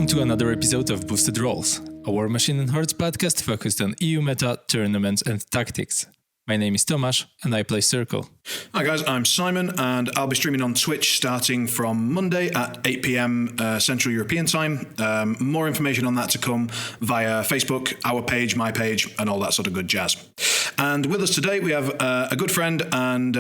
Welcome to another episode of Boosted Rolls, a War Machine and Hordes podcast focused on EU meta, tournaments and tactics. My name is Tomasz and I play Circle. Hi guys, I'm Simon and I'll be streaming on Twitch starting from Monday at 8 p.m. Central European time. More information on that to come via Facebook, our page, my page, and all that sort of good jazz. And with us today we have a good friend and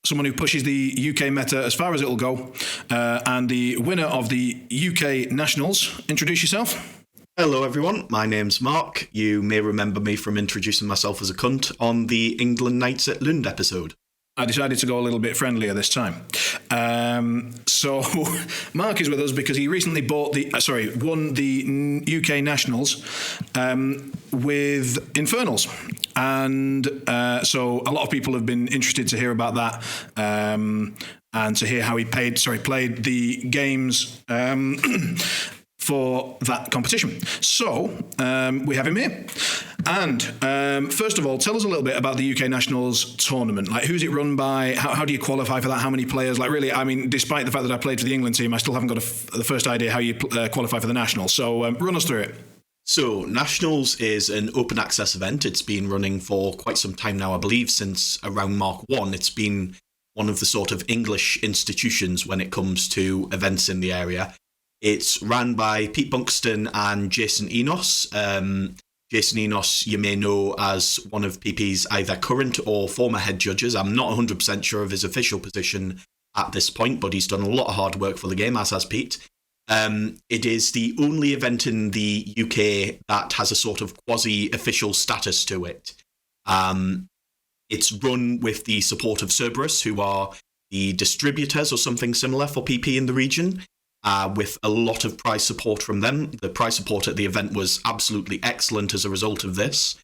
someone who pushes the UK meta as far as it'll go, and the winner of the UK Nationals. Introduce yourself. Hello everyone, my name's Mark. You may remember me from introducing myself as a cunt on the England Knights at Lund episode. I decided to go a little bit friendlier this time. So Mark is with us because he recently won the UK Nationals with Infernals. And so a lot of people have been interested to hear about that and to hear how he played the games for that competition. So we have him here. And first of all, tell us a little bit about the UK Nationals tournament. Like, who's it run by? How do you qualify for that? How many players? Like, really, I mean, despite the fact that I played for the England team, I still haven't got the first idea how you qualify for the Nationals. So run us through it. So, Nationals is an open access event. It's been running for quite some time now, I believe, since around Mark 1. It's been one of the sort of English institutions when it comes to events in the area. It's ran by Pete Bunkston and Jason Enos. Jason Enos, you may know as one of PP's either current or former head judges. I'm not 100% sure of his official position at this point, but he's done a lot of hard work for the game, as has Pete. It is the only event in the UK that has a sort of quasi-official status to it. It's run with the support of Cerberus, who are the distributors or something similar for PP in the region. With a lot of prize support from them. The prize support at the event was absolutely excellent as a result of this.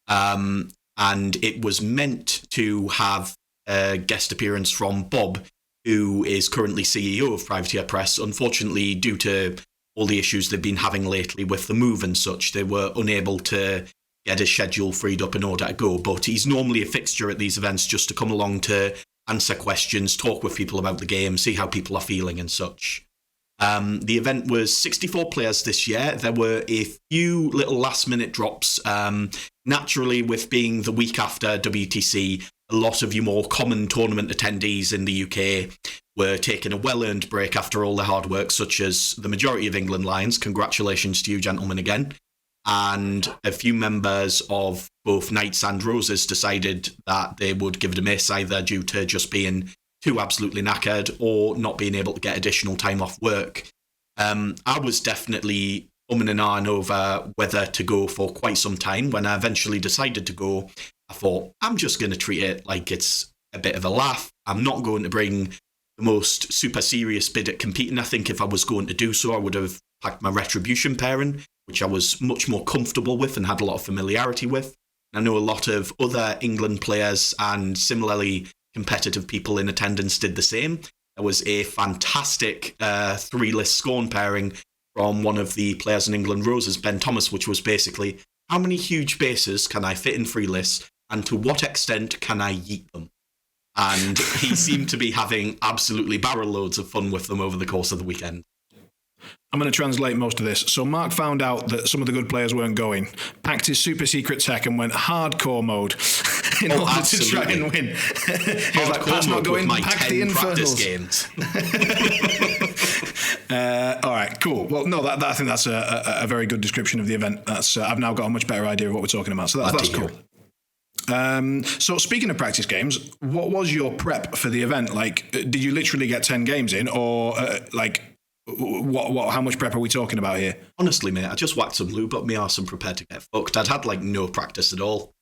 And it was meant to have a guest appearance from Bob, who is currently CEO of Privateer Press. Unfortunately, due to all the issues they've been having lately with the move and such, they were unable to get his schedule freed up in order to go. But he's normally a fixture at these events just to come along to answer questions, talk with people about the game, see how people are feeling and such. The event was 64 players this year. There were a few little last-minute drops. Naturally, with being the week after WTC, a lot of your more common tournament attendees in the UK were taking a well-earned break after all their hard work, such as the majority of England Lions. Congratulations to you, gentlemen, again. And a few members of both Knights and Roses decided that they would give it a miss, either due to just being too absolutely knackered or not being able to get additional time off work. I was definitely umming and ahhing over whether to go for quite some time. When I eventually decided to go, I thought, I'm just going to treat it like it's a bit of a laugh. I'm not going to bring the most super serious bid at competing. I think if I was going to do so, I would have packed my Retribution pairing, which I was much more comfortable with and had a lot of familiarity with. I know a lot of other England players and similarly competitive people in attendance did the same. There was a fantastic three-list Scorn pairing from one of the players in England Roses, Ben Thomas, which was basically, how many huge bases can I fit in free lists, and to what extent can I yeet them? And he seemed to be having absolutely barrel loads of fun with them over the course of the weekend. I'm going to translate most of this. So Mark found out that some of the good players weren't going, packed his super secret tech and went hardcore mode in order absolutely. To try and win. He was like, Pat's not going, pack the Infernals. Games. All right, cool. Well, no, I think that's a very good description of the event. I've now got a much better idea of what we're talking about, so that's cool. So speaking of practice games, what was your prep for the event? Like, did you literally get 10 games in, or how much prep are we talking about here? Honestly, mate, I just whacked some lube up my arse and prepared to get fucked. I'd had no practice at all.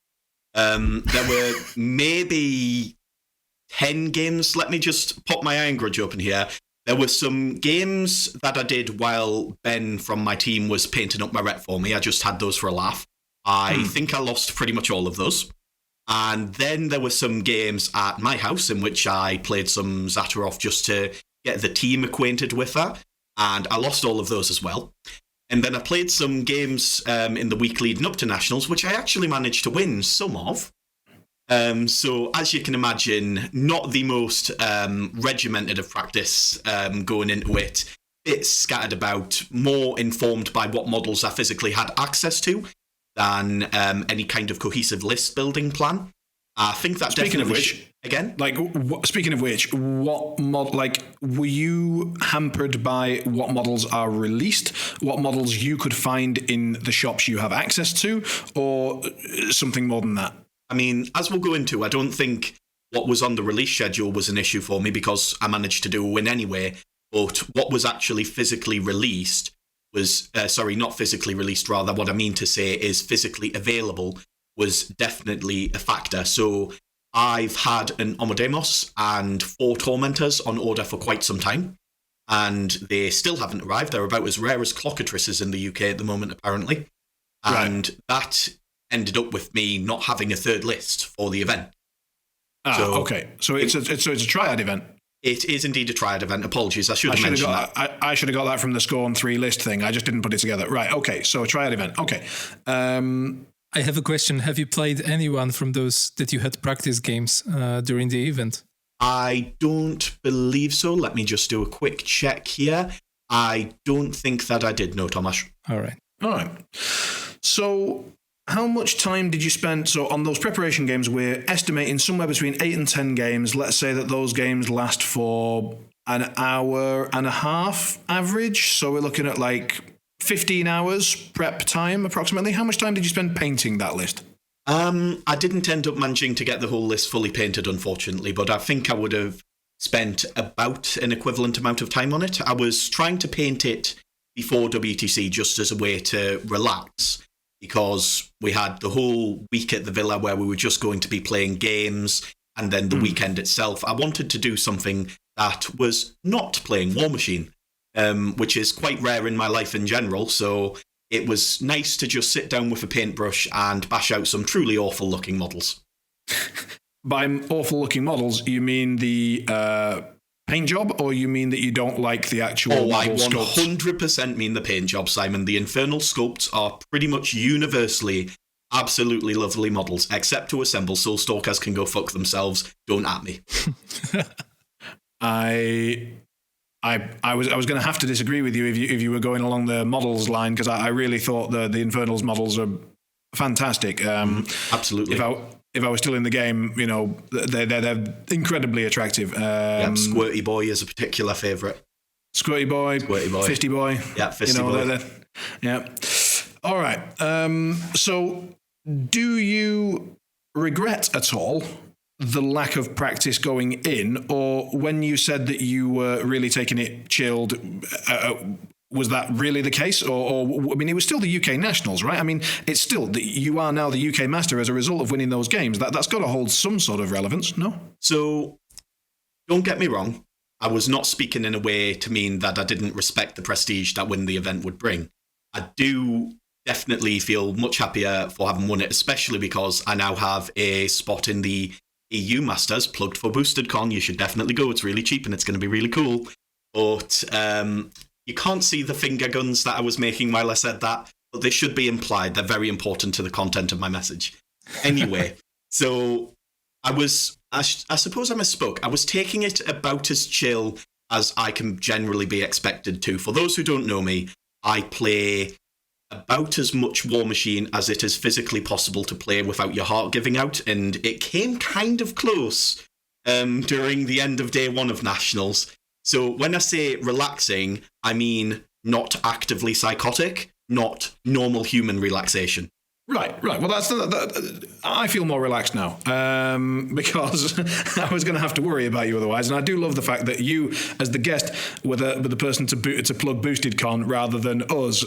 There were maybe 10 games. Let me just pop my Iron Grudge open here. There were some games that I did while Ben from my team was painting up my rep for me. I just had those for a laugh. I think I lost pretty much all of those. And then there were some games at my house in which I played some Zaateroth just to get the team acquainted with her. And I lost all of those as well. And then I played some games in the week leading up to Nationals, which I actually managed to win some of. So as you can imagine, not the most regimented of practice going into it. bit scattered about, more informed by what models I physically had access to than any kind of cohesive list building plan. I think that Speaking definitely... of which, again? Speaking of which, what were you hampered by what models are released, what models you could find in the shops you have access to, or something more than that? I mean, as we'll go into, I don't think what was on the release schedule was an issue for me because I managed to do a win anyway, but what was actually physically released was, not physically released, rather, what I mean to say is physically available was definitely a factor. So I've had an Omodemos and 4 Tormentors on order for quite some time, and they still haven't arrived. They're about as rare as clockatrices in the UK at the moment, apparently. And that ended up with me not having a third list for the event. Okay. So it's a triad event. It is indeed a triad event. Apologies, I should have mentioned that. I should have got that from the Scorn 3 list thing. I just didn't put it together. Right, okay, so a triad event. Okay. I have a question. Have you played anyone from those that you had practice games during the event? I don't believe so. Let me just do a quick check here. I don't think that I did, no, Tomasz. All right. So how much time did you spend? So on those preparation games, we're estimating somewhere between 8 and 10 games. Let's say that those games last for an hour and a half average. So we're looking at 15 hours prep time approximately. How much time did you spend painting that list? I didn't end up managing to get the whole list fully painted, unfortunately, but I think I would have spent about an equivalent amount of time on it. I was trying to paint it before WTC just as a way to relax, because we had the whole week at the villa where we were just going to be playing games, and then the weekend itself. I wanted to do something that was not playing War Machine, which is quite rare in my life in general, so it was nice to just sit down with a paintbrush and bash out some truly awful-looking models. By awful-looking models, you mean the paint job, or you mean that you don't like the actual I sculpts? 100% mean the paint job, Simon. The Infernal sculpts are pretty much universally absolutely lovely models, except to assemble. Soulstalkers can go fuck themselves. Don't at me. I was going to have to disagree with you if you were going along the models line, because I really thought the Infernals models are fantastic. Absolutely. If I was still in the game, they're incredibly attractive. Squirty Boy is a particular favourite. Squirty Boy, Fisty Boy. Yeah, Fisty Boy. Yeah. All right. So, do you regret at all the lack of practice going in, or when you said that you were really taking it chilled, was that really the case? Or I mean, it was still the UK Nationals, right? I mean, it's still you are now the UK Master as a result of winning those games. That's got to hold some sort of relevance, no? So, don't get me wrong. I was not speaking in a way to mean that I didn't respect the prestige that winning the event would bring. I do definitely feel much happier for having won it, especially because I now have a spot in the EU Masters, plugged for Boosted Con. You should definitely go. It's really cheap and it's going to be really cool. But you can't see the finger guns that I was making while I said that, but they should be implied. They're very important to the content of my message. Anyway, so I suppose I misspoke. I was taking it about as chill as I can generally be expected to. For those who don't know me, I play about as much War Machine as it is physically possible to play without your heart giving out, and it came kind of close during the end of day one of Nationals. So when I say relaxing, I mean not actively psychotic, not normal human relaxation. Right. Well, I feel more relaxed now because I was going to have to worry about you otherwise. And I do love the fact that you, as the guest, were the person to plug Boosted Con rather than us,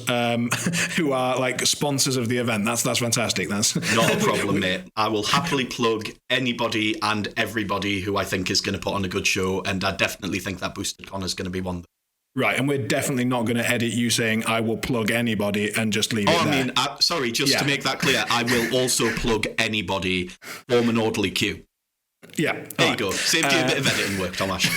who are sponsors of the event. That's fantastic. That's not a problem, mate. I will happily plug anybody and everybody who I think is going to put on a good show, and I definitely think that Boosted Con is going to be one. Right, and we're definitely not going to edit you saying I will plug anybody and just leave it there. I mean, sorry, to make that clear, I will also plug anybody, form an orderly queue. Yeah. There you go. Saved you a bit of editing work, Tomasz.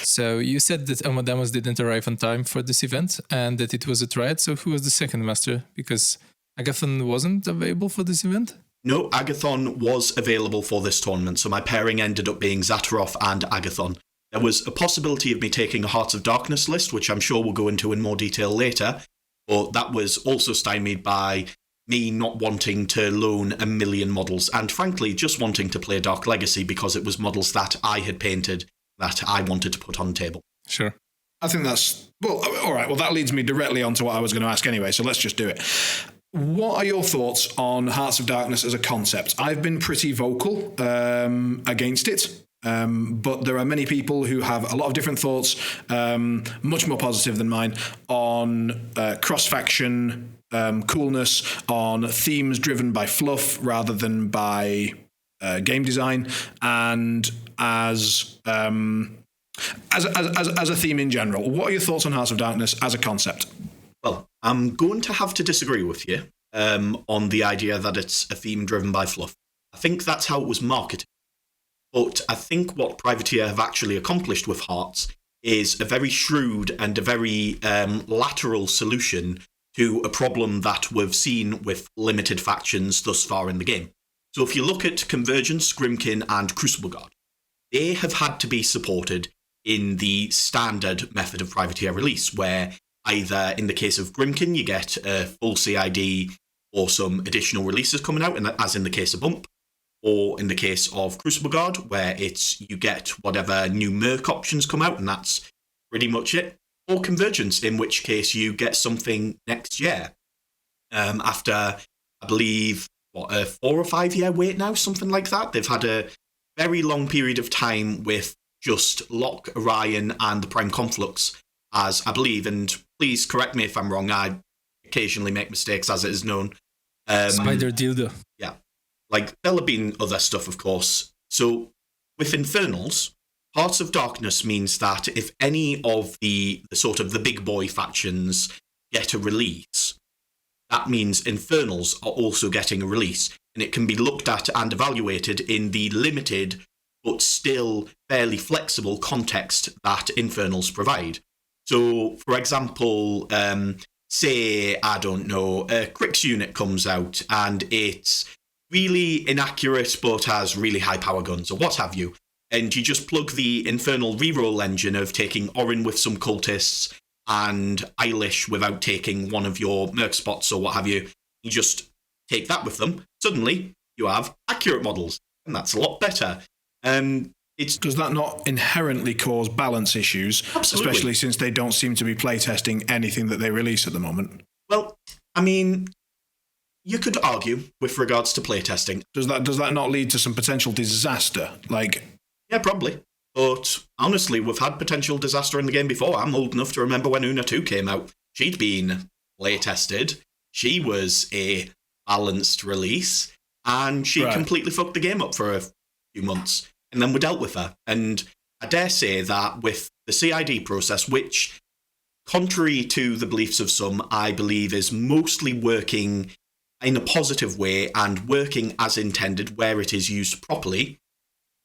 So you said that Omodemos didn't arrive on time for this event and that it was a triad, so who was the second master? Because Agathon wasn't available for this event? No, Agathon was available for this tournament, so my pairing ended up being Zaateroth and Agathon. There was a possibility of me taking a Hearts of Darkness list, which I'm sure we'll go into in more detail later, but that was also stymied by me not wanting to loan a million models, and frankly, just wanting to play Dark Legacy because it was models that I had painted that I wanted to put on the table. Sure. I think that's... Well, all right. Well, that leads me directly onto what I was going to ask anyway, so let's just do it. What are your thoughts on Hearts of Darkness as a concept? I've been pretty vocal against it, but there are many people who have a lot of different thoughts, much more positive than mine, on cross-faction coolness, on themes driven by fluff rather than by game design, and as a theme in general. What are your thoughts on Hearts of Darkness as a concept? Well, I'm going to have to disagree with you on the idea that it's a theme driven by fluff. I think that's how it was marketed. But I think what Privateer have actually accomplished with Hearts is a very shrewd and a very lateral solution to a problem that we've seen with limited factions thus far in the game. So if you look at Convergence, Grimkin, and Crucible Guard, they have had to be supported in the standard method of Privateer release, where either in the case of Grimkin, you get a full CID or some additional releases coming out, as in the case of Bump, or in the case of Crucible Guard, where you get whatever new Merc options come out, and that's pretty much it. Or Convergence, in which case you get something next year. After, I believe, a 4 or 5 year wait now, something like that. They've had a very long period of time with just Locke, Orion, and the Prime Conflux, as I believe, and please correct me if I'm wrong, I occasionally make mistakes, as it is known. Spider Dildo. Yeah. There'll have been other stuff, of course. So, with Infernals, Hearts of Darkness means that if any of the sort of the big boy factions get a release, that means Infernals are also getting a release, and it can be looked at and evaluated in the limited but still fairly flexible context that Infernals provide. So, for example, say, I don't know, a Crix unit comes out and it's really inaccurate but has really high power guns or what have you, and you just plug the Infernal reroll engine of taking Orin with some cultists and Eilish without taking one of your Merc spots or what have you, you just take that with them, suddenly you have accurate models, and that's a lot better. Does that not inherently cause balance issues? Absolutely. Especially since they don't seem to be playtesting anything that they release at the moment? Well, I mean, you could argue with regards to playtesting. Does that not lead to some potential disaster? Yeah, probably. But honestly, we've had potential disaster in the game before. I'm old enough to remember when Una 2 came out. She'd been playtested. She was a balanced release, and she completely fucked the game up for a few months. And then we dealt with her. And I dare say that with the CID process, which, contrary to the beliefs of some, I believe is mostly working in a positive way and working as intended where it is used properly,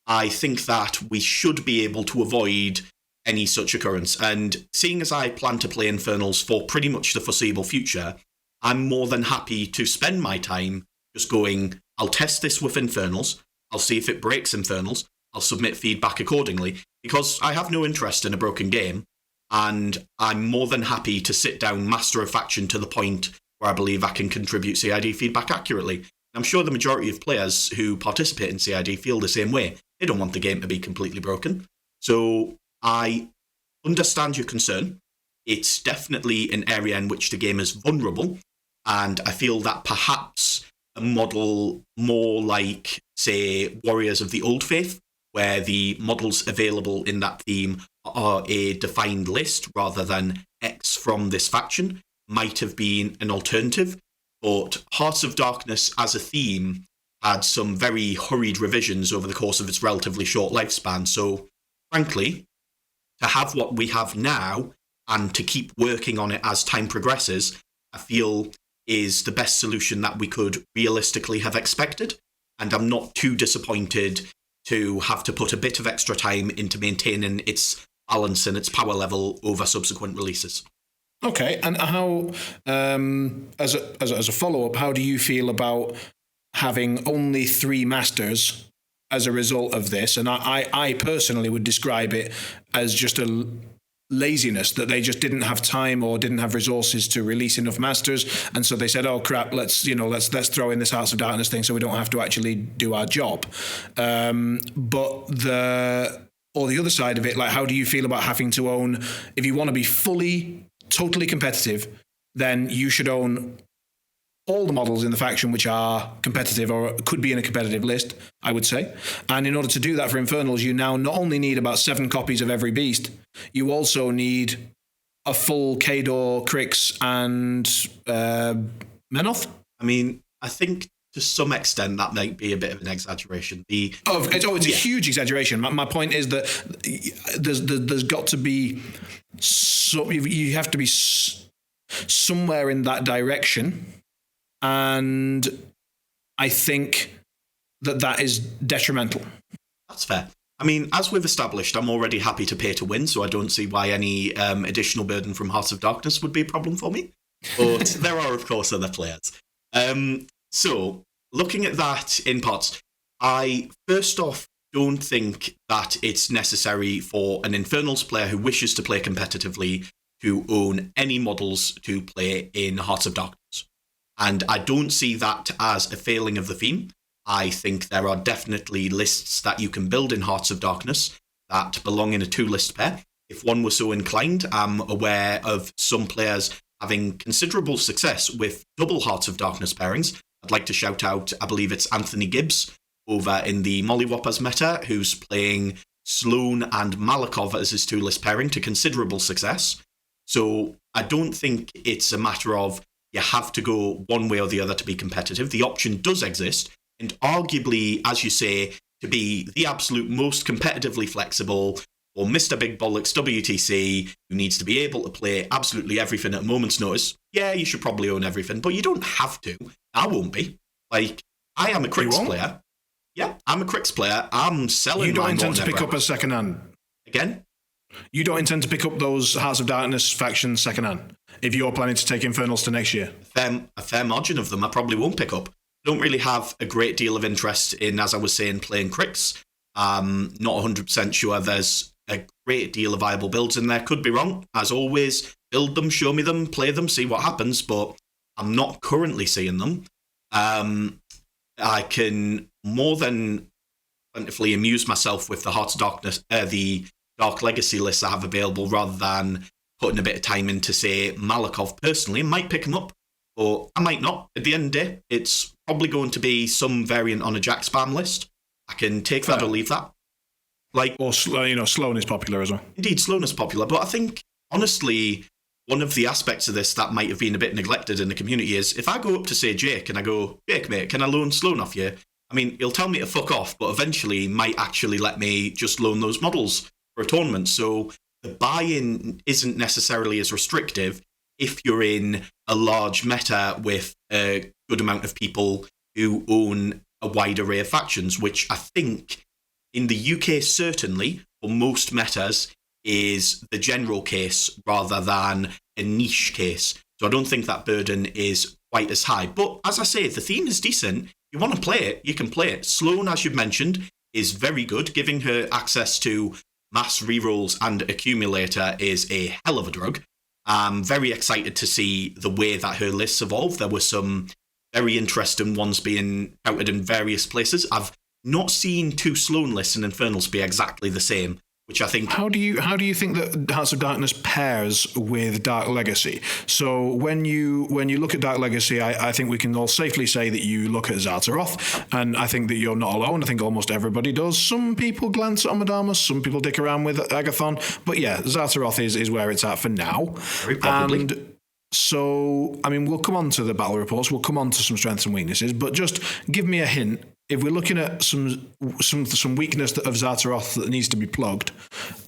I think that we should be able to avoid any such occurrence. And seeing as I plan to play Infernals for pretty much the foreseeable future, I'm more than happy to spend my time just going, I'll test this with Infernals, I'll see if it breaks Infernals, I'll submit feedback accordingly, because I have no interest in a broken game, and I'm more than happy to sit down, master a faction to the point where I believe I can contribute CID feedback accurately. I'm sure the majority of players who participate in CID feel the same way. They don't want the game to be completely broken. So I understand your concern. It's definitely an area in which the game is vulnerable, and I feel that perhaps a model more like, say, Warriors of the Old Faith, where the models available in that theme are a defined list rather than X from this faction, might have been an alternative. But Hearts of Darkness as a theme had some very hurried revisions over the course of its relatively short lifespan. So, frankly, to have what we have now and to keep working on it as time progresses, I feel is the best solution that we could realistically have expected. And I'm not too disappointed to have to put a bit of extra time into maintaining its balance and its power level over subsequent releases. Okay, and how, as a follow-up, how do you feel about having only 3 masters as a result of this, and I personally would describe it as just a laziness, that they just didn't have time or didn't have resources to release enough masters, and so they said, "Oh crap, let's throw in this Hearts of Darkness thing so we don't have to actually do our job." But the other side of it, like, how do you feel about having to own? If you want to be totally competitive, then you should own all the models in the faction which are competitive or could be in a competitive list, I would say. And in order to do that for Infernals, you now not only need about 7 copies of every beast, you also need a full Kador, Krix, and Menoth. I mean, I think to some extent that might be a bit of an exaggeration. It's a huge exaggeration. My point is that there's got to be you have to be somewhere in that direction. And I think that is detrimental. That's fair. I mean, as we've established, I'm already happy to pay to win, so I don't see why any additional burden from Hearts of Darkness would be a problem for me. But there are, of course, other players. So, looking at that in parts, I first off don't think that it's necessary for an Infernals player who wishes to play competitively to own any models to play in Hearts of Darkness. And I don't see that as a failing of the theme. I think there are definitely lists that you can build in Hearts of Darkness that belong in a 2-list pair. If one were so inclined, I'm aware of some players having considerable success with double Hearts of Darkness pairings. I'd like to shout out, I believe it's Anthony Gibbs over in the Mollywoppers meta, who's playing Sloan and Malakov as his 2-list pairing to considerable success. So I don't think it's a matter of you have to go one way or the other to be competitive. The option does exist, and arguably, as you say, to be the absolute most competitively flexible, or Mr. Big Bollocks WTC, who needs to be able to play absolutely everything at a moment's notice, yeah, you should probably own everything, but you don't have to. I won't be. Like, I am a Krix player. Yeah, I'm a Krix player. I'm selling. You don't intend to pick up a second hand? Again? You don't intend to pick up those Hearts of Darkness factions second hand if you're planning to take Infernals to next year? A fair margin of them I probably won't pick up. Don't really have a great deal of interest in, as I was saying, playing Krix. Not 100% sure there's a great deal of viable builds in there. Could be wrong. As always, build them, show me them, play them, see what happens, but I'm not currently seeing them. I can more than plentifully amuse myself with the Hearts of Darkness, the Dark Legacy lists I have available, rather than putting a bit of time into, say, Malakov. Personally, I might pick him up, or I might not. At the end of the day, it's probably going to be some variant on a Jack spam list. I can take that or leave that. Or Sloan is popular as well. Indeed, Sloan is popular, but I think, honestly, one of the aspects of this that might have been a bit neglected in the community is, if I go up to, say, Jake, and I go, "Jake, mate, can I loan Sloan off you?" I mean, he'll tell me to fuck off, but eventually he might actually let me just loan those models for a tournament. So the buy-in isn't necessarily as restrictive if you're in a large meta with a good amount of people who own a wide array of factions, which I think in the UK certainly for most metas is the general case rather than a niche case. So I don't think that burden is quite as high. But as I say, the theme is decent. You want to play it, you can play it. Sloan, as you've mentioned, is very good. Giving her access to mass rerolls and accumulator is a hell of a drug. I'm very excited to see the way that her lists evolve. There were some very interesting ones being touted in various places. I've not seen 2 Sloan lists in Infernals be exactly the same, which I think... How do you think that Hearts of Darkness pairs with Dark Legacy? So when you look at Dark Legacy, I think we can all safely say that you look at Zaateroth, and I think that you're not alone. I think almost everybody does. Some people glance at Omadamus, some people dick around with Agathon, but yeah, Zaateroth is where it's at for now. Very probably. And so, I mean, we'll come on to the battle reports, we'll come on to some strengths and weaknesses, but just give me a hint. If we're looking at some weakness of Zaateroth that needs to be plugged,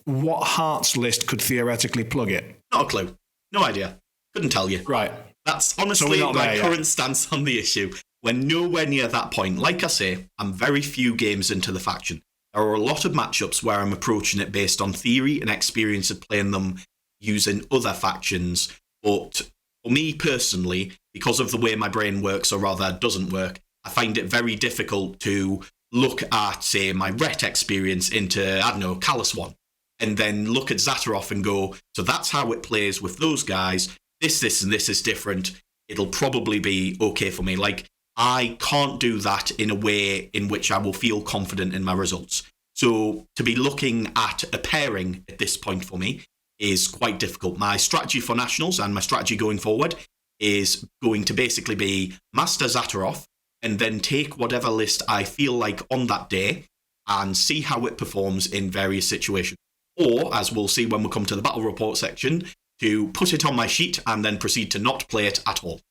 what Hearts list could theoretically plug it? Not a clue. No idea. Couldn't tell you. Right. That's honestly my current stance on the issue. We're nowhere near that point. Like I say, I'm very few games into the faction. There are a lot of matchups where I'm approaching it based on theory and experience of playing them using other factions. But for me personally, because of the way my brain works, or rather doesn't work, I find it very difficult to look at, say, my Ret experience into, I don't know, Callous One, and then look at Zaateroth and go, so that's how it plays with those guys. This, and this is different. It'll probably be okay for me. Like, I can't do that in a way in which I will feel confident in my results. So to be looking at a pairing at this point for me is quite difficult. My strategy for Nationals and my strategy going forward is going to basically be Master Zaateroth and then take whatever list I feel like on that day and see how it performs in various situations. Or, as we'll see when we come to the battle report section, to put it on my sheet and then proceed to not play it at all.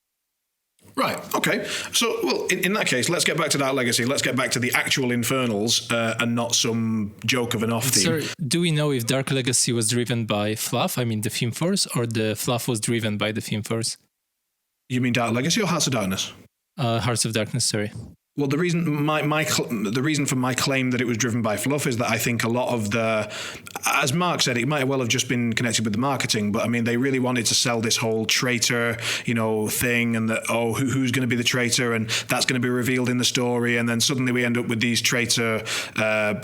Right, okay. So, well, in that case, let's get back to Dark Legacy. Let's get back to the actual Infernals and not some joke of an off-theme. Sorry, do we know if Dark Legacy was driven by fluff, I mean the theme force, or the fluff was driven by the theme force? You mean Dark Legacy or Hearts of Darkness? Hearts of Darkness, sorry. Well, the reason the reason for my claim that it was driven by fluff is that I think a lot of the, as Mark said, it might well have just been connected with the marketing, but I mean, they really wanted to sell this whole traitor, thing, and that, who's going to be the traitor, and that's going to be revealed in the story, and then suddenly we end up with these traitor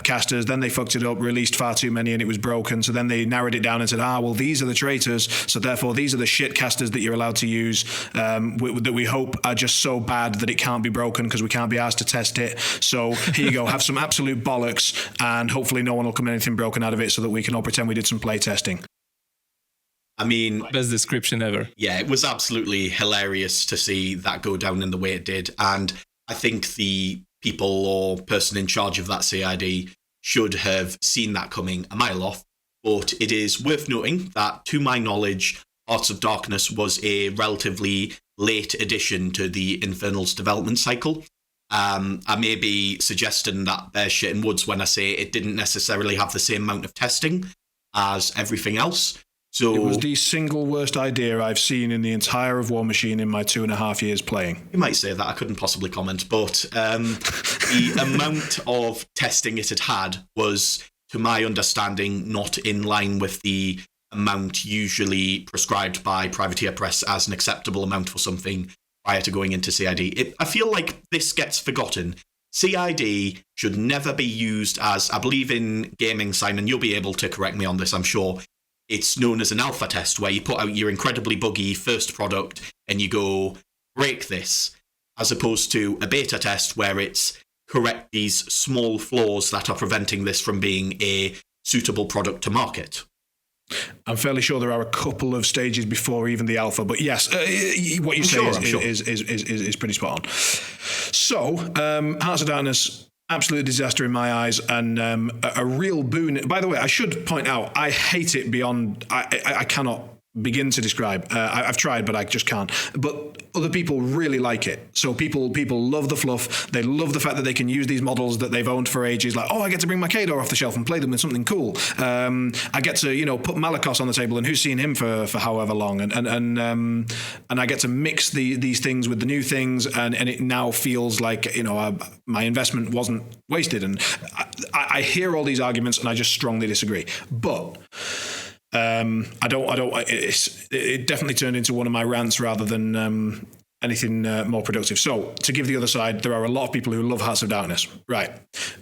casters. Then they fucked it up, released far too many, and it was broken. So then they narrowed it down and said, well, these are the traitors, so therefore these are the shit casters that you're allowed to use, that we hope are just so bad that it can't be broken because we can't be asked to test it. So here you go, have some absolute bollocks, and hopefully no one will come anything broken out of it so that we can all pretend we did some play testing. I mean, best description ever. Yeah, it was absolutely hilarious to see that go down in the way it did. And I think the people or person in charge of that CID should have seen that coming a mile off. But it is worth noting that, to my knowledge, Hearts of Darkness was a relatively late addition to the Infernals development cycle. I may be suggesting that there's shit in woods when I say it didn't necessarily have the same amount of testing as everything else. So it was the single worst idea I've seen in the entire of War Machine in my 2.5 years playing. You might say that, I couldn't possibly comment, but the amount of testing it had was, to my understanding, not in line with the amount usually prescribed by Privateer Press as an acceptable amount for something prior to going into CID. I feel like this gets forgotten. CID should never be used as, I believe in gaming, Simon, you'll be able to correct me on this, I'm sure. It's known as an alpha test, where you put out your incredibly buggy first product and you go, break this, as opposed to a beta test where it's correct these small flaws that are preventing this from being a suitable product to market. I'm fairly sure there are a couple of stages before even the alpha, but yes, what you say is pretty spot on. So, Hearts of Darkness, absolute disaster in my eyes, and a real boon. By the way, I should point out, I hate it beyond, I cannot begin to describe. I've tried, but I just can't. But other people really like it. So people love the fluff. They love the fact that they can use these models that they've owned for ages. Like, I get to bring my Kador off the shelf and play them with something cool. I get to, put Malakos on the table, and who's seen him for however long, and I get to mix these things with the new things, and it now feels like my investment wasn't wasted. And I hear all these arguments, and I just strongly disagree. But it definitely turned into one of my rants rather than anything more productive. So, to give the other side, there are a lot of people who love Hearts of Darkness. Right.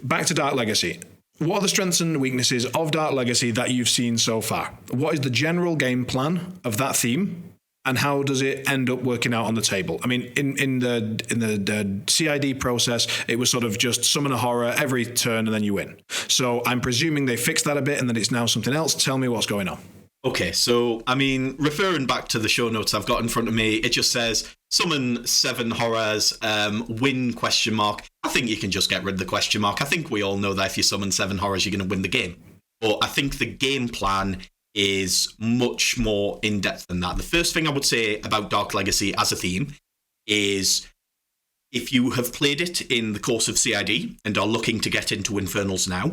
Back to Dark Legacy. What are the strengths and weaknesses of Dark Legacy that you've seen so far? What is the general game plan of that theme? And how does it end up working out on the table? I mean, in the CID process, it was sort of just summon a horror every turn and then you win. So I'm presuming they fixed that a bit and that it's now something else. Tell me what's going on. Okay, so, I mean, referring back to the show notes I've got in front of me, it just says, summon 7 horrors, win, ? I think you can just get rid of the question mark. I think we all know that if you summon 7 horrors, you're going to win the game. But I think the game plan is much more in-depth than that. The first thing I would say about Dark Legacy as a theme is, if you have played it in the course of CID and are looking to get into Infernals now,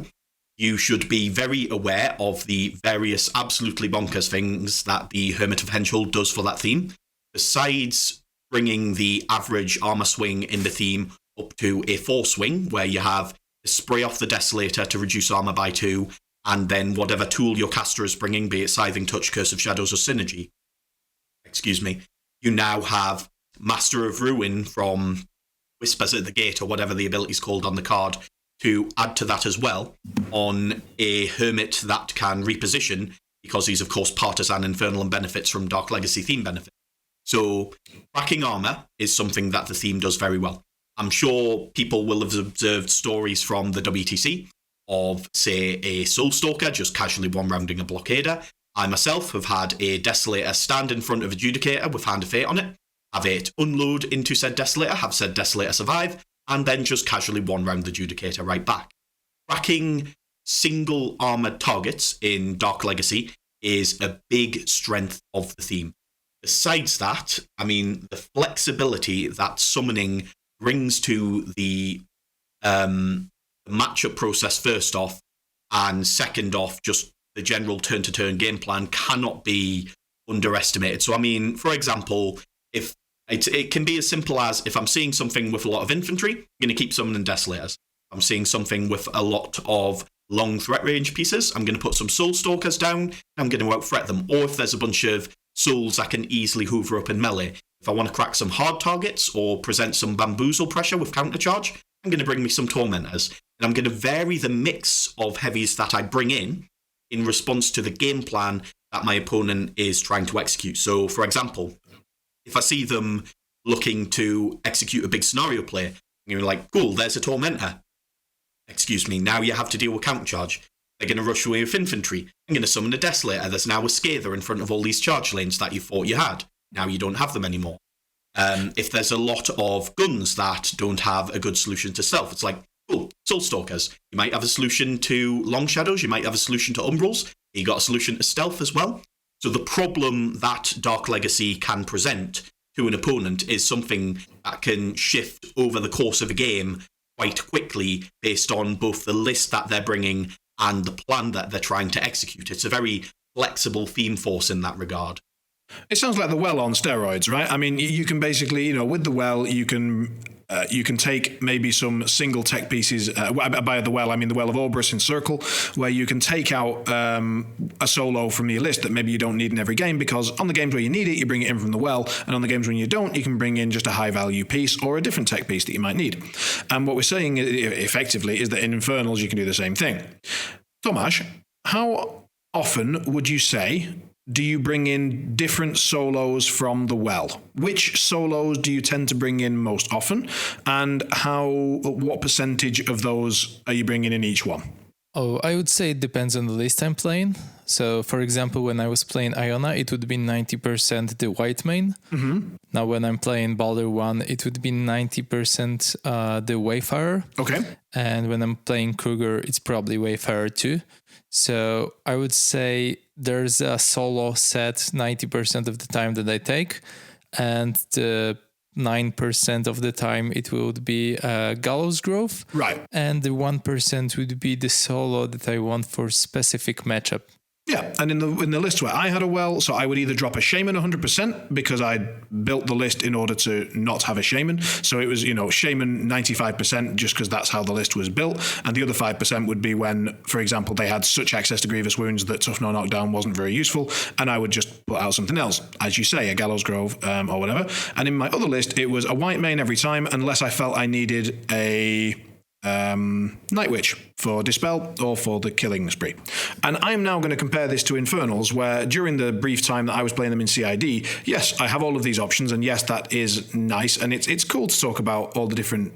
you should be very aware of the various absolutely bonkers things that the Hermit of Henschel does for that theme. Besides bringing the average armor swing in the theme up to a 4 swing, where you have a spray off the Desolator to reduce armor by 2, and then whatever tool your caster is bringing, be it Scything Touch, Curse of Shadows, or Synergy, you now have Master of Ruin from Whispers at the Gate, or whatever the ability's called on the card, to add to that as well on a hermit that can reposition, because he's, of course, partisan, infernal, and benefits from Dark Legacy theme benefit. So cracking armor is something that the theme does very well. I'm sure people will have observed stories from the WTC of, say, a Soulstalker just casually one-rounding a blockader. I myself have had a Desolator stand in front of Adjudicator with Hand of Fate on it, have it unload into said Desolator, have said Desolator survive, and then just casually one-round the Adjudicator right back. Cracking single armored targets in Dark Legacy is a big strength of the theme. Besides that, I mean, the flexibility that summoning brings to the matchup process, first off, and second off, just the general turn-to-turn game plan cannot be underestimated. So, I mean, for example, if it can be as simple as, if I'm seeing something with a lot of infantry, I'm going to keep summoning Desolators. If I'm seeing something with a lot of long threat range pieces, I'm going to put some Soulstalkers down, I'm going to out-threat them. Or if there's a bunch of souls I can easily hoover up in melee, if I want to crack some hard targets or present some bamboozle pressure with countercharge, I'm going to bring me some Tormentors. And I'm going to vary the mix of heavies that I bring in response to the game plan that my opponent is trying to execute. So, for example, if I see them looking to execute a big scenario play, you're like, cool, there's a Tormentor. Excuse me, now you have to deal with countercharge. They're going to rush away with infantry. I'm going to summon a Desolator. There's now a Scather in front of all these charge lanes that you thought you had. Now you don't have them anymore. If there's a lot of guns that don't have a good solution to stealth, it's like, cool, Soulstalkers. You might have a solution to Long Shadows. You might have a solution to Umbrals. You got a solution to stealth as well. So the problem that Dark Legacy can present to an opponent is something that can shift over the course of a game quite quickly based on both the list that they're bringing and the plan that they're trying to execute. It's a very flexible theme force in that regard. It sounds like the well on steroids, right? I mean, you can basically, with the well, you can take maybe some single tech pieces. By the well, I mean the Well of Orbrus in Circle, where you can take out a solo from your list that maybe you don't need in every game, because on the games where you need it, you bring it in from the well, and on the games when you don't, you can bring in just a high-value piece or a different tech piece that you might need. And what we're saying effectively is that in Infernals, you can do the same thing. Tomasz, how often would you say do you bring in different solos from the well? Which solos do you tend to bring in most often? And what percentage of those are you bringing in each one? Oh, I would say it depends on the list I'm playing. So, for example, when I was playing Iona, it would be 90% the white main. Mm-hmm. Now, when I'm playing Baldur 1, it would be 90% the Wayfarer. Okay. And when I'm playing Kruger, it's probably Wayfarer too. So I would say there's a solo set 90% of the time that I take, and the 9% of the time it would be Gallows Grove. Right. And the 1% would be the solo that I want for specific matchup. Yeah, and in the list where I had a well, so I would either drop a Shaman 100% because I built the list in order to not have a Shaman. So it was, Shaman 95% just because that's how the list was built. And the other 5% would be when, for example, they had such access to Grievous Wounds that Tough No Knockdown wasn't very useful. And I would just put out something else, as you say, a Gallows Grove or whatever. And in my other list, it was a white main every time, unless I felt I needed a Night Witch for Dispel or for the Killing Spree. And I'm now going to compare this to Infernals, where during the brief time that I was playing them in CID, yes, I have all of these options, and yes, that is nice, and it's cool to talk about all the different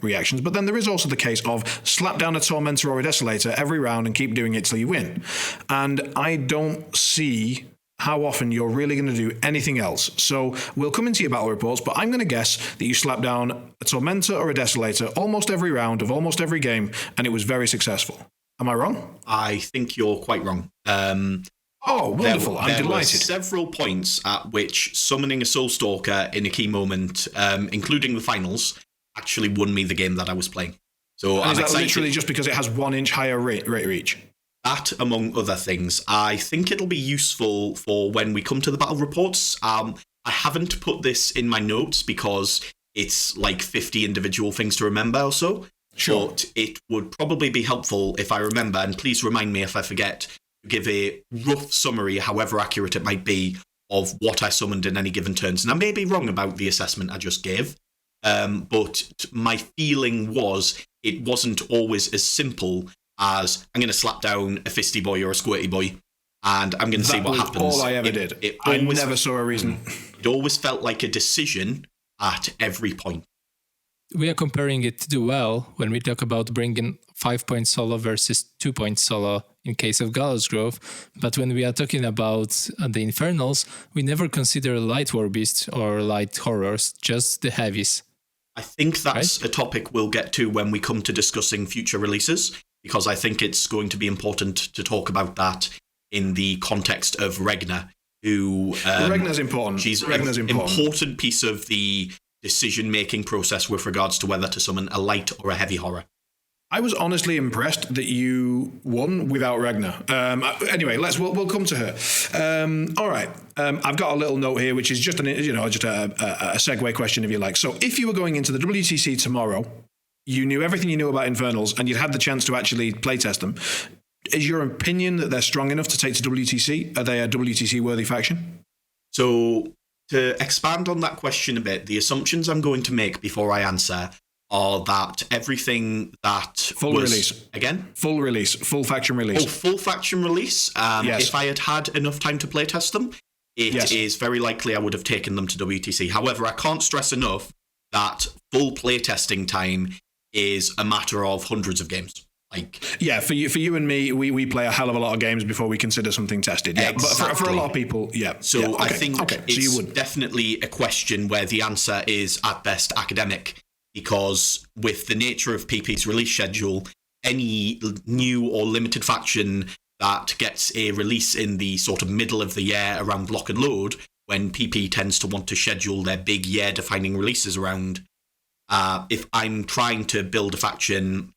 reactions, but then there is also the case of slap down a Tormentor or a Desolator every round and keep doing it till you win. And I don't see how often you're really going to do anything else. So we'll come into your battle reports, but I'm going to guess that you slap down a Tormentor or a Desolator almost every round of almost every game, and it was very successful. Am I wrong? I think you're quite wrong. Oh, wonderful. I'm delighted. There were several points at which summoning a Soulstalker in a key moment, including the finals, actually won me the game that I was playing. So and is that literally just because it has 1 inch higher rate reach? That, among other things. I think it'll be useful for when we come to the battle reports. I haven't put this in my notes because it's like 50 individual things to remember or so. Sure. But it would probably be helpful if I remember, and please remind me if I forget, to give a rough summary, however accurate it might be, of what I summoned in any given turns. And I may be wrong about the assessment I just gave, but my feeling was it wasn't always as simple as I'm going to slap down a fisty boy or a squirty boy, and I'm going to see what happens. All I ever did. I never saw a reason. It always felt like a decision at every point. We are comparing it to well when we talk about bringing 5-point solo versus 2-point solo in case of Gallows Grove, but when we are talking about the Infernals, we never consider light war beasts or light horrors, just the heavies. I think that's a topic we'll get to when we come to discussing future releases, because I think it's going to be important to talk about that in the context of Regna, who... Regna's important. She's an important piece of the decision-making process with regards to whether to summon a light or a heavy horror. I was honestly impressed that you won without Regna. Anyway, we'll come to her. All right, I've got a little note here, which is just a segue question, if you like. So, if you were going into the WTC tomorrow, you knew everything you knew about Infernals, and you'd had the chance to actually playtest them. Is your opinion that they're strong enough to take to WTC? Are they a WTC-worthy faction? So, to expand on that question a bit, the assumptions I'm going to make before I answer are that everything that full release full faction release. Oh, full faction release. Yes. If I had enough time to playtest them, it is very likely I would have taken them to WTC. However, I can't stress enough that full playtesting time is a matter of hundreds of games. For you and me, we play a hell of a lot of games before we consider something tested. Yeah, exactly. But for a lot of people, yeah. So I think it's definitely a question where the answer is at best academic, because with the nature of PP's release schedule, any new or limited faction that gets a release in the sort of middle of the year around lock and load, when PP tends to want to schedule their big year-defining releases around, if I'm trying to build a faction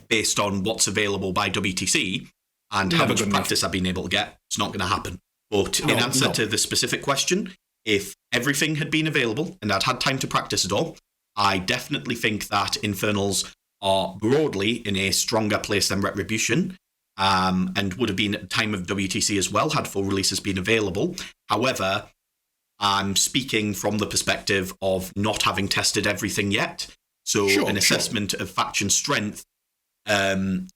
based on what's available by WTC and how much practice I've been able to get, it's not going to happen. But in answer to the specific question, if everything had been available and I'd had time to practice it all, I definitely think that Infernals are broadly in a stronger place than Retribution, and would have been at the time of WTC as well, had full releases been available. However, I'm speaking from the perspective of not having tested everything yet. So an assessment of faction strength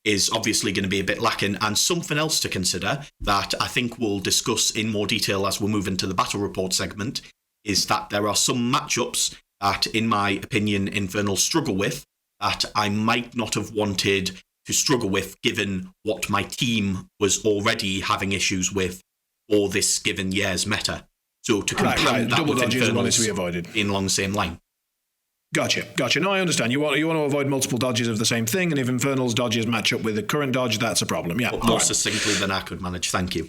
is obviously going to be a bit lacking. And something else to consider that I think we'll discuss in more detail as we move into the battle report segment is that there are some matchups that, in my opinion, Infernals struggle with that I might not have wanted to struggle with given what my team was already having issues with for this given year's meta. So to compound that with Infernals to be avoided in along the same line. Gotcha. No, I understand. You want to avoid multiple dodges of the same thing, and if Infernal's dodges match up with the current dodge, that's a problem. Yeah, but more succinctly than I could manage. Thank you.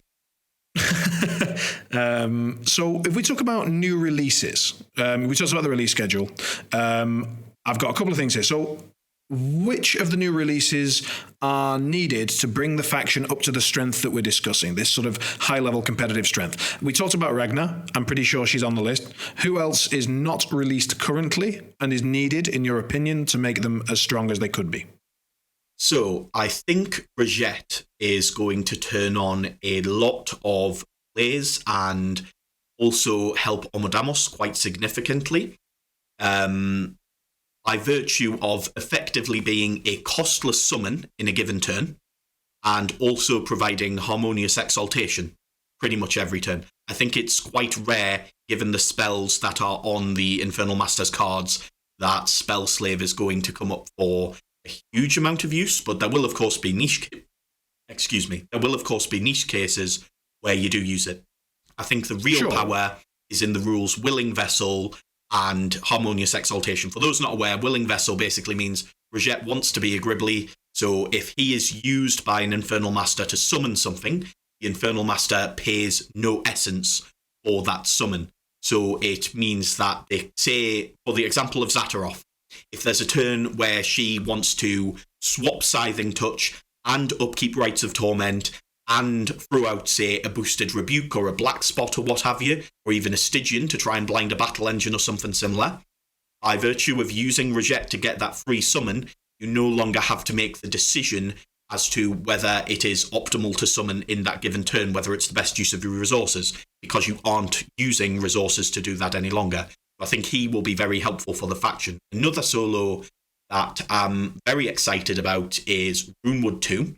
So if we talk about new releases, we talked about the release schedule. I've got a couple of things here. So which of the new releases are needed to bring the faction up to the strength that we're discussing, this sort of high-level competitive strength? We talked about Regna. I'm pretty sure she's on the list. Who else is not released currently and is needed, in your opinion, to make them as strong as they could be? So I think Brigitte is going to turn on a lot of plays and also help Omodamos quite significantly. By virtue of effectively being a costless summon in a given turn, and also providing harmonious exaltation pretty much every turn. I think it's quite rare, given the spells that are on the Infernal Masters cards, that Spell Slave is going to come up for a huge amount of use, but there will of course be niche cases where you do use it. I think the real power is in the rules Willing Vessel and Harmonious Exaltation. For those not aware, Willing Vessel basically means Brigitte wants to be a Gribbly, so if he is used by an Infernal Master to summon something, the Infernal Master pays no essence for that summon. So it means that, say, for the example of Zaateroth, if there's a turn where she wants to swap Scything Touch and upkeep Rites of Torment and throw out, say, a boosted Rebuke or a Black Spot or what have you, or even a Stygian to try and blind a Battle Engine or something similar, by virtue of using Reject to get that free summon, you no longer have to make the decision as to whether it is optimal to summon in that given turn, whether it's the best use of your resources, because you aren't using resources to do that any longer. I think he will be very helpful for the faction. Another solo that I'm very excited about is Runewood 2.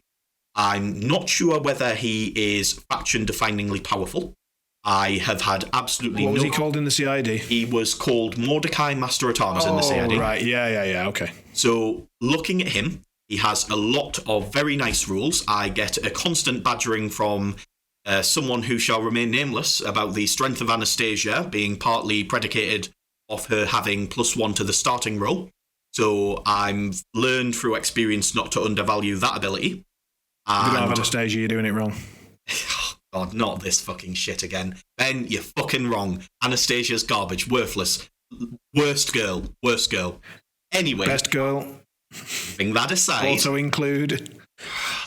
I'm not sure whether he is faction-definingly powerful. I have had absolutely What was he called in the CID? He was called Mordecai, Master at Arms in the CID. Right, yeah, okay. So, looking at him, he has a lot of very nice rules. I get a constant badgering from someone who shall remain nameless about the strength of Anastasia being partly predicated off her having +1 to the starting roll. So, I've learned through experience not to undervalue that ability. If you don't have Anastasia, you're doing it wrong. God, not this fucking shit again. Ben, you're fucking wrong. Anastasia's garbage, worthless. Worst girl. Anyway. Best girl. Leaving that aside. Also include.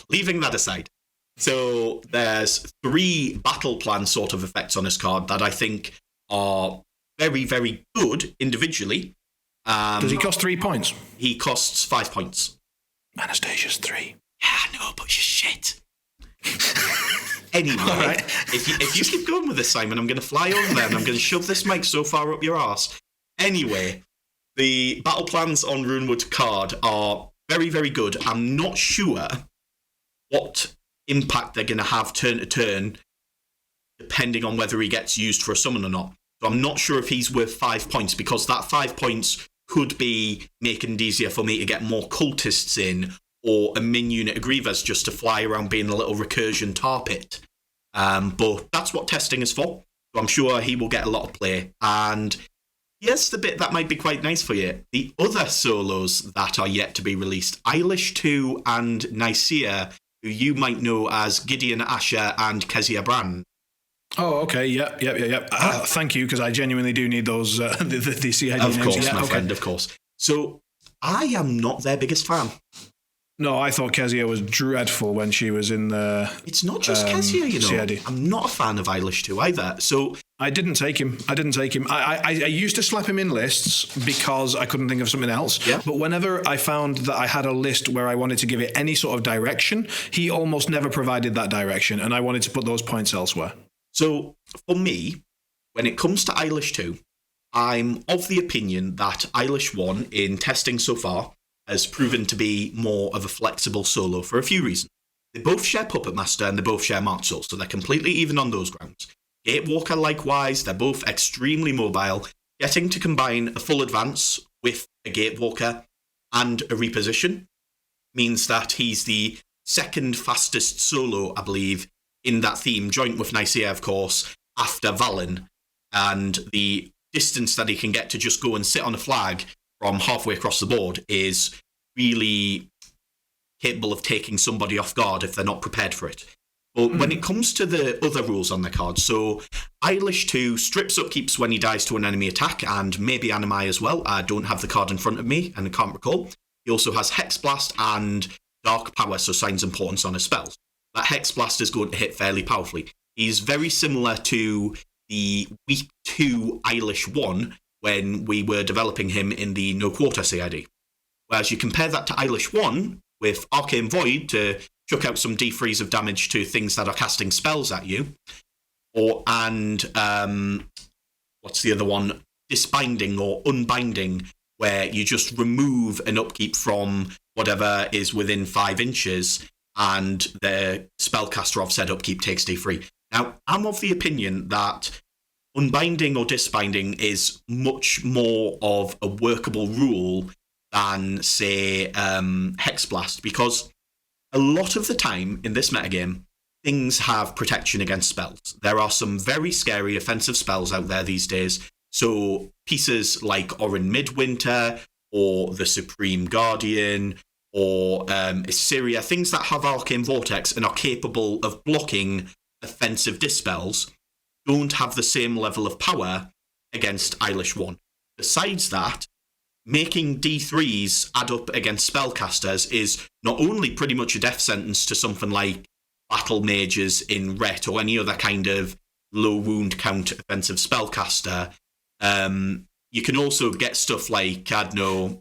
Leaving that aside. So there's 3 battle plan sort of effects on this card that I think are very, very good individually. Does he cost 3 points? He costs 5 points. Anastasia's 3. Yeah, I know, but you're shit. Anyway, right. if you keep going with this, Simon, I'm going to fly over there and I'm going to shove this mic so far up your arse. Anyway, the battle plans on Runewood card are very, very good. I'm not sure what impact they're going to have turn to turn, depending on whether he gets used for a summon or not. So I'm not sure if he's worth 5 points, because that 5 points could be making it easier for me to get more cultists in, or a min unit of Grievers just to fly around being a little recursion tar pit. But that's what testing is for. So I'm sure he will get a lot of play. And here's the bit that might be quite nice for you. The other solos that are yet to be released, Eilish 2 and Nicaea, who you might know as Gideon Asher and Kezia Brand. Oh, okay, yep. Thank you, because I genuinely do need those, the CID names. Of course, my friend, of course. So I am not their biggest fan. No, I thought Kezia was dreadful when she was in the. It's not just Kezia, you know. CID. I'm not a fan of Eilish 2 either. So I didn't take him. I used to slap him in lists because I couldn't think of something else. Yeah. But whenever I found that I had a list where I wanted to give it any sort of direction, he almost never provided that direction, and I wanted to put those points elsewhere. So for me, when it comes to Eilish 2, I'm of the opinion that Eilish 1 in testing so far has proven to be more of a flexible solo for a few reasons. They both share Puppet Master and they both share March Soul, so they're completely even on those grounds. Gatewalker likewise, they're both extremely mobile. Getting to combine a full advance with a Gatewalker and a reposition means that he's the second fastest solo, I believe, in that theme, joint with Nicaea, of course, after Valen. And the distance that he can get to just go and sit on a flag from halfway across the board is really capable of taking somebody off guard if they're not prepared for it. But when it comes to the other rules on the card, so Eilish 2 strips upkeeps when he dies to an enemy attack, and maybe Animai as well. I don't have the card in front of me and I can't recall. He also has Hex Blast and Dark Power, so signs importance on his spells. That Hex Blast is going to hit fairly powerfully. He's very similar to the Week 2 Eilish 1 when we were developing him in the No Quarter CID. Whereas you compare that to Eilish 1 with Arcane Void to chuck out some defreeze of damage to things that are casting spells at you, what's the other one? Disbinding or Unbinding, where you just remove an upkeep from whatever is within 5 inches and the spellcaster of said upkeep takes D3. Now, I'm of the opinion that Unbinding or Disbinding is much more of a workable rule than, say, Hex Blast, because a lot of the time in this metagame, things have protection against spells. There are some very scary offensive spells out there these days, so pieces like Orin Midwinter or the Supreme Guardian or Assyria, things that have Arcane Vortex and are capable of blocking offensive dispels, don't have the same level of power against Eilish 1. Besides that, making D3s add up against spellcasters is not only pretty much a death sentence to something like Battle Mages in Ret or any other kind of low wound count offensive spellcaster, you can also get stuff like, I don't know,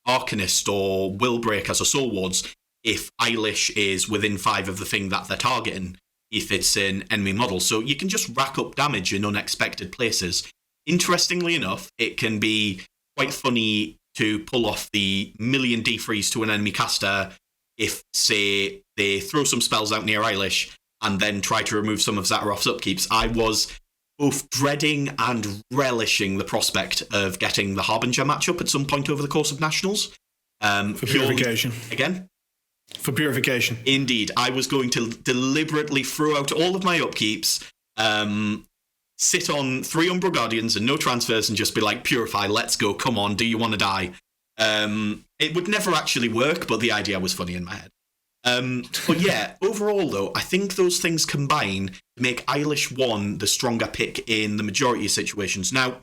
Arcanist or Willbreakers or Soul Wards if Eilish is within 5 of the thing that they're targeting, if it's an enemy model. So you can just rack up damage in unexpected places. Interestingly enough, it can be quite funny to pull off the million defreeze to an enemy caster if, say, they throw some spells out near Eilish and then try to remove some of Zaateroth's upkeeps. I was both dreading and relishing the prospect of getting the Harbinger matchup at some point over the course of Nationals. For purification. Again? For purification. Indeed. I was going to deliberately throw out all of my upkeeps, sit on 3 Umbral Guardians and no transfers and just be like, purify, let's go, come on, do you want to die? It would never actually work, but the idea was funny in my head. But yeah, overall though, I think those things combine to make Eilish 1 the stronger pick in the majority of situations. Now,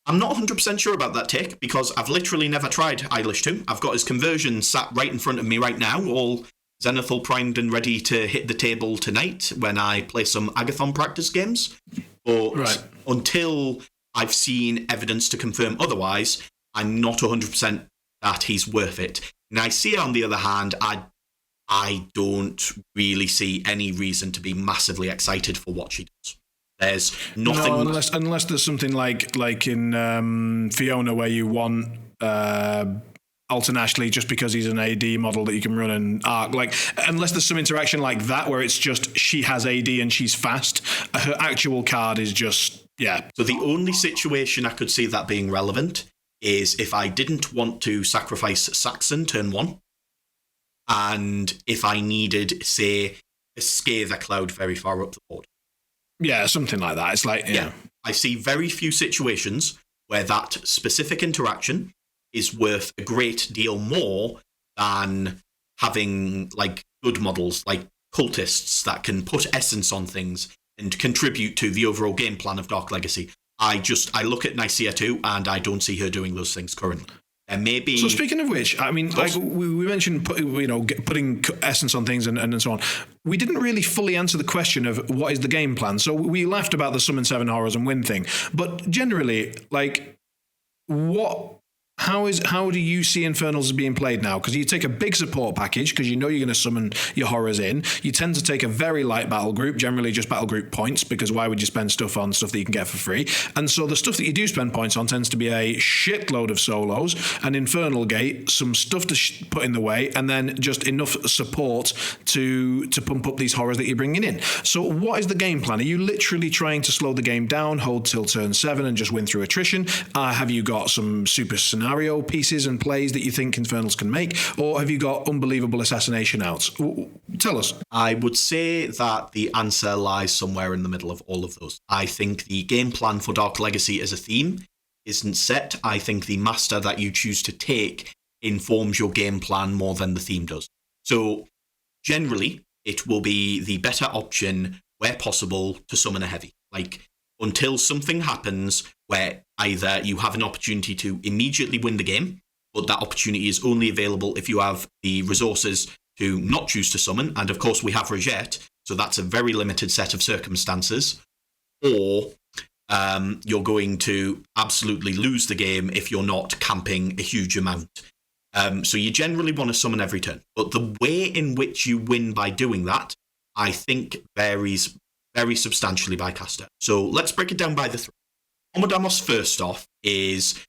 I'm not 100% sure about that take because I've literally never tried Eilish 2. I've got his conversion sat right in front of me right now, all Zenithal primed and ready to hit the table tonight when I play some Agathon practice games. But until I've seen evidence to confirm otherwise, I'm not 100% that he's worth it. Nicaea, on the other hand, I don't really see any reason to be massively excited for what she does. There's nothing... No, unless there's something like in Fiona where you want Alton Ashley just because he's an AD model that you can run in Arc. Like, unless there's some interaction like that where it's just she has AD and she's fast, her actual card is just, yeah. So the only situation I could see that being relevant is if I didn't want to sacrifice Saxon turn 1, and if I needed, say, a Scather Cloud very far up the board. Yeah, something like that. It's like, yeah. I see very few situations where that specific interaction is worth a great deal more than having, like, good models, like cultists that can put essence on things and contribute to the overall game plan of Dark Legacy. I look at Nicaea 2 and I don't see her doing those things currently. And maybe... So speaking of which, I mean, like we mentioned, putting essence on things and so on. We didn't really fully answer the question of what is the game plan. So we laughed about the summon 7 horrors and win thing, but generally, like, how do you see Infernals as being played now? Because you take a big support package because you know you're going to summon your horrors in. You tend to take a very light battle group, generally just battle group points, because why would you spend stuff on stuff that you can get for free? And so the stuff that you do spend points on tends to be a shitload of solos, an Infernal Gate, some stuff to put in the way, and then just enough support to pump up these horrors that you're bringing in. So what is the game plan? Are you literally trying to slow the game down, hold till turn 7 and just win through attrition? Have you got some super scenario pieces and plays that you think Infernals can make, or have you got unbelievable assassination outs? Tell us. I would say that the answer lies somewhere in the middle of all of those. I think the game plan for Dark Legacy as a theme isn't set. I think the master that you choose to take informs your game plan more than the theme does. So generally, it will be the better option where possible to summon a heavy. Like, until something happens where either you have an opportunity to immediately win the game, but that opportunity is only available if you have the resources to not choose to summon, and of course we have Reject, so that's a very limited set of circumstances, or you're going to absolutely lose the game if you're not camping a huge amount. So you generally want to summon every turn, but the way in which you win by doing that, I think, varies very substantially by caster. So let's break it down by the 3. Omodamos, first off, is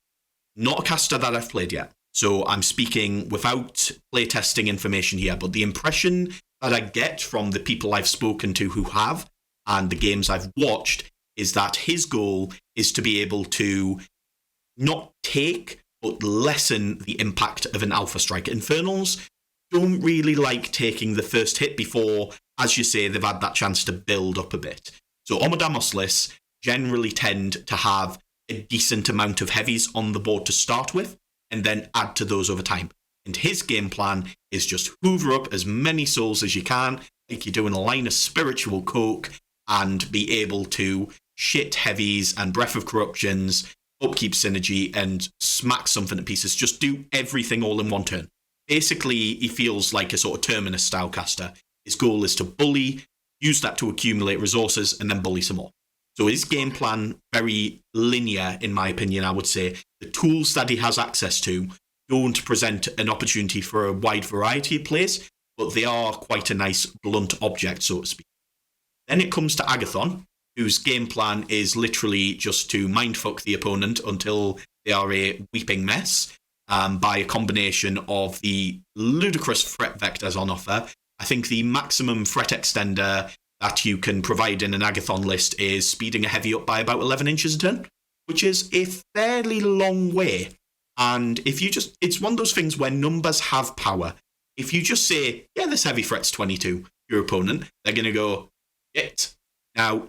not a caster that I've played yet. So I'm speaking without playtesting information here, but the impression that I get from the people I've spoken to who have, and the games I've watched, is that his goal is to be able to not take, but lessen the impact of an Alpha Strike. Infernals don't really like taking the first hit before, as you say, they've had that chance to build up a bit. So Omodamos lists generally tend to have a decent amount of heavies on the board to start with, and then add to those over time. And his game plan is just hoover up as many souls as you can, like you're doing a line of spiritual coke, and be able to shit heavies and Breath of Corruptions, upkeep synergy, and smack something to pieces. Just do everything all in one turn. Basically, he feels like a sort of Terminus-style caster. His goal is to bully, use that to accumulate resources, and then bully some more. So his game plan, very linear, in my opinion, I would say. The tools that he has access to don't present an opportunity for a wide variety of plays, but they are quite a nice blunt object, so to speak. Then it comes to Agathon, whose game plan is literally just to mindfuck the opponent until they are a weeping mess. by a combination of the ludicrous threat vectors on offer. I think the maximum threat extender that you can provide in an Agathon list is speeding a heavy up by about 11 inches a turn, which is a fairly long way. And if you just, it's one of those things where numbers have power. If you just say, yeah, this heavy threat's 22, your opponent, they're going to go, it. Now,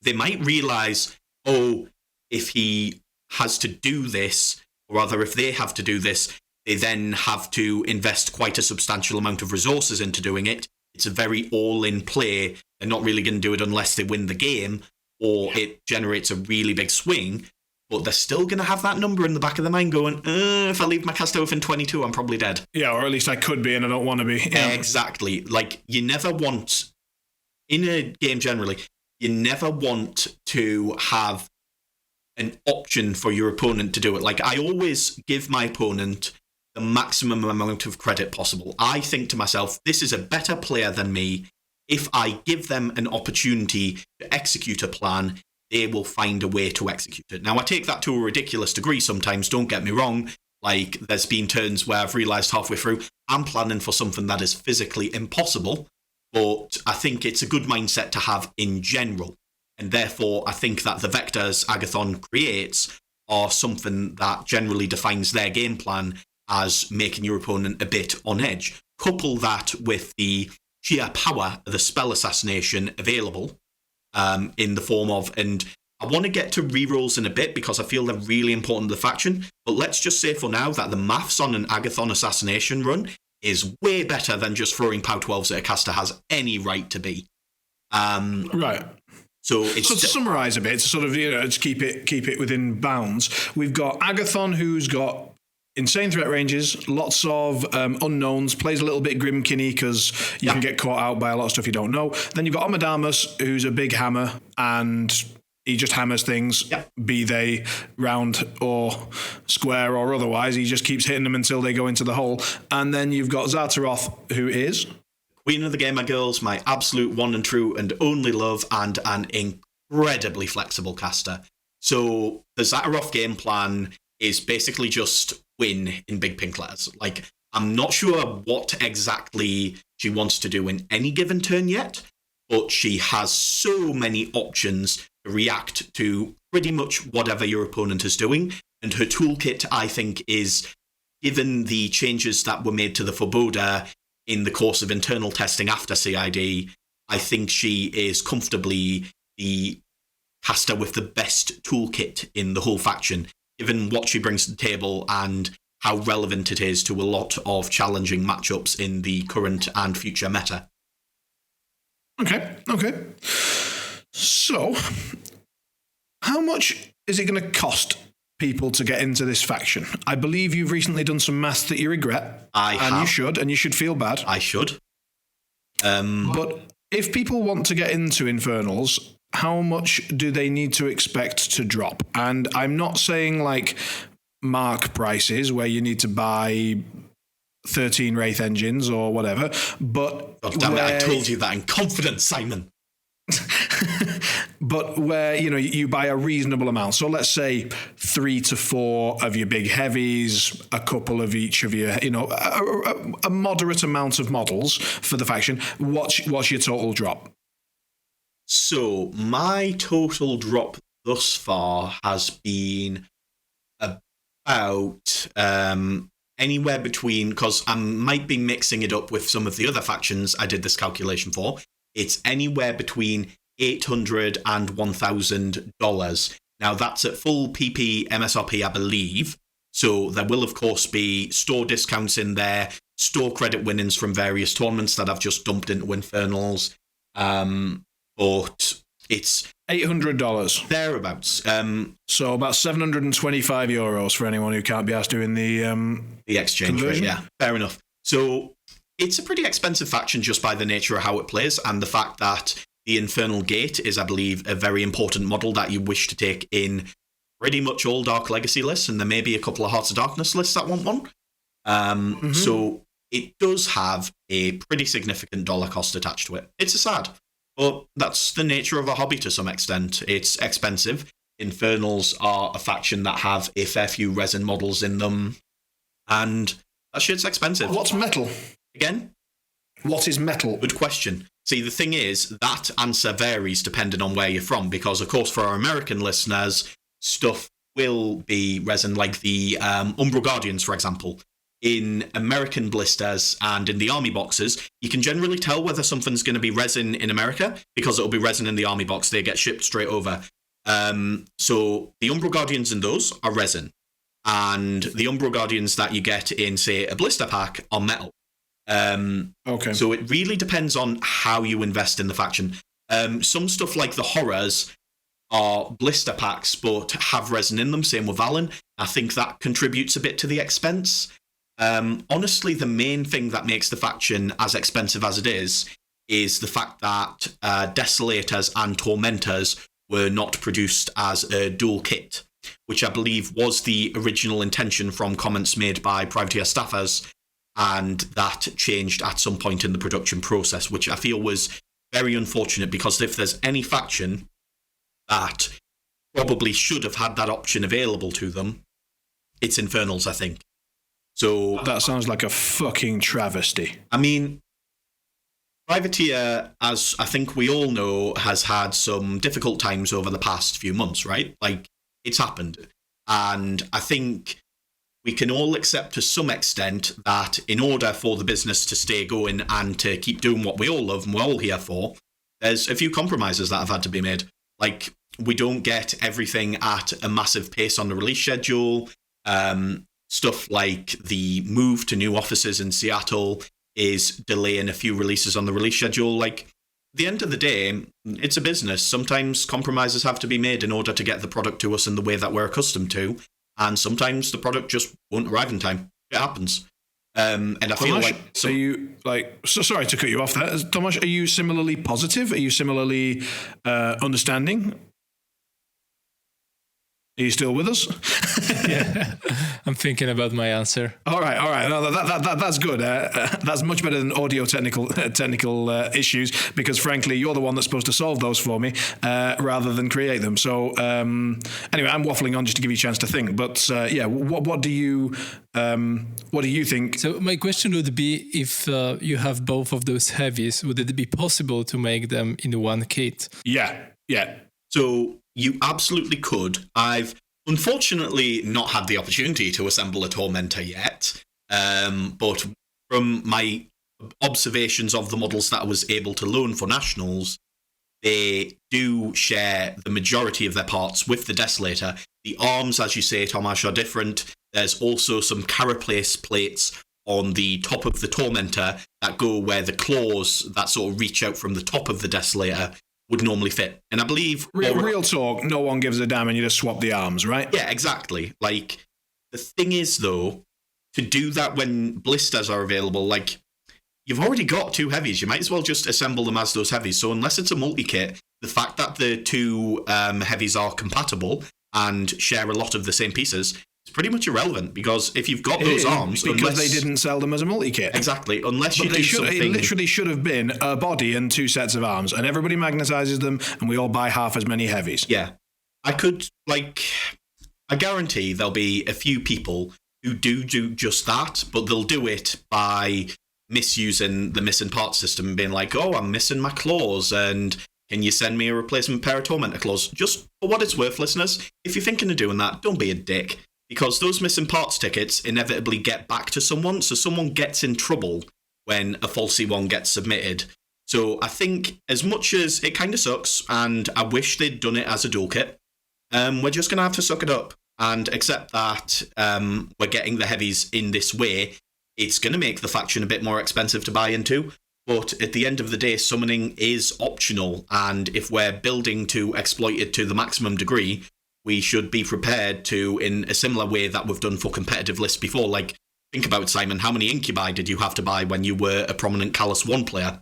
they might realize, oh, if he has to do this, or rather, if they have to do this, they then have to invest quite a substantial amount of resources into doing it. It's a very all-in play. They're not really going to do it unless they win the game, or it generates a really big swing. But they're still going to have that number in the back of their mind going, if I leave my caster within 22, I'm probably dead. Yeah, or at least I could be and I don't want to be. Yeah. Exactly. Like, you never want, in a game generally, you never want to have an option for your opponent to do it. Like, I always give my opponent the maximum amount of credit possible. I think to myself, this is a better player than me. If I give them an opportunity to execute a plan, they will find a way to execute it. Now, I take that to a ridiculous degree sometimes, don't get me wrong. Like, there's been turns where I've realised halfway through, I'm planning for something that is physically impossible, but I think it's a good mindset to have in general. And therefore, I think that the vectors Agathon creates are something that generally defines their game plan as making your opponent a bit on edge. Couple that with the sheer power of the spell assassination available in the form of, and I want to get to rerolls in a bit because I feel they're really important to the faction, but let's just say for now that the maths on an Agathon assassination run is way better than just throwing POW 12s that a caster has any right to be. Right. So to summarise a bit, to sort of, to keep it within bounds, we've got Agathon, who's got insane threat ranges, lots of unknowns, plays a little bit Grimkinny because you can get caught out by a lot of stuff you don't know. Then you've got Omadamus, who's a big hammer, and he just hammers things, be they round or square or otherwise. He just keeps hitting them until they go into the hole. And then you've got Zaateroth, who is Queen of the Gamer Girls, my absolute one and true and only love, and an incredibly flexible caster. So the Zaateroth game plan is basically just win in big pink letters. Like, I'm not sure what exactly she wants to do in any given turn yet, but she has so many options to react to pretty much whatever your opponent is doing. And her toolkit, I think, is, given the changes that were made to the Forebodar in the course of internal testing after CID, I think she is comfortably the caster with the best toolkit in the whole faction, given what she brings to the table and how relevant it is to a lot of challenging matchups in the current and future meta. Okay. So, how much is it going to cost people to get into this faction? I believe you've recently done some maths that you regret. I have. And you should feel bad. I should. But if people want to get into Infernals, how much do they need to expect to drop? And I'm not saying like Mark prices where you need to buy 13 Wraith engines or whatever, but God damn it, I told you that in confidence, Simon. But where, you buy a reasonable amount. So let's say 3 to 4 of your big heavies, a couple of each of your, a moderate amount of models for the faction. What's your total drop? So my total drop thus far has been about anywhere between, because I might be mixing it up with some of the other factions I did this calculation for. It's anywhere between $800 and $1,000. Now that's at full PP MSRP, I believe. So there will of course be store discounts in there, store credit winnings from various tournaments that I've just dumped into Infernals. But it's $800 thereabouts. So about €725 for anyone who can't be asked doing the exchange conversion. rate. Yeah, fair enough. So it's a pretty expensive faction just by the nature of how it plays and the fact that the Infernal Gate is, I believe, a very important model that you wish to take in pretty much all Dark Legacy lists, and there may be a couple of Hearts of Darkness lists that want one. So it does have a pretty significant dollar cost attached to it. It's a sad, but that's the nature of a hobby to some extent. It's expensive. Infernals are a faction that have a fair few resin models in them And that shit's expensive. What's metal? Again? What is metal? Good question. See, the thing is, that answer varies depending on where you're from, because, of course, for our American listeners, stuff will be resin, like the Umbro Guardians, for example. In American blisters and in the army boxes, you can generally tell whether something's going to be resin in America, because it'll be resin in the army box. They get shipped straight over. So the Umbro Guardians in those are resin. And the Umbro Guardians that you get in, say, a blister pack are metal. Okay. So it really depends on how you invest in the faction. Some stuff like the horrors are blister packs but have resin in them, same with Valen. I think that contributes a bit to the expense. Honestly, the main thing that makes the faction as expensive as it is the fact that Desolators and Tormentors were not produced as a dual kit, which I believe was the original intention from comments made by privateer staffers, and that changed at some point in the production process, which I feel was very unfortunate, because if there's any faction that probably should have had that option available to them, it's Infernals, I think. So that sounds like a fucking travesty. I mean, Privateer, as I think we all know, has had some difficult times over the past few months, right? Like, it's happened. And I think we can all accept to some extent that in order for the business to stay going and to keep doing what we all love and we're all here for, there's a few compromises that have had to be made. Like, we don't get everything at a massive pace on the release schedule. Stuff like the move to new offices in Seattle is delaying a few releases on the release schedule. Like, at the end of the day, it's a business. Sometimes compromises have to be made in order to get the product to us in the way that we're accustomed to. And sometimes the product just won't arrive in time. It happens. And I feel Tomasz, like... are you, sorry to cut you off there. Tomasz, are you similarly positive? Are you similarly understanding? Are you still with us? Yeah, I'm thinking about my answer. All right. No, that's good. That's much better than audio technical issues, because frankly, you're the one that's supposed to solve those for me rather than create them. So anyway, I'm waffling on just to give you a chance to think. But yeah, what do you think? So my question would be, if you have both of those heavies, would it be possible to make them in one kit? Yeah. So you absolutely could. I've unfortunately not had the opportunity to assemble a Tormentor yet, but from my observations of the models that I was able to loan for Nationals, they do share the majority of their parts with the Desolator. The arms, as you say, Tomasz, are different. There's also some carapace plates on the top of the Tormentor that go where the claws that sort of reach out from the top of the Desolator would normally fit. And I believe... Real talk, no one gives a damn and you just swap the arms, right? Yeah, exactly. Like, the thing is, though, to do that when blisters are available, like, you've already got two heavies. You might as well just assemble them as those heavies. So unless it's a multi-kit, the fact that the two heavies are compatible and share a lot of the same pieces is pretty much irrelevant, because if you've got those arms... Because they didn't sell them as a multi-kit. Exactly. Unless you do something... It literally should have been a body and two sets of arms, and everybody magnetizes them, and we all buy half as many heavies. Yeah. I guarantee there'll be a few people who do just that, but they'll do it by misusing the missing parts system and being like, oh, I'm missing my claws, and can you send me a replacement pair of Tormentor claws? Just for what it's worth, listeners, if you're thinking of doing that, don't be a dick, because those missing parts tickets inevitably get back to someone, so someone gets in trouble when a faulty one gets submitted. So I think, as much as it kind of sucks, and I wish they'd done it as a dual kit, we're just going to have to suck it up and accept that we're getting the heavies in this way. It's going to make the faction a bit more expensive to buy into, but at the end of the day, summoning is optional, and if we're building to exploit it to the maximum degree, we should be prepared to, in a similar way that we've done for competitive lists before. Like, think about, Simon, how many Incubi did you have to buy when you were a prominent Callus 1 player?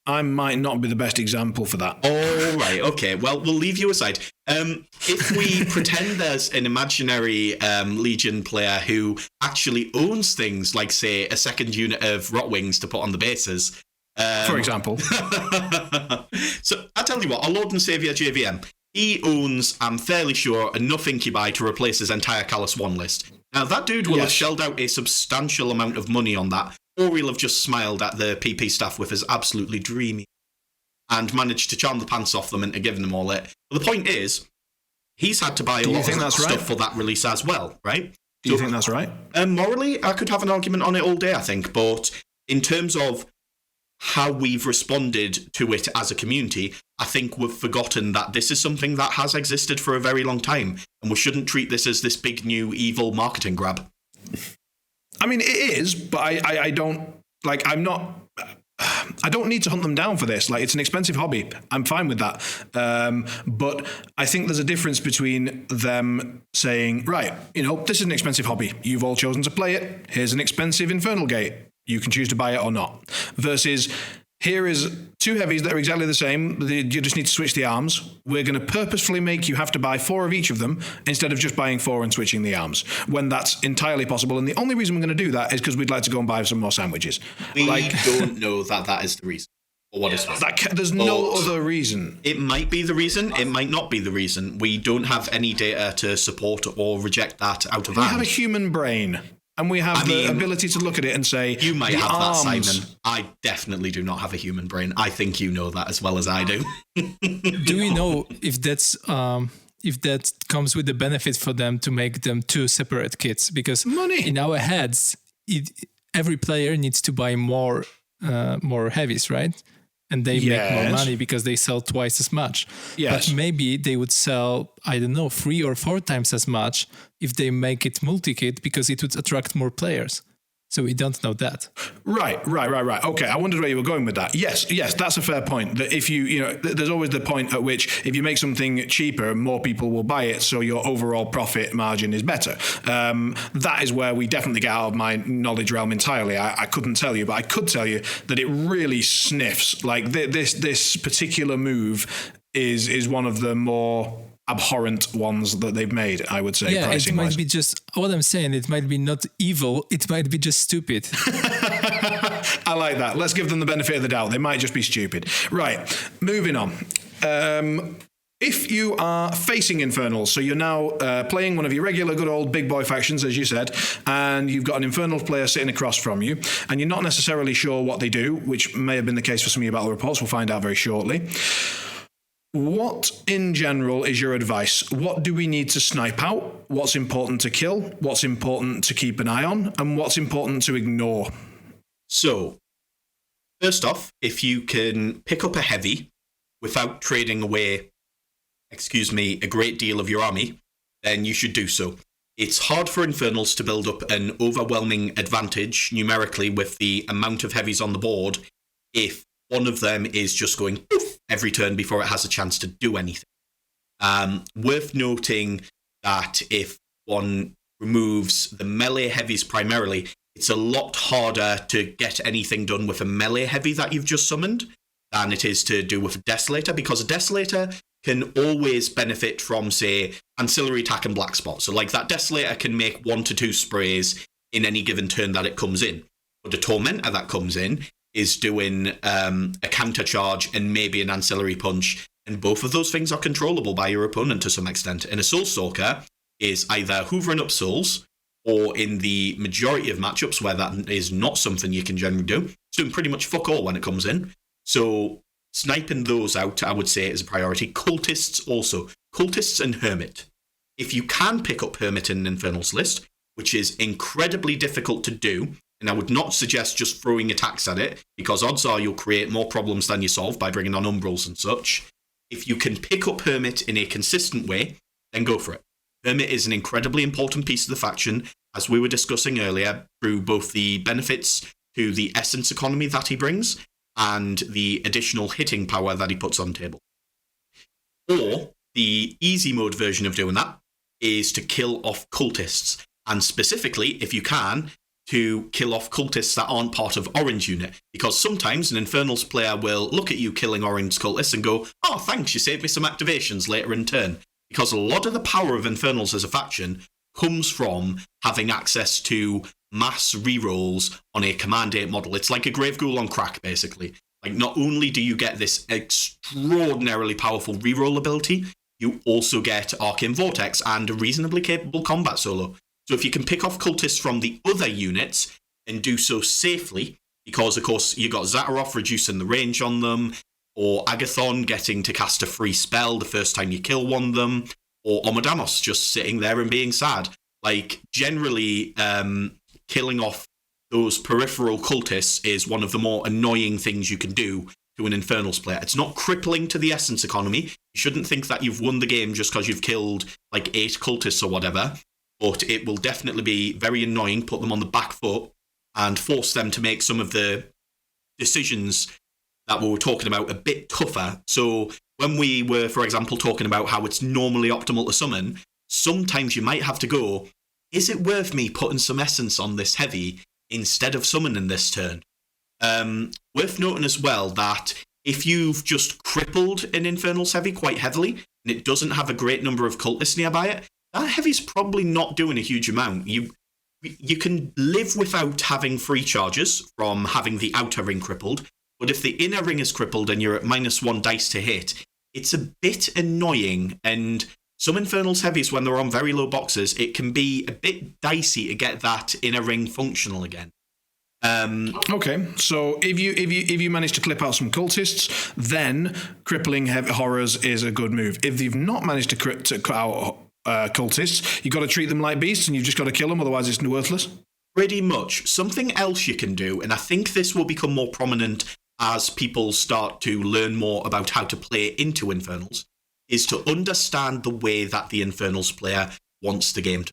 I might not be the best example for that. Oh, right, okay. Well, we'll leave you aside. If we pretend there's an imaginary Legion player who actually owns things like, say, a second unit of Rotwings to put on the bases... for example. So, I'll tell you what, our Lord and Saviour JVM, he owns, I'm fairly sure, enough Incubi to replace his entire Callus 1 list. Now, that dude will Yes. have shelled out a substantial amount of money on that, or he'll have just smiled at the PP staff with his absolutely dreamy and managed to charm the pants off them into giving them all it. But the point is, he's had to buy a lot of stuff for that release as well, right? Do you think that's right? Morally, I could have an argument on it all day, I think, but in terms of how we've responded to it as a community, I think we've forgotten that this is something that has existed for a very long time, and we shouldn't treat this as this big new evil marketing grab. I mean, it is, but I don't, like, I don't need to hunt them down for this. Like, it's an expensive hobby. I'm fine with that. But I think there's a difference between them saying, right, this is an expensive hobby. You've all chosen to play it. Here's an expensive Infernal Gate. You can choose to buy it or not. Versus, here is 2 heavies that are exactly the same. You just need to switch the arms. We're going to purposefully make you have to buy 4 of each of them instead of just buying 4 and switching the arms, when that's entirely possible. And the only reason we're going to do that is because we'd like to go and buy some more sandwiches. We don't know that is the reason. Or what is there's no other reason. It might be the reason. It might not be the reason. We don't have any data to support or reject that out of hand. We have a human brain. And we have the ability to look at it and say, you might have that, Simon. I definitely do not have a human brain. I think you know that as well as I do. Do we know if that comes with the benefit for them to make them 2 separate kits? Because money in our heads, every player needs to buy more heavies, right? And they make more money because they sell twice as much. Yes. But maybe they would sell, 3 or 4 times as much if they make it multi-kit, because it would attract more players. So we don't know that. Right. Okay, I wondered where you were going with that. Yes, that's a fair point. That if there's always the point at which if you make something cheaper, more people will buy it, so your overall profit margin is better. That is where we definitely get out of my knowledge realm entirely. I couldn't tell you, but I could tell you that it really sniffs. Like this particular move is one of the more abhorrent ones that they've made, I would say. Yeah, it might be just what I'm saying. It might be not evil. It might be just stupid. I like that. Let's give them the benefit of the doubt. They might just be stupid. Right, moving on. If you are facing Infernals, so you're now playing one of your regular good old big boy factions, as you said, and you've got an Infernals player sitting across from you, and you're not necessarily sure what they do, which may have been the case for some of your battle reports. We'll find out very shortly. What, in general, is your advice? What do we need to snipe out? What's important to kill? What's important to keep an eye on? And what's important to ignore? So, first off, if you can pick up a heavy without trading away, a great deal of your army, then you should do so. It's hard for Infernals to build up an overwhelming advantage numerically with the amount of heavies on the board if one of them is just going poof every turn before it has a chance to do anything. Worth noting that if one removes the melee heavies primarily, it's a lot harder to get anything done with a melee heavy that you've just summoned than it is to do with a Desolator, because a Desolator can always benefit from, say, ancillary attack and black spot. So like that Desolator can make 1 to 2 sprays in any given turn that it comes in. But the Tormentor that comes in is doing a counter charge and maybe an ancillary punch, and both of those things are controllable by your opponent to some extent. And a Soul Stalker is either hoovering up souls, or in the majority of matchups where that is not something you can generally do, it's doing pretty much fuck all when it comes in. So sniping those out, I would say, is a priority. Cultists also. Cultists and Hermit. If you can pick up Hermit in an Infernals list, which is incredibly difficult to do, and I would not suggest just throwing attacks at it, because odds are you'll create more problems than you solve by bringing on Umbrals and such. If you can pick up Hermit in a consistent way, then go for it. Hermit is an incredibly important piece of the faction, as we were discussing earlier, through both the benefits to the essence economy that he brings and the additional hitting power that he puts on the table. Or the easy mode version of doing that is to kill off cultists, and specifically, if you can, to kill off cultists that aren't part of Orange Unit, because sometimes an Infernals player will look at you killing Orange cultists and go, oh, thanks, you saved me some activations later in turn. Because a lot of the power of Infernals as a faction comes from having access to mass rerolls on a Command 8 model. It's like a Grave Ghoul on crack, basically. Like, not only do you get this extraordinarily powerful reroll ability, you also get Arcane Vortex and a reasonably capable combat solo. So if you can pick off cultists from the other units and do so safely, because of course you got Zaateroth reducing the range on them, or Agathon getting to cast a free spell the first time you kill one of them, or Omodamos just sitting there and being sad. Like, generally, killing off those peripheral cultists is one of the more annoying things you can do to an Infernals player. It's not crippling to the essence economy. You shouldn't think that you've won the game just because you've killed like 8 cultists or whatever, but it will definitely be very annoying, put them on the back foot, and force them to make some of the decisions that we were talking about a bit tougher. So when we were, for example, talking about how it's normally optimal to summon, sometimes you might have to go, is it worth me putting some essence on this heavy instead of summoning this turn? Worth noting as well that if you've just crippled an Infernals heavy quite heavily and it doesn't have a great number of cultists nearby it, that heavy's probably not doing a huge amount. You can live without having free charges from having the outer ring crippled, but if the inner ring is crippled and you're at -1 dice to hit, it's a bit annoying, and some Infernals heavies, when they're on very low boxes, it can be a bit dicey to get that inner ring functional again. Okay, so if you manage to clip out some cultists, then crippling heavy horrors is a good move. If you've not managed to cut out cultists, you've got to treat them like beasts, and you've just got to kill them, otherwise it's worthless. Pretty much. Something else you can do, and I think this will become more prominent as people start to learn more about how to play into Infernals, is to understand the way that the Infernals player wants the game to.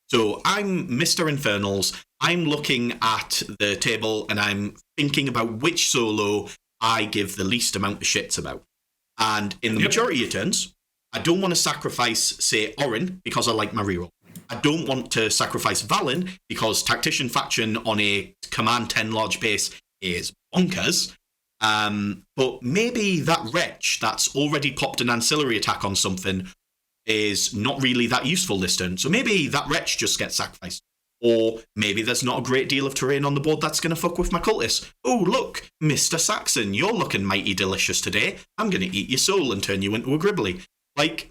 So I'm Mr. Infernals, I'm looking at the table and I'm thinking about which solo I give the least amount of shits about. And in the majority of turns, I don't want to sacrifice, say, Orin, because I like my reroll. I don't want to sacrifice Valen, because Tactician Faction on a Command 10 large base is bonkers. But maybe that Wretch that's already popped an ancillary attack on something is not really that useful this turn. So maybe that Wretch just gets sacrificed. Or maybe there's not a great deal of terrain on the board that's going to fuck with my cultists. Oh, look, Mr. Saxon, you're looking mighty delicious today. I'm going to eat your soul and turn you into a Gribbly. Like,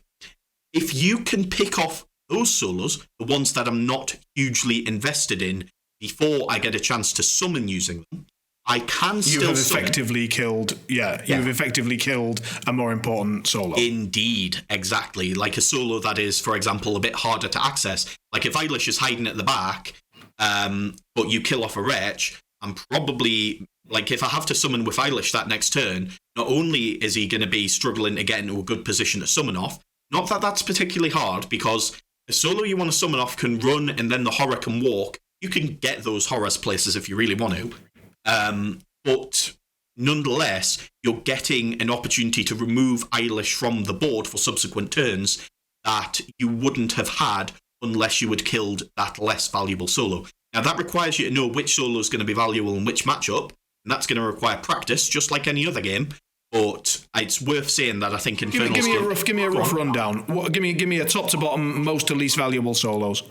if you can pick off those solos, the ones that I'm not hugely invested in, before I get a chance to summon using them, I can still You've effectively killed a more important solo. Indeed, exactly. Like a solo that is, for example, a bit harder to access. Like if Eilish is hiding at the back, but you kill off a Wretch, I'm probably, like if I have to summon with Eilish that next turn, not only is he going to be struggling to get into a good position to summon off, not that that's particularly hard, because a solo you want to summon off can run and then the horror can walk. You can get those horrors places if you really want to. But nonetheless, you're getting an opportunity to remove Eilish from the board for subsequent turns that you wouldn't have had unless you had killed that less valuable solo. Now, that requires you to know which solo is going to be valuable in which matchup, and that's going to require practice, just like any other game. But it's worth saying that I think Infernals... Give me a rough rundown. Give me a top to bottom, most to least valuable solos.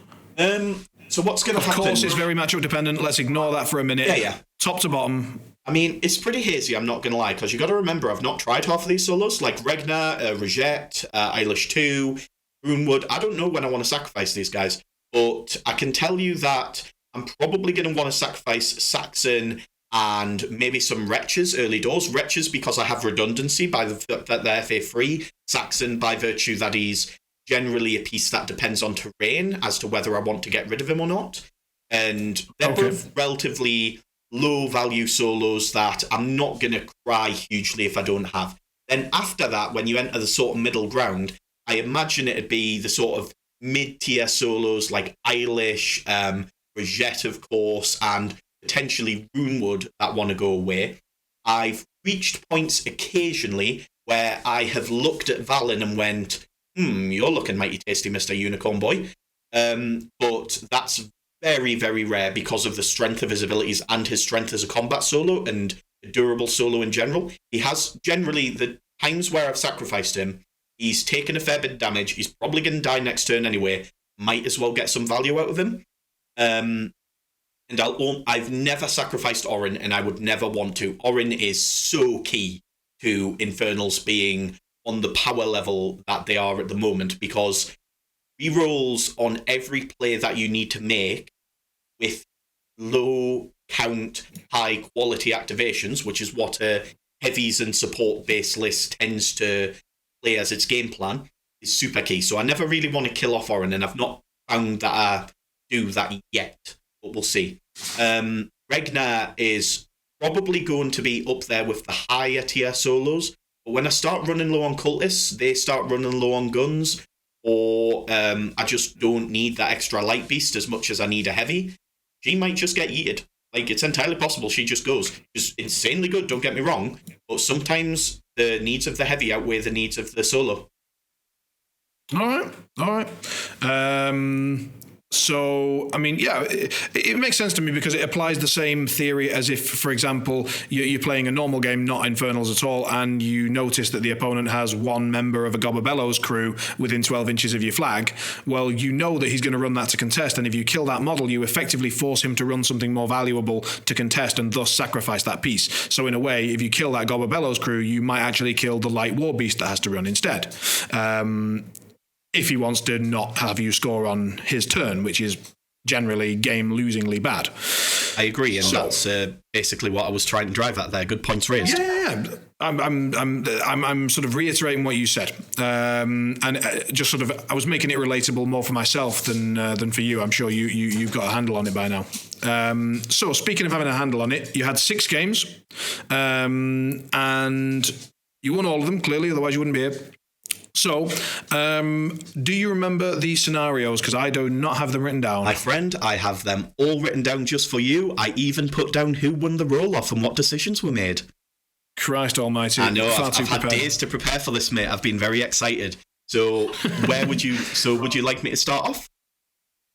So what's going to happen... Of course, it's very matchup dependent. Let's ignore that for a minute. Yeah. Top to bottom. I mean, it's pretty hazy, I'm not going to lie, because you got to remember, I've not tried half of these solos, like Regna, Reject, Eilish 2, Runewood. I don't know when I want to sacrifice these guys, but I can tell you that I'm probably going to want to sacrifice Saxon and maybe some Wretches early doors. Wretches because I have redundancy by the fact that they're FA free. Saxon by virtue that he's generally a piece that depends on terrain as to whether I want to get rid of him or not. And they're both relatively low value solos that I'm not going to cry hugely if I don't have. Then after that, when you enter the sort of middle ground, I imagine it'd be the sort of mid-tier solos like Eilish, Reject, of course, and potentially Runewood that want to go away. I've reached points occasionally where I have looked at Valen and went, you're looking mighty tasty, Mr. Unicorn Boy. But that's very, very rare because of the strength of his abilities and his strength as a combat solo and a durable solo in general. He has generally, the times where I've sacrificed him, he's taken a fair bit of damage. He's probably going to die next turn anyway. Might as well get some value out of him. And I've never sacrificed Orin, and I would never want to. Orin is so key to Infernals being on the power level that they are at the moment, because rerolls on every play that you need to make with low count, high quality activations, which is what a heavies and support based list tends to play as its game plan, is super key. So I never really want to kill off Orin, and I've not found that I do that yet, but we'll see. Regna is probably going to be up there with the higher tier solos, but when I start running low on cultists, they start running low on guns, or I just don't need that extra light beast as much as I need a heavy, she might just get yeeted. Like, it's entirely possible she just goes. She's insanely good, don't get me wrong, but sometimes the needs of the heavy outweigh the needs of the solo. All right. So, I mean, yeah, it makes sense to me because it applies the same theory as if, for example, you're playing a normal game, not Infernals at all, and you notice that the opponent has one member of a Gobabello's crew within 12 inches of your flag. Well, you know that he's going to run that to contest, and if you kill that model, you effectively force him to run something more valuable to contest and thus sacrifice that piece. So, in a way, if you kill that Gobabello's crew, you might actually kill the light war beast that has to run instead. If he wants to not have you score on his turn, which is generally game-losingly bad. I agree, and that's basically what I was trying to drive at there. Good points raised. Yeah. I'm sort of reiterating what you said, and just sort of I was making it relatable more for myself than for you. I'm sure you've got a handle on it by now. So speaking of having a handle on it, you had 6 games, and you won all of them. Clearly, otherwise you wouldn't be here. So, do you remember these scenarios? Because I do not have them written down. My friend, I have them all written down just for you. I even put down who won the roll-off and what decisions were made. Christ almighty. I know, I've had days to prepare for this, mate. I've been very excited. So, would you like me to start off?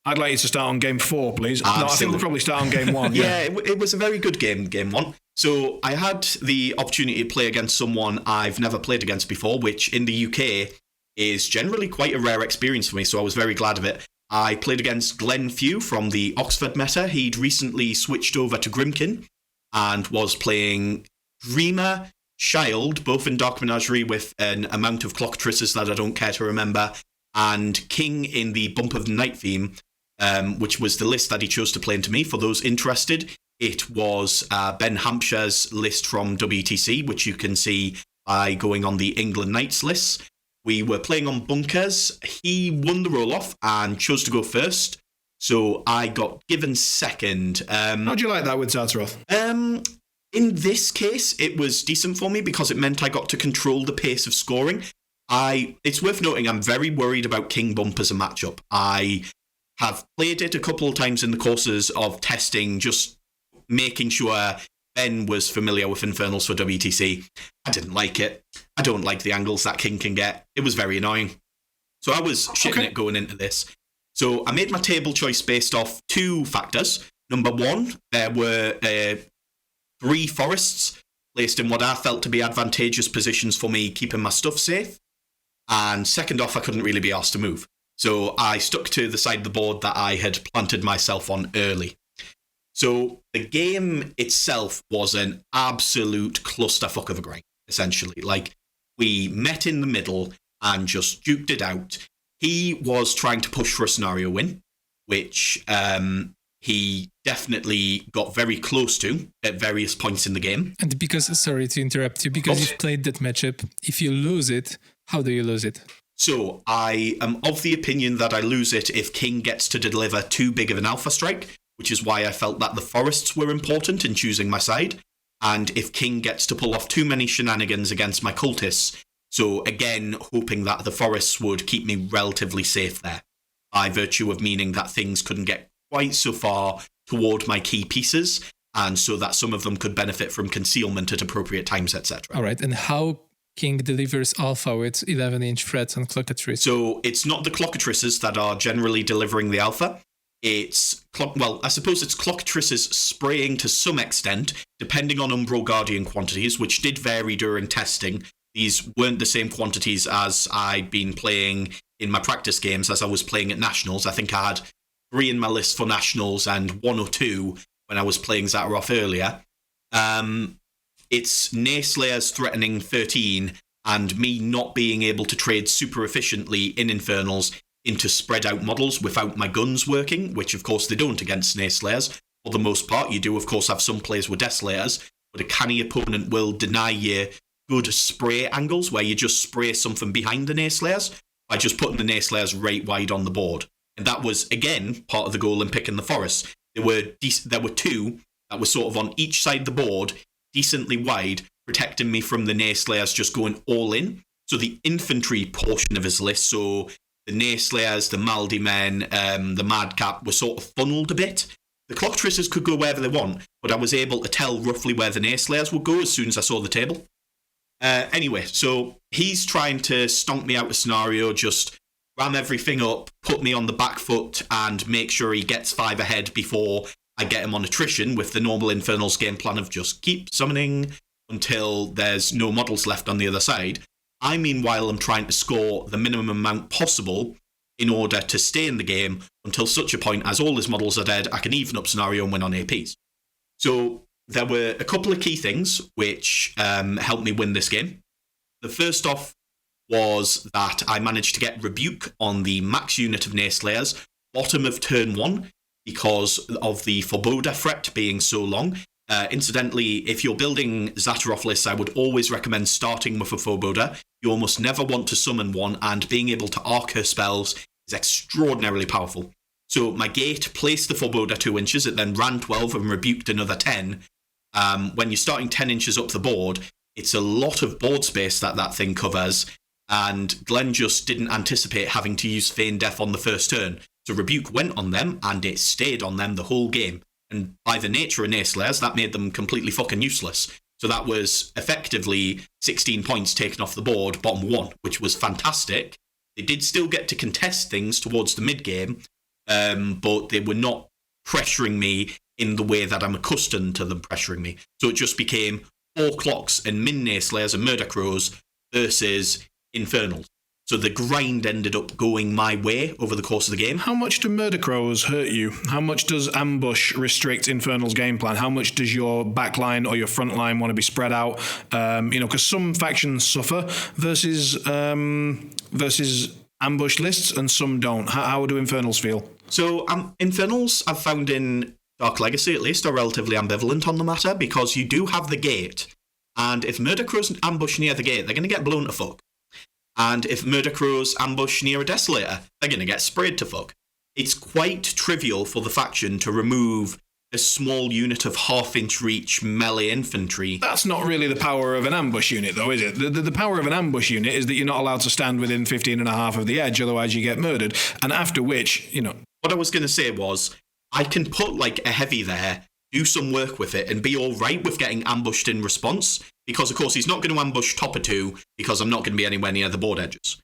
I'd like you to start on game 4, please. Absolutely. No, I think we'll probably start on game 1. Yeah, it was a very good game 1. So I had the opportunity to play against someone I've never played against before, which in the UK is generally quite a rare experience for me, so I was very glad of it. I played against Glenn Few from the Oxford meta. He'd recently switched over to Grimkin and was playing Dreamer, Child, both in Dark Menagerie with an amount of clockatrices that I don't care to remember, and King in the Bump of the Night theme, which was the list that he chose to play into me. For those interested, it was Ben Hampshire's list from WTC, which you can see by going on the England Knights list. We were playing on bunkers. He won the roll-off and chose to go first, so I got given second. How'd you like that with Zaateroth? In this case, it was decent for me because it meant I got to control the pace of scoring. It's worth noting I'm very worried about King Bump as a matchup. I have played it a couple of times in the courses of testing, just making sure Ben was familiar with Infernals for WTC. I didn't like it. I don't like the angles that King can get. It was very annoying. So I was shitting it going into this. So I made my table choice based off 2 factors. Number 1, there were 3 forests placed in what I felt to be advantageous positions for me, keeping my stuff safe. And second off, I couldn't really be asked to move. So I stuck to the side of the board that I had planted myself on early. So the game itself was an absolute clusterfuck of a grind, essentially. Like, we met in the middle and just duked it out. He was trying to push for a scenario win, which he definitely got very close to at various points in the game. And because, sorry to interrupt you, because you've played that matchup, if you lose it, how do you lose it? So I am of the opinion that I lose it if King gets to deliver too big of an alpha strike, which is why I felt that the forests were important in choosing my side, and if King gets to pull off too many shenanigans against my cultists. So again, hoping that the forests would keep me relatively safe there, by virtue of meaning that things couldn't get quite so far toward my key pieces, and so that some of them could benefit from concealment at appropriate times, etc. All right, and how King delivers alpha with 11-inch threats on clockatrices? So it's not the clockatrices that are generally delivering the alpha. It's, I suppose it's clockatrices spraying to some extent, depending on Umbral Guardian quantities, which did vary during testing. These weren't the same quantities as I'd been playing in my practice games as I was playing at Nationals. I think I had 3 in my list for Nationals and 1 or 2 when I was playing Zaateroth earlier. It's Nayslayers threatening 13 and me not being able to trade super efficiently in Infernals into spread out models without my guns working, which of course they don't against Snake Slayers. For the most part, you do of course have some players with Desolators, but a canny opponent will deny you good spray angles where you just spray something behind the Nayslayers by just putting the Nayslayers right wide on the board. And that was, again, part of the goal in picking the forest. There were two that were sort of on each side of the board, decently wide, protecting me from the Nayslayers just going all in. So the infantry portion of his list, so the Nayslayers, the Maldy Men, the Madcap, were sort of funneled a bit. The Clockatrices could go wherever they want, but I was able to tell roughly where the Nayslayers would go as soon as I saw the table. Anyway, so he's trying to stonk me out of scenario, just ram everything up, put me on the back foot, and make sure he gets 5 ahead before I get him on attrition with the normal Infernals game plan of just keep summoning until there's no models left on the other side. I, meanwhile, am trying to score the minimum amount possible in order to stay in the game until such a point as all his models are dead, I can even up scenario and win on APs. So there were a couple of key things which helped me win this game. The first off was that I managed to get Rebuke on the max unit of Nayslayers, bottom of turn 1, because of the Forebodar threat being so long. Incidentally, if you're building Zaateroth lists, I would always recommend starting with a Forebodar. You almost never want to summon one, and being able to arc her spells is extraordinarily powerful. So my gate placed the Forebodar 2 inches, it then ran 12 and rebuked another 10. When you're starting 10 inches up the board, it's a lot of board space that thing covers, and Glenn just didn't anticipate having to use Feign Death on the first turn. So Rebuke went on them, and it stayed on them the whole game. And by the nature of Nayslayers, that made them completely fucking useless. So that was effectively 16 points taken off the board, bottom 1, which was fantastic. They did still get to contest things towards the mid-game, but they were not pressuring me in the way that I'm accustomed to them pressuring me. So it just became 4 clocks and min Nayslayers and Murder Crows versus Infernals. So the grind ended up going my way over the course of the game. How much do Murder Crows hurt you? How much does Ambush restrict Infernal's game plan? How much does your backline or your front line want to be spread out? Because some factions suffer versus Ambush lists and some don't. How do Infernals feel? So Infernals, I've found in Dark Legacy at least, are relatively ambivalent on the matter because you do have the gate. And if Murder Crows ambush near the gate, they're going to get blown to fuck. And if Murder Crows ambush near a Desolator, they're going to get sprayed to fuck. It's quite trivial for the faction to remove a small unit of half-inch reach melee infantry. That's not really the power of an ambush unit, though, is it? The power of an ambush unit is that you're not allowed to stand within 15.5 of the edge, otherwise you get murdered. And after which, What I was going to say was, I can put, a heavy there, do some work with it, and be all right with getting ambushed in response, because, of course, he's not going to ambush top of 2, because I'm not going to be anywhere near the board edges.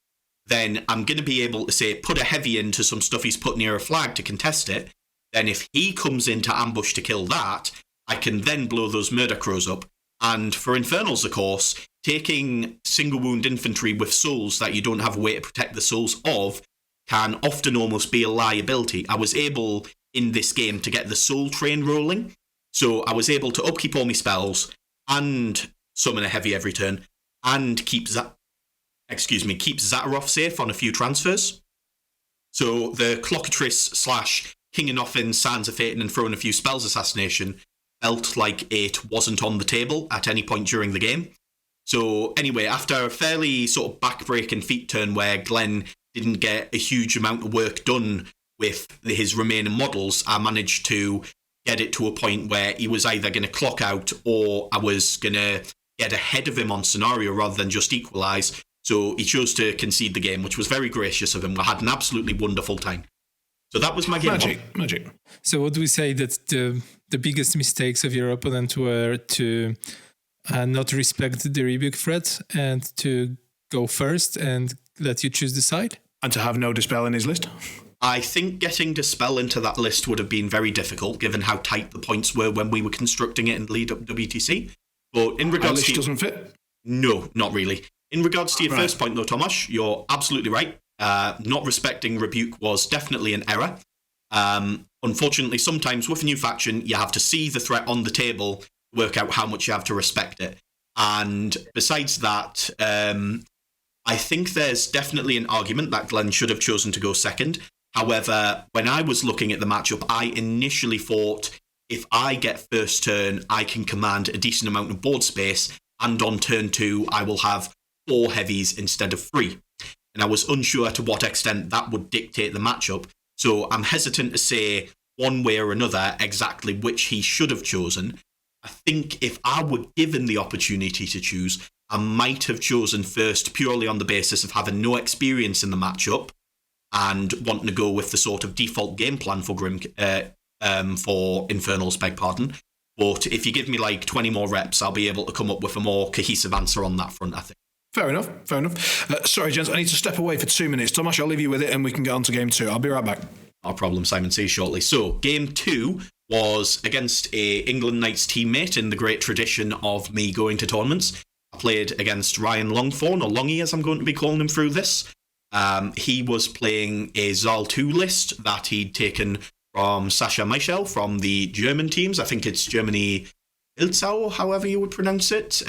Then I'm going to be able to, say, put a heavy into some stuff he's put near a flag to contest it. Then if he comes into ambush to kill that, I can then blow those Murder Crows up. And for Infernals, of course, taking single wound infantry with souls that you don't have a way to protect the souls of can often almost be a liability. I was able, in this game, to get the soul train rolling. So I was able to upkeep all my spells and summon a heavy every turn and keep Zaateroth safe on a few transfers. So the Clockatrice / King of Nothing, Sands of Fate, and throwing a few spells assassination felt like it wasn't on the table at any point during the game. So anyway, after a fairly sort of back-breaking feat turn where Glenn didn't get a huge amount of work done with his remaining models, I managed to get it to a point where he was either going to clock out or I was going to get ahead of him on scenario rather than just equalise. So he chose to concede the game, which was very gracious of him. I had an absolutely wonderful time. So that was my game. Magic. So would we say that the biggest mistakes of your opponent were to not respect the rebuke threat and to go first and let you choose the side? And to have no Dispel in his list? I think getting Dispel into that list would have been very difficult, given how tight the points were when we were constructing it in lead up WTC. But in regards to... doesn't fit? No, not really. In regards to your first point, though, Tomasz, you're absolutely right. Not respecting Rebuke was definitely an error. Unfortunately, sometimes with a new faction, you have to see the threat on the table, work out how much you have to respect it. And besides that, I I think there's definitely an argument that Glenn should have chosen to go second. However, when I was looking at the matchup, I initially thought if I get first turn, I can command a decent amount of board space, and on turn 2, I will have 4 heavies instead of 3. And I was unsure to what extent that would dictate the matchup, so I'm hesitant to say one way or another exactly which he should have chosen. I think if I were given the opportunity to choose, I might have chosen first purely on the basis of having no experience in the matchup and wanting to go with the sort of default game plan for Infernals, beg pardon. But if you give me like 20 more reps, I'll be able to come up with a more cohesive answer on that front, I think. Fair enough. Sorry, gents, I need to step away for 2 minutes. Tomasz, I'll leave you with it and we can get on to game 2. I'll be right back. No problem, Simon. See you shortly. So, game 2 was against a England Knights teammate in the great tradition of me going to tournaments. I played against Ryan Longthorn, or Longy as I'm going to be calling him through this. He was playing a Zal 2 list that he'd taken from Sascha Michel from the German teams. I think it's Germany Ilzau, however you would pronounce it.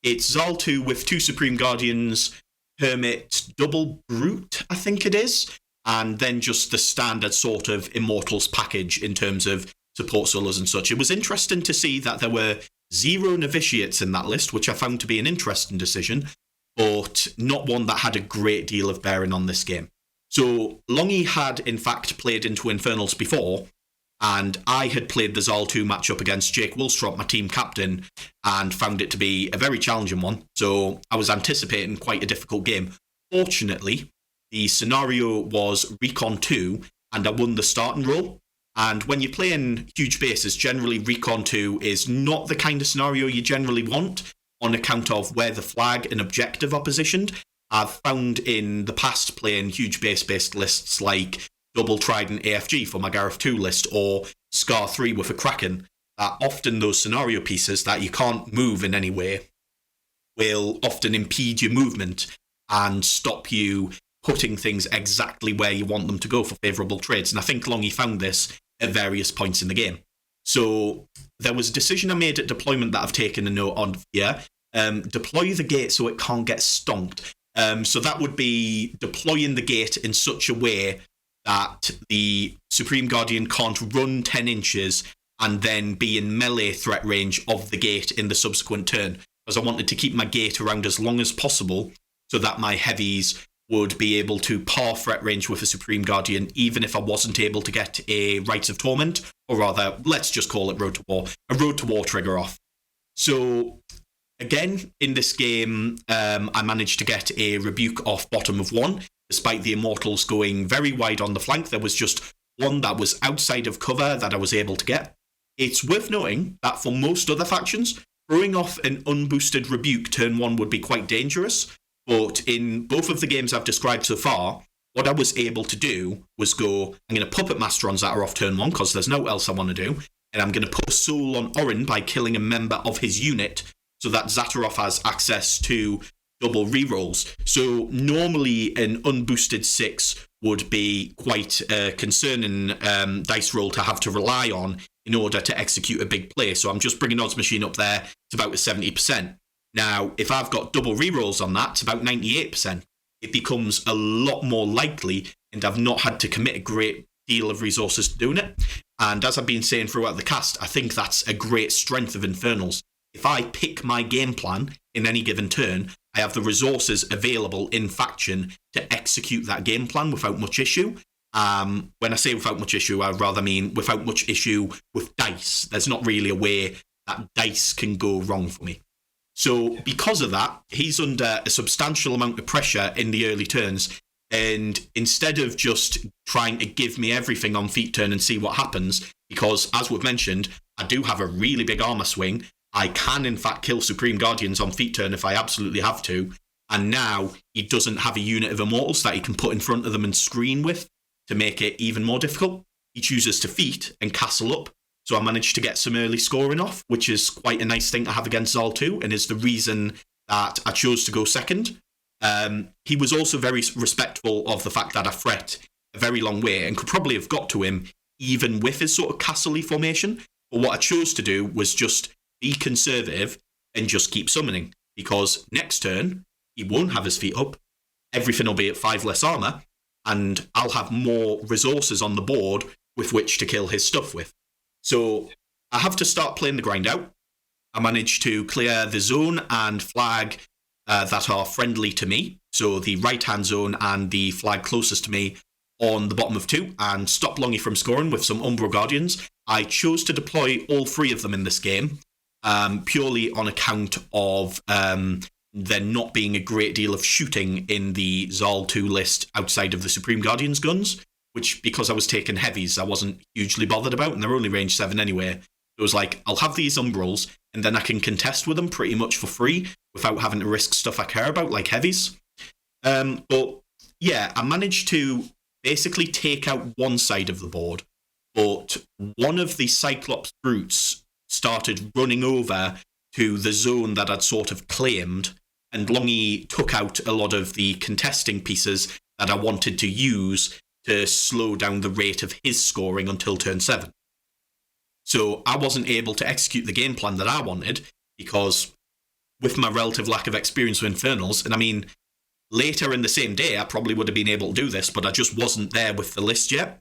It's Zal 2 with 2 Supreme Guardians, Hermit, Double Brute, I think it is, and then just the standard sort of Immortals package in terms of support solos and such. It was interesting to see that there were 0 novitiates in that list, which I found to be an interesting decision, but not one that had a great deal of bearing on this game. So Longy had, in fact, played into Infernals before, and I had played the Zal 2 matchup against Jake Wilstrop, my team captain, and found it to be a very challenging one, so I was anticipating quite a difficult game. Fortunately, the scenario was Recon 2, and I won the starting role. And when you're playing huge bases, generally Recon 2 is not the kind of scenario you generally want on account of where the flag and objective are positioned. I've found in the past playing huge base-based lists like Double Trident AFG for my Gareth 2 list or Scar 3 with a Kraken, that often those scenario pieces that you can't move in any way will often impede your movement and stop you putting things exactly where you want them to go for favourable trades. And I think Longy found this at various points in the game. So there was a decision I made at deployment that I've taken a note on here. Deploy the gate so it can't get stonked. So that would be deploying the gate in such a way that the Supreme Guardian can't run 10 inches and then be in melee threat range of the gate in the subsequent turn. Because I wanted to keep my gate around as long as possible so that my heavies would be able to par threat range with a Supreme Guardian, even if I wasn't able to get a Rites of Torment, or rather, let's just call it Road to War, a Road to War trigger off. So, again, in this game, I managed to get a Rebuke off bottom of 1, despite the Immortals going very wide on the flank. There was just one that was outside of cover that I was able to get. It's worth noting that for most other factions, throwing off an unboosted Rebuke turn 1 would be quite dangerous. But in both of the games I've described so far, what I was able to do was go, I'm going to Puppet Master on Zaateroth turn 1, because there's no else I want to do, and I'm going to put a soul on Orin by killing a member of his unit, so that Zaateroth has access to double rerolls. So normally an unboosted 6 would be quite a concerning dice roll to have to rely on in order to execute a big play. So I'm just bringing Odds Machine up there to about a 70%. Now, if I've got double rerolls on that, it's about 98%. It becomes a lot more likely, and I've not had to commit a great deal of resources to doing it. And as I've been saying throughout the cast, I think that's a great strength of Infernals. If I pick my game plan in any given turn, I have the resources available in faction to execute that game plan without much issue. When I say without much issue, I rather mean without much issue with dice. There's not really a way that dice can go wrong for me. So because of that, he's under a substantial amount of pressure in the early turns. And instead of just trying to give me everything on feat turn and see what happens, because as we've mentioned, I do have a really big armor swing. I can in fact kill Supreme Guardians on feat turn if I absolutely have to. And now he doesn't have a unit of Immortals that he can put in front of them and screen with to make it even more difficult. He chooses to feat and castle up. So I managed to get some early scoring off, which is quite a nice thing to have against Zal 2, and is the reason that I chose to go second. He was also very respectful of the fact that I fret a very long way and could probably have got to him even with his sort of castle-y formation. But what I chose to do was just be conservative and just keep summoning, because next turn he won't have his feet up, everything will be at 5 less armor, and I'll have more resources on the board with which to kill his stuff with. So I have to start playing the grind out. I managed to clear the zone and flag that are friendly to me, so the right-hand zone and the flag closest to me on the bottom of 2, and stop Longy from scoring with some Umbro Guardians. I chose to deploy all 3 of them in this game, purely on account of there not being a great deal of shooting in the Zal 2 list outside of the Supreme Guardians guns, which, because I was taking heavies, I wasn't hugely bothered about, and they're only range 7 anyway. It was like, I'll have these Umbrals, and then I can contest with them pretty much for free without having to risk stuff I care about, like heavies. But yeah, I managed to basically take out one side of the board, but one of the Cyclops brutes started running over to the zone that I'd sort of claimed, and Longy took out a lot of the contesting pieces that I wanted to use to slow down the rate of his scoring until turn 7. So I wasn't able to execute the game plan that I wanted, because with my relative lack of experience with Infernals, and I mean, later in the same day I probably would have been able to do this, but I just wasn't there with the list yet.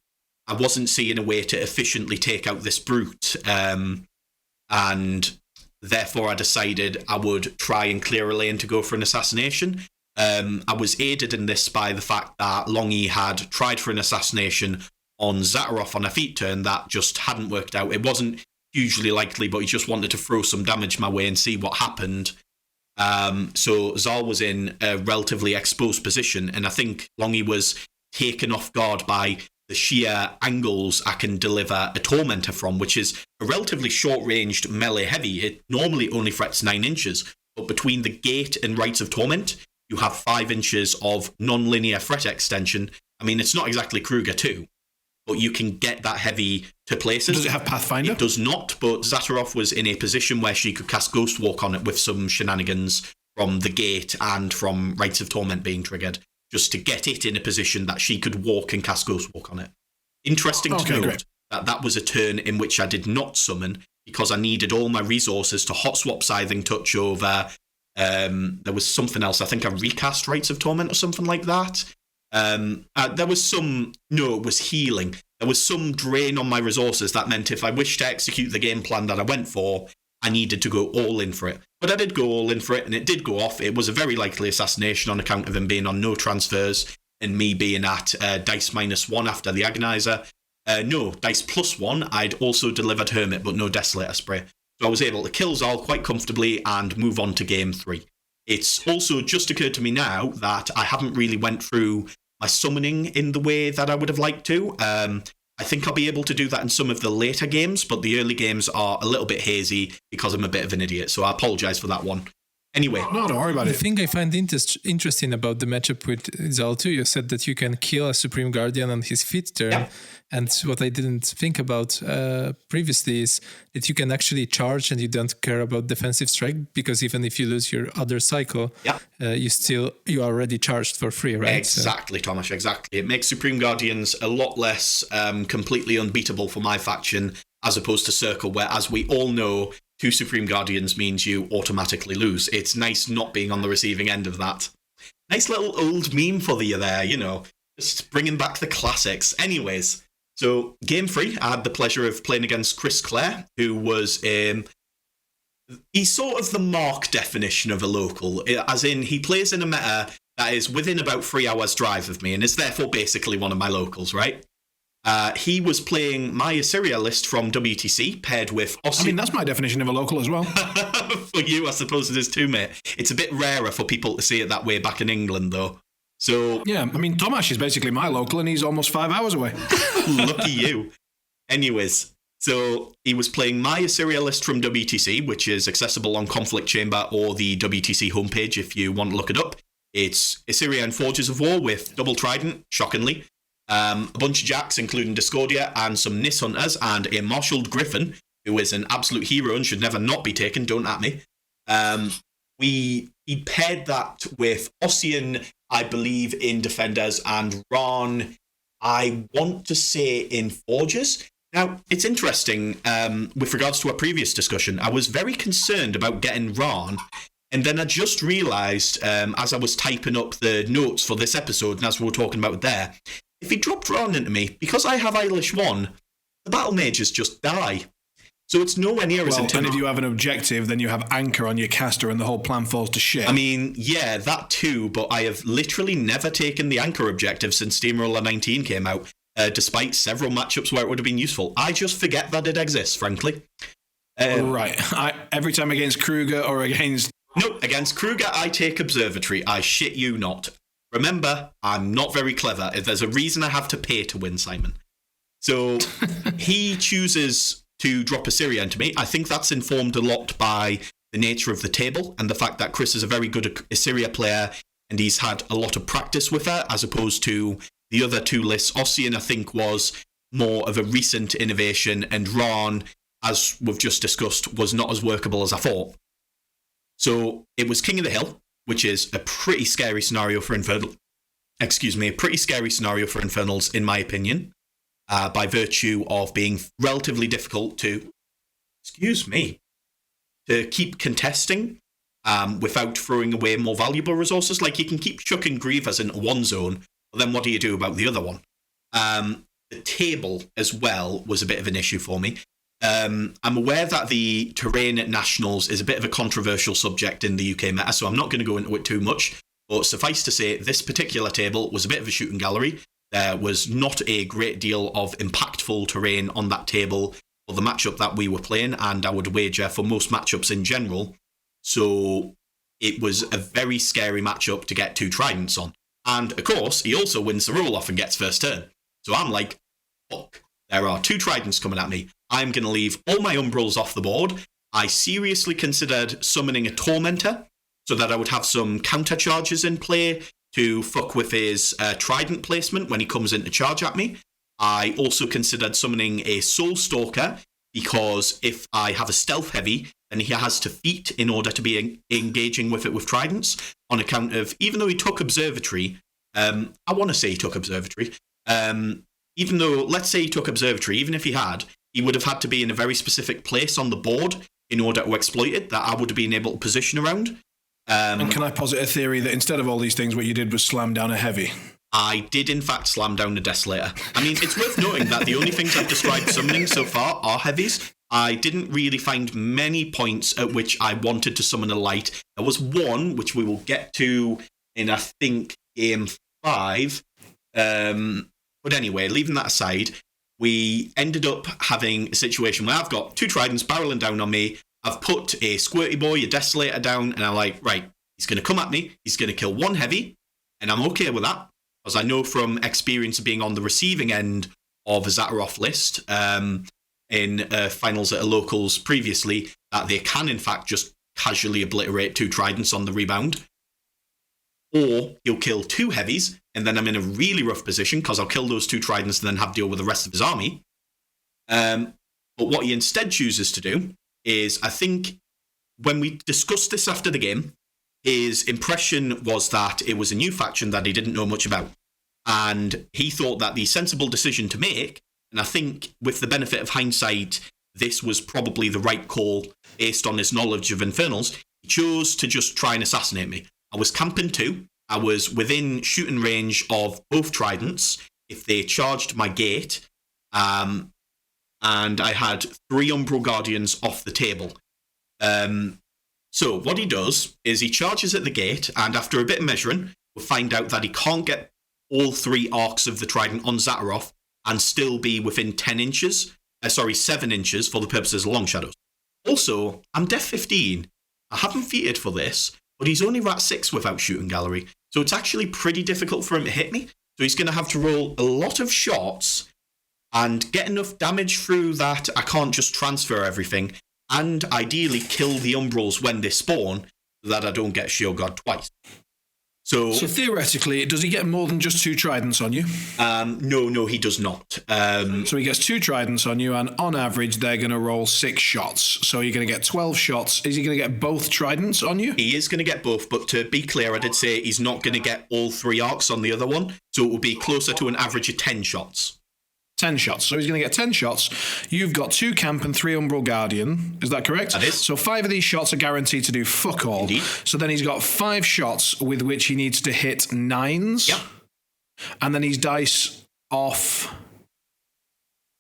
I wasn't seeing a way to efficiently take out this brute, and therefore I decided I would try and clear a lane to go for an assassination. I was aided in this by the fact that Longy had tried for an assassination on Zaateroth on a feat turn that just hadn't worked out. It wasn't hugely likely, but he just wanted to throw some damage my way and see what happened. So Zal was in a relatively exposed position, and I think Longy was taken off guard by the sheer angles I can deliver a Tormentor from, which is a relatively short-ranged melee heavy. It normally only threats 9 inches, but between the gate and Rites of Torment, you have 5 inches of non-linear threat extension. I mean, it's not exactly Kruger 2, but you can get that heavy to places. Does it have Pathfinder? It does not, but Zaateroth was in a position where she could cast Ghost Walk on it with some shenanigans from the gate and from Rites of Torment being triggered, just to get it in a position that she could walk and cast Ghost Walk on it. Interesting to note that was a turn in which I did not summon, because I needed all my resources to hot swap Scything Touch over. There was something else. I think I recast Rites of Torment or something like that. There was it was healing. There was some drain on my resources that meant if I wished to execute the game plan that I went for, I needed to go all in for it. But I did go all in for it, and it did go off. It was a very likely assassination on account of him being on no transfers and me being at dice -1 after the Agonizer. No, dice +1. I'd also delivered Hermit, but no Desolator Spray. So I was able to kill Zal quite comfortably and move on to game 3. It's also just occurred to me now that I haven't really went through my summoning in the way that I would have liked to. I think I'll be able to do that in some of the later games, but the early games are a little bit hazy because I'm a bit of an idiot, so I apologise for that one. Anyway. No, don't worry about it. The thing I find interesting about the matchup with Zal 2, you said that you can kill a Supreme Guardian on his feat turn. Yeah. And what I didn't think about previously is that you can actually charge and you don't care about defensive strike, because even if you lose your other cycle, you are already charged for free, right? Exactly, Thomas, exactly. It makes Supreme Guardians a lot less completely unbeatable for my faction, as opposed to Circle, where, as we all know, 2 Supreme Guardians means you automatically lose. It's nice not being on the receiving end of that. Nice little old meme for you there, just bringing back the classics. Anyways, so game 3, I had the pleasure of playing against Chris Clare, who was he's sort of the Mark definition of a local, as in he plays in a meta that is within about 3 hours drive of me, and is therefore basically one of my locals, right? He was playing my Assyria list from WTC, paired with Ossian. I mean, that's my definition of a local as well. For you, I suppose it is too, mate. It's a bit rarer for people to see it that way back in England, though. So yeah, I mean, Tomasz is basically my local, and he's almost 5 hours away. Lucky you. Anyways, so he was playing my Assyria list from WTC, which is accessible on Conflict Chamber or the WTC homepage if you want to look it up. It's Assyria and Forges of War with double Trident, shockingly. A bunch of jacks, including Discordia, and some Nis Hunters, and a Marshalled Griffin, who is an absolute hero and should never not be taken, don't at me. He paired that with Ossian, I believe, in Defenders, and Ron, I want to say, in Forges. Now, it's interesting, with regards to our previous discussion, I was very concerned about getting Ron And then I just realised, as I was typing up the notes for this episode, and as we were talking about there, if he dropped Ron into me, because I have Eilish 1, the battle mages just die. So it's nowhere near as intimidating. And if you have an objective, then you have anchor on your caster and the whole plan falls to shit. I mean, yeah, that too, but I have literally never taken the anchor objective since Steamroller 19 came out, despite several matchups where it would have been useful. I just forget that it exists, frankly. Right. Every time against Kruger or against... No, against Kruger, I take Observatory. I shit you not. Remember, I'm not very clever. There's a reason I have to pay to win, Simon. So he chooses to drop Assyria into me. I think that's informed a lot by the nature of the table and the fact that Chris is a very good Assyria player and he's had a lot of practice with her, as opposed to the other two lists. Ossian, I think, was more of a recent innovation, and Ron, as we've just discussed, was not as workable as I thought. So it was King of the Hill, which is a pretty scary scenario for Infernals. A pretty scary scenario for Infernals, in my opinion, by virtue of being relatively difficult to, to keep contesting without throwing away more valuable resources. Like, you can keep chucking Grievers into one zone, but then what do you do about the other one? The table as well was a bit of an issue for me. I'm aware that the terrain at Nationals is a bit of a controversial subject in the UK meta, so I'm not going to go into it too much. But suffice to say, this particular table was a bit of a shooting gallery. There was not a great deal of impactful terrain on that table for the matchup that we were playing, and I would wager for most matchups in general. So it was a very scary matchup to get two Tridents on. And, of course, he also wins the roll-off and gets first turn. So I'm like, fuck, there are two Tridents coming at me. I'm going to leave all my Umbrals off the board. I seriously considered summoning a Tormentor so that I would have some counter charges in play to fuck with his Trident placement when he comes in to charge at me. I also considered summoning a Soul Stalker, because if I have a Stealth Heavy, then he has to feat in order to be engaging with it with Tridents, on account of, even though he took Observatory, I want to say he took Observatory, even though, let's say he took Observatory, even if he had, he would have had to be in a very specific place on the board in order to exploit it that I would have been able to position around. And can I posit a theory that instead of all these things, what you did was slam down a heavy? I did, in fact, slam down a Desolator. I mean, it's worth noting that the only things I've described summoning so far are heavies. I didn't really find many points at which I wanted to summon a light. There was one, which we will get to in, I think, Game 5. But anyway, leaving that aside, we ended up having a situation where I've got two Tridents barreling down on me. I've put a Squirty Boy, a Desolator down, and I'm like, right, he's going to come at me. He's going to kill one heavy, and I'm okay with that, because I know from experience of being on the receiving end of a Zaateroth list in finals at a locals previously, that they can, in fact, just casually obliterate two Tridents on the rebound. Or he'll kill two heavies, and then I'm in a really rough position because I'll kill those two Tridents and then have to deal with the rest of his army. But what he instead chooses to do is, I think, when we discussed this after the game, his impression was that it was a new faction that he didn't know much about. And he thought that the sensible decision to make, and I think with the benefit of hindsight, this was probably the right call based on his knowledge of Infernals, he chose to just try and assassinate me. I was camping 2. I was within shooting range of both Tridents if they charged my gate. And I had 3 Umbral Guardians off the table. So what he does is he charges at the gate, and after a bit of measuring, we'll find out that he can't get all 3 arcs of the Trident on Zaateroth and still be within 7 inches for the purposes of Long Shadows. Also, I'm Def 15. I haven't feated for this, but he's only Rat 6 without Shooting Gallery, so it's actually pretty difficult for him to hit me. So he's going to have to roll a lot of shots and get enough damage through that I can't just transfer everything, and ideally kill the Umbrals when they spawn, so that I don't get Shield Guard twice. So theoretically, does he get more than just 2 Tridents on you? No, he does not. So he gets 2 Tridents on you, and on average, they're going to roll 6 shots. So you're going to get 12 shots. Is he going to get both Tridents on you? He is going to get both, but to be clear, I did say he's not going to get all 3 arcs on the other one, so it will be closer to an average of 10 shots. 10 shots. So he's going to get 10 shots. You've got 2 camp and 3 Umbral Guardian. Is that correct? That is. So 5 of these shots are guaranteed to do fuck all. Indeed. So then he's got 5 shots with which he needs to hit 9s. Yep. And then he's dice off.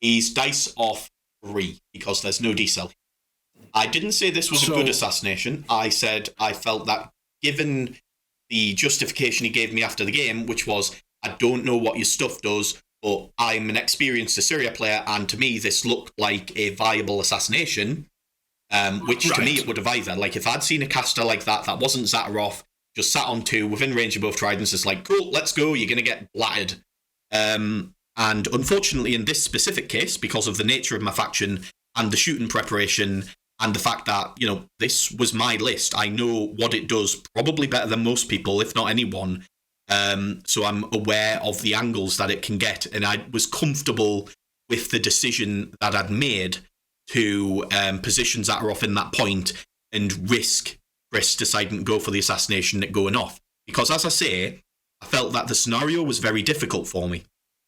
He's dice off 3 because there's no decel. I didn't say this was a good assassination. I said I felt that given the justification he gave me after the game, which was, I don't know what your stuff does, but I'm an experienced Assyria player, and to me this looked like a viable assassination, which to me it would have either. Like, if I'd seen a caster like that wasn't Zaateroth, just sat on 2, within range of both tridents, it's like, cool, let's go, you're going to get blattered. And unfortunately in this specific case, because of the nature of my faction and the shooting preparation, and the fact that, you know, this was my list, I know what it does probably better than most people, if not anyone. So I'm aware of the angles that it can get, and I was comfortable with the decision that I'd made to position Zaateroth in that point and risk Chris deciding to go for the assassination at going off. Because, as I say, I felt that the scenario was very difficult for me.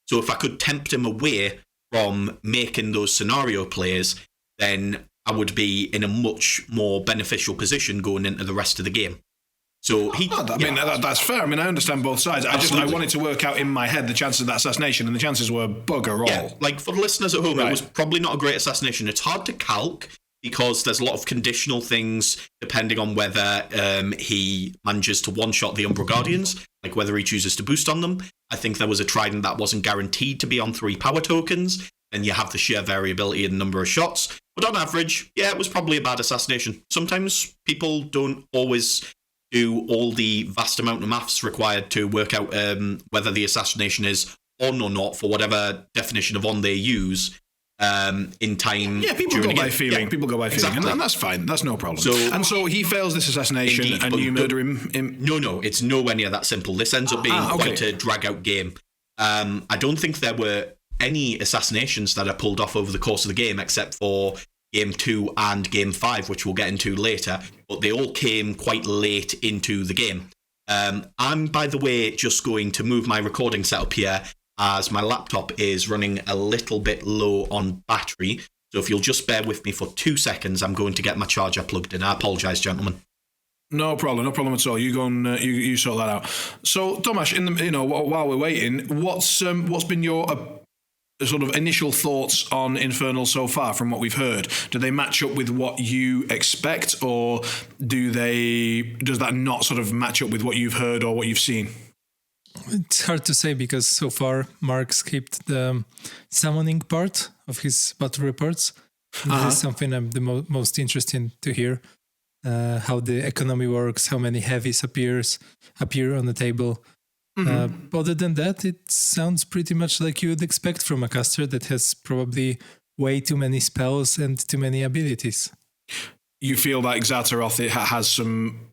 So if I could tempt him away from making those scenario plays, then I would be in a much more beneficial position going into the rest of the game. So that's fair. I mean, I understand both sides. I wanted to work out in my head the chances of that assassination, and the chances were bugger all. Yeah, like for the listeners at home, It was probably not a great assassination. It's hard to calc because there's a lot of conditional things depending on whether he manages to one-shot the Umbral Guardians, like whether he chooses to boost on them. I think there was a trident that wasn't guaranteed to be on 3 power tokens, and you have the sheer variability in the number of shots. But on average, yeah, it was probably a bad assassination. Sometimes people don't always do all the vast amount of maths required to work out whether the assassination is on or not for whatever definition of on they use in time. Yeah, people go by feeling. Yeah, people go by feeling, exactly. And that's fine. That's no problem. So he fails this assassination, indeed, and you murder him. No, it's nowhere near that simple. This ends up being quite a drag-out game. I don't think there were any assassinations that are pulled off over the course of the game, except for Game 2 and Game 5, which we'll get into later, but they all came quite late into the game. I'm, by the way, just going to move my recording setup here, as my laptop is running a little bit low on battery. So if you'll just bear with me for 2 seconds, I'm going to get my charger plugged in. I apologise, gentlemen. No problem at all. You go and you sort that out. So, Tomasz, while we're waiting, what's been your sort of initial thoughts on Infernals so far from what we've heard? Do they match up with what you expect, or does that not sort of match up with what you've heard or what you've seen? It's hard to say because so far Mark skipped the summoning part of his battle reports. This is something I'm the most interested to hear. How the economy works, how many heavies appear on the table. Other than that, it sounds pretty much like you would expect from a caster that has probably way too many spells and too many abilities. You feel like Zaateroth has some...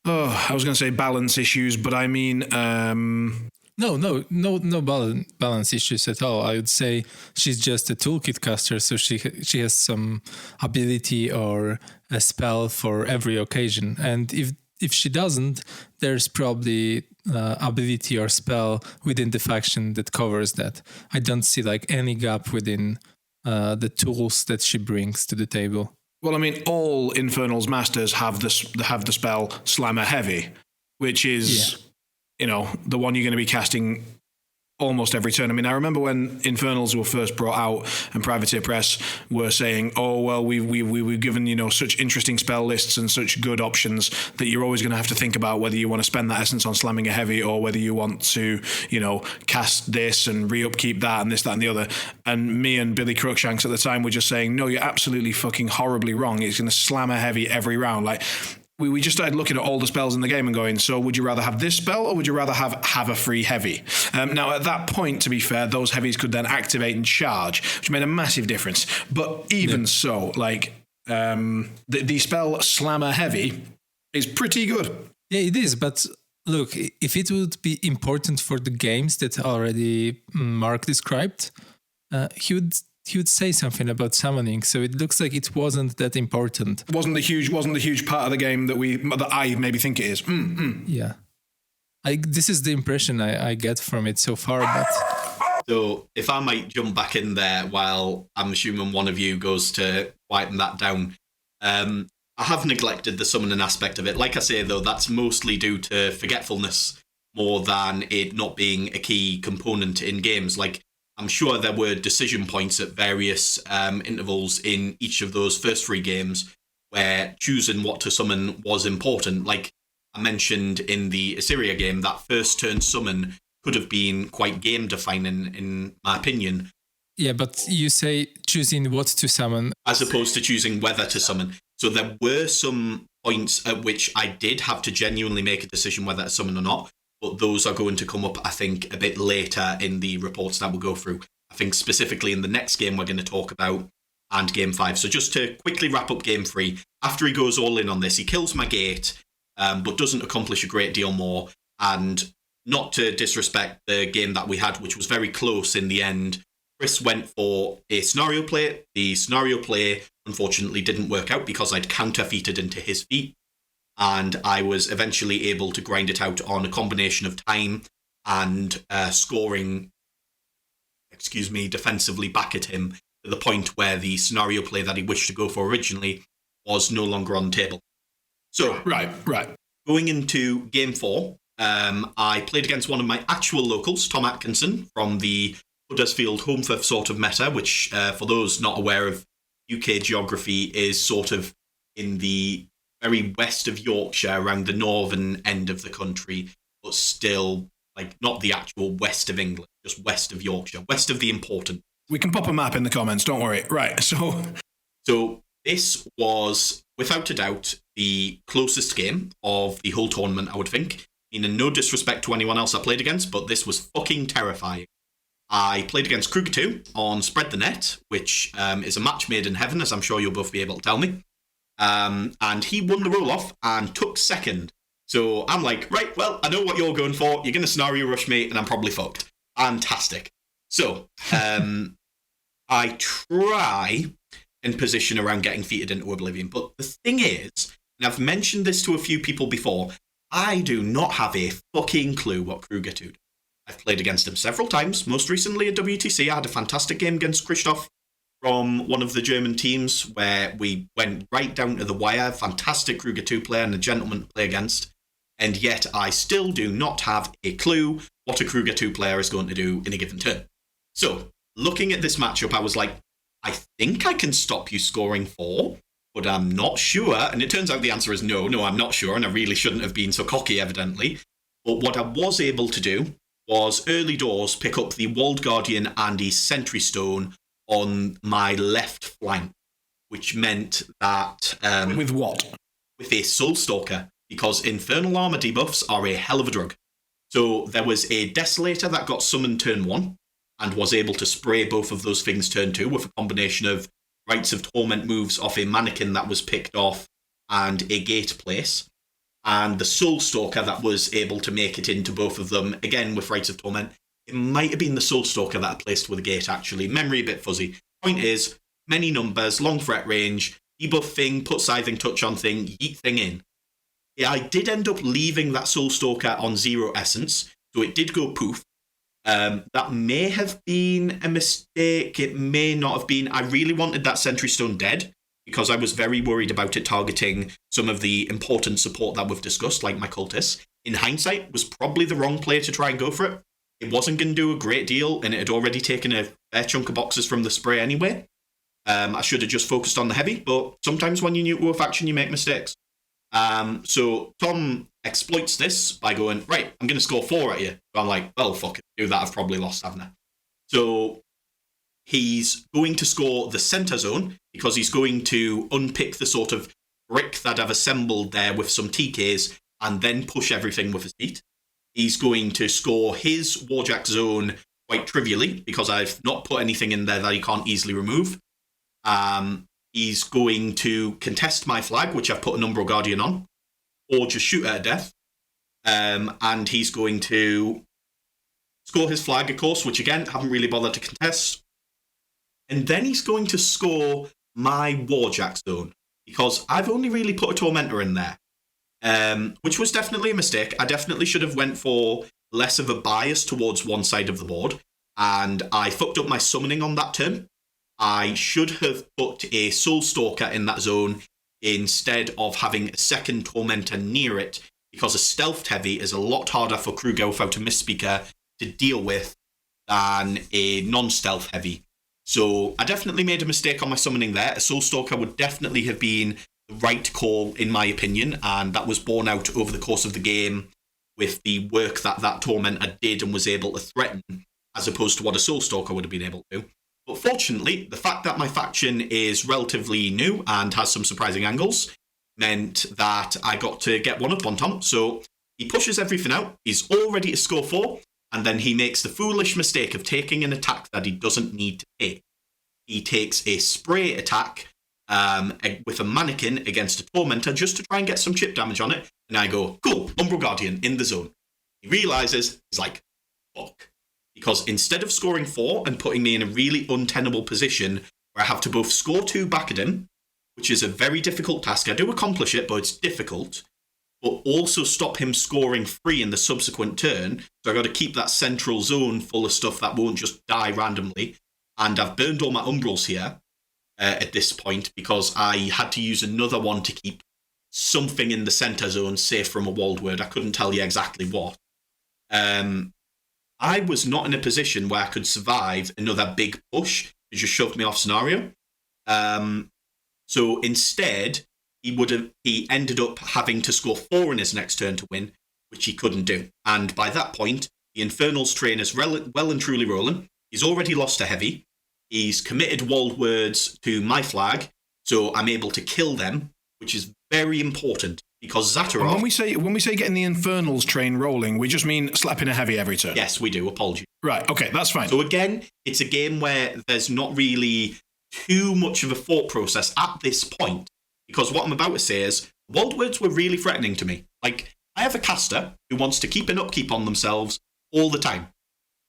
I was going to say balance issues, but I mean... No balance issues at all. I would say she's just a toolkit caster, so she has some ability or a spell for every occasion. And if she doesn't, there's probably ability or spell within the faction that covers that. I don't see like any gap within the tools that she brings to the table. Well, I mean, all Infernals masters have the spell Slammer Heavy, which is, the one you're going to be casting almost every turn. I mean, I remember when Infernals were first brought out and Privateer Press were saying, oh, well, we've given, such interesting spell lists and such good options that you're always going to have to think about whether you want to spend that essence on slamming a heavy or whether you want to, cast this and re-upkeep that and this, that and the other. And me and Billy Crookshanks at the time were just saying, no, you're absolutely fucking horribly wrong. It's going to slam a heavy every round. Like, we just started looking at all the spells in the game and going, so would you rather have this spell or would you rather have a free heavy? Now, at that point, to be fair, those heavies could then activate and charge, which made a massive difference. But even so, like, the spell Slammer Heavy is pretty good. Yeah, it is. But look, if it would be important for the games that already Mark described, he would say something about summoning, so it looks like it wasn't that important. Wasn't the huge part of the game that I maybe think it is. Yeah, This is the impression I get from it so far, but So if I might jump back in there while I'm assuming one of you goes to quieten that down. I have neglected the summoning aspect of it. Like I say, though, that's mostly due to forgetfulness more than it not being a key component in games. Like, I'm sure there were decision points at various intervals in each of those first 3 games where choosing what to summon was important. Like I mentioned in the Assyria game, that first turn summon could have been quite game-defining, in my opinion. Yeah, but you say choosing what to summon. As opposed to choosing whether to summon. So there were some points at which I did have to genuinely make a decision whether to summon or not, but those are going to come up, I think, a bit later in the reports that we'll go through. I think specifically in the next game we're going to talk about, and Game 5. So just to quickly wrap up Game 3, after he goes all in on this, he kills my gate, but doesn't accomplish a great deal more, and not to disrespect the game that we had, which was very close in the end, Chris went for a scenario play. The scenario play, unfortunately, didn't work out because I'd counter-feated into his feat, and I was eventually able to grind it out on a combination of time and scoring, defensively back at him to the point where the scenario play that he wished to go for originally was no longer on the table. So, Right. going into Game 4, I played against one of my actual locals, Tom Atkinson, from the Huddersfield Holmfirth sort of meta, which, for those not aware of UK geography, is sort of in the very west of Yorkshire, around the northern end of the country, but still, like, not the actual west of England, just west of Yorkshire, west of the important. We can pop a map in the comments, don't worry. Right, so this was, without a doubt, the closest game of the whole tournament, I would think. Meaning no disrespect to anyone else I played against, but this was fucking terrifying. I played against Kruger 2 on Spread the Net, which is a match made in heaven, as I'm sure you'll both be able to tell me. And he won the roll-off and took second. So I'm like, right, well, I know what you're going for. You're going to scenario rush me, and I'm probably fucked. Fantastic. So I try and position around getting feated into Oblivion. But the thing is, and I've mentioned this to a few people before, I do not have a fucking clue what Kruger 2 did. I've played against him several times. Most recently at WTC, I had a fantastic game against Christoph from one of the German teams where we went right down to the wire. Fantastic Kruger 2 player and a gentleman to play against. And yet I still do not have a clue what a Kruger 2 player is going to do in a given turn. So, looking at this matchup, I was like, I think I can stop you scoring 4, but I'm not sure. And it turns out the answer is no, I'm not sure, and I really shouldn't have been so cocky, evidently. But what I was able to do was early doors pick up the Walled Guardian and his Sentry Stone on my left flank, which meant that... with what? With a Soul Stalker, because Infernal Armor debuffs are a hell of a drug. So there was a Desolator that got summoned turn 1, and was able to spray both of those things turn 2 with a combination of Rites of Torment moves off a mannequin that was picked off and a gate place. And the Soul Stalker that was able to make it into both of them, again with Rites of Torment. It might have been the Soul Stalker that I placed with a gate, actually. Memory a bit fuzzy. Point is, many numbers, long threat range, debuff thing, put Scything Touch on thing, yeet thing in. Yeah, I did end up leaving that Soul Stalker on 0 essence, so it did go poof. That may have been a mistake, it may not have been. I really wanted that Sentry Stone dead, because I was very worried about it targeting some of the important support that we've discussed, like my cultists. In hindsight, it was probably the wrong play to try and go for it. It wasn't going to do a great deal, and it had already taken a fair chunk of boxes from the spray anyway. I should have just focused on the heavy, but sometimes when you new to a faction, you make mistakes. So Tom exploits this by going, right, I'm going to score 4 at you. So I'm like, well, fuck it, do that, I've probably lost, haven't I? So he's going to score the center zone because he's going to unpick the sort of brick that I've assembled there with some TKs and then push everything with his feet. He's going to score his Warjack zone quite trivially because I've not put anything in there that he can't easily remove. He's going to contest my flag, which I've put an Umbral Guardian on, or just shoot it at death. And he's going to score his flag, of course, which again, haven't really bothered to contest. And then he's going to score my Warjack zone, because I've only really put a Tormentor in there. which was definitely a mistake. I definitely should have went for less of a bias towards one side of the board, and I fucked up my summoning on that turn. I should have put a Soul Stalker in that zone instead of having a second Tormentor near it, because a Stealthed Heavy is a lot harder for Kruger without a Mistspeaker to deal with than a non-Stealth Heavy. So I definitely made a mistake on my summoning there. A Soul Stalker would definitely have been the right call, in my opinion, and that was borne out over the course of the game with the work that Tormentor did and was able to threaten, as opposed to what a Soul Stalker would have been able to do. But fortunately, the fact that my faction is relatively new and has some surprising angles meant that I got to get one up on Tom. So he pushes everything out, he's all ready to score 4, and then he makes the foolish mistake of taking an attack that he doesn't need to take. He takes a spray attack with a mannequin against a Tormentor just to try and get some chip damage on it. And I go, cool, Umbral Guardian in the zone. He realizes, he's like, fuck. Because instead of scoring 4 and putting me in a really untenable position where I have to both score 2 back at him, which is a very difficult task. I do accomplish it, but it's difficult. But also stop him scoring 3 in the subsequent turn. So I've got to keep that central zone full of stuff that won't just die randomly. And I've burned all my Umbrals here at this point because I had to use another one to keep something in the center zone safe from a walled word. I couldn't tell you exactly what. I was not in a position where I could survive another big push to just shove me off scenario. So instead, he ended up having to score 4 in his next turn to win, which he couldn't do. And by that point, the Infernals train is well and truly rolling. He's already lost a heavy. He's committed walled words to my flag, so I'm able to kill them, which is very important because Zaateroth... When we say getting the Infernals train rolling, we just mean slapping a heavy every turn. Yes, we do. Apologies. Right. Okay, that's fine. So again, it's a game where there's not really too much of a thought process at this point, because what I'm about to say is walled words were really threatening to me. Like, I have a caster who wants to keep an upkeep on themselves all the time,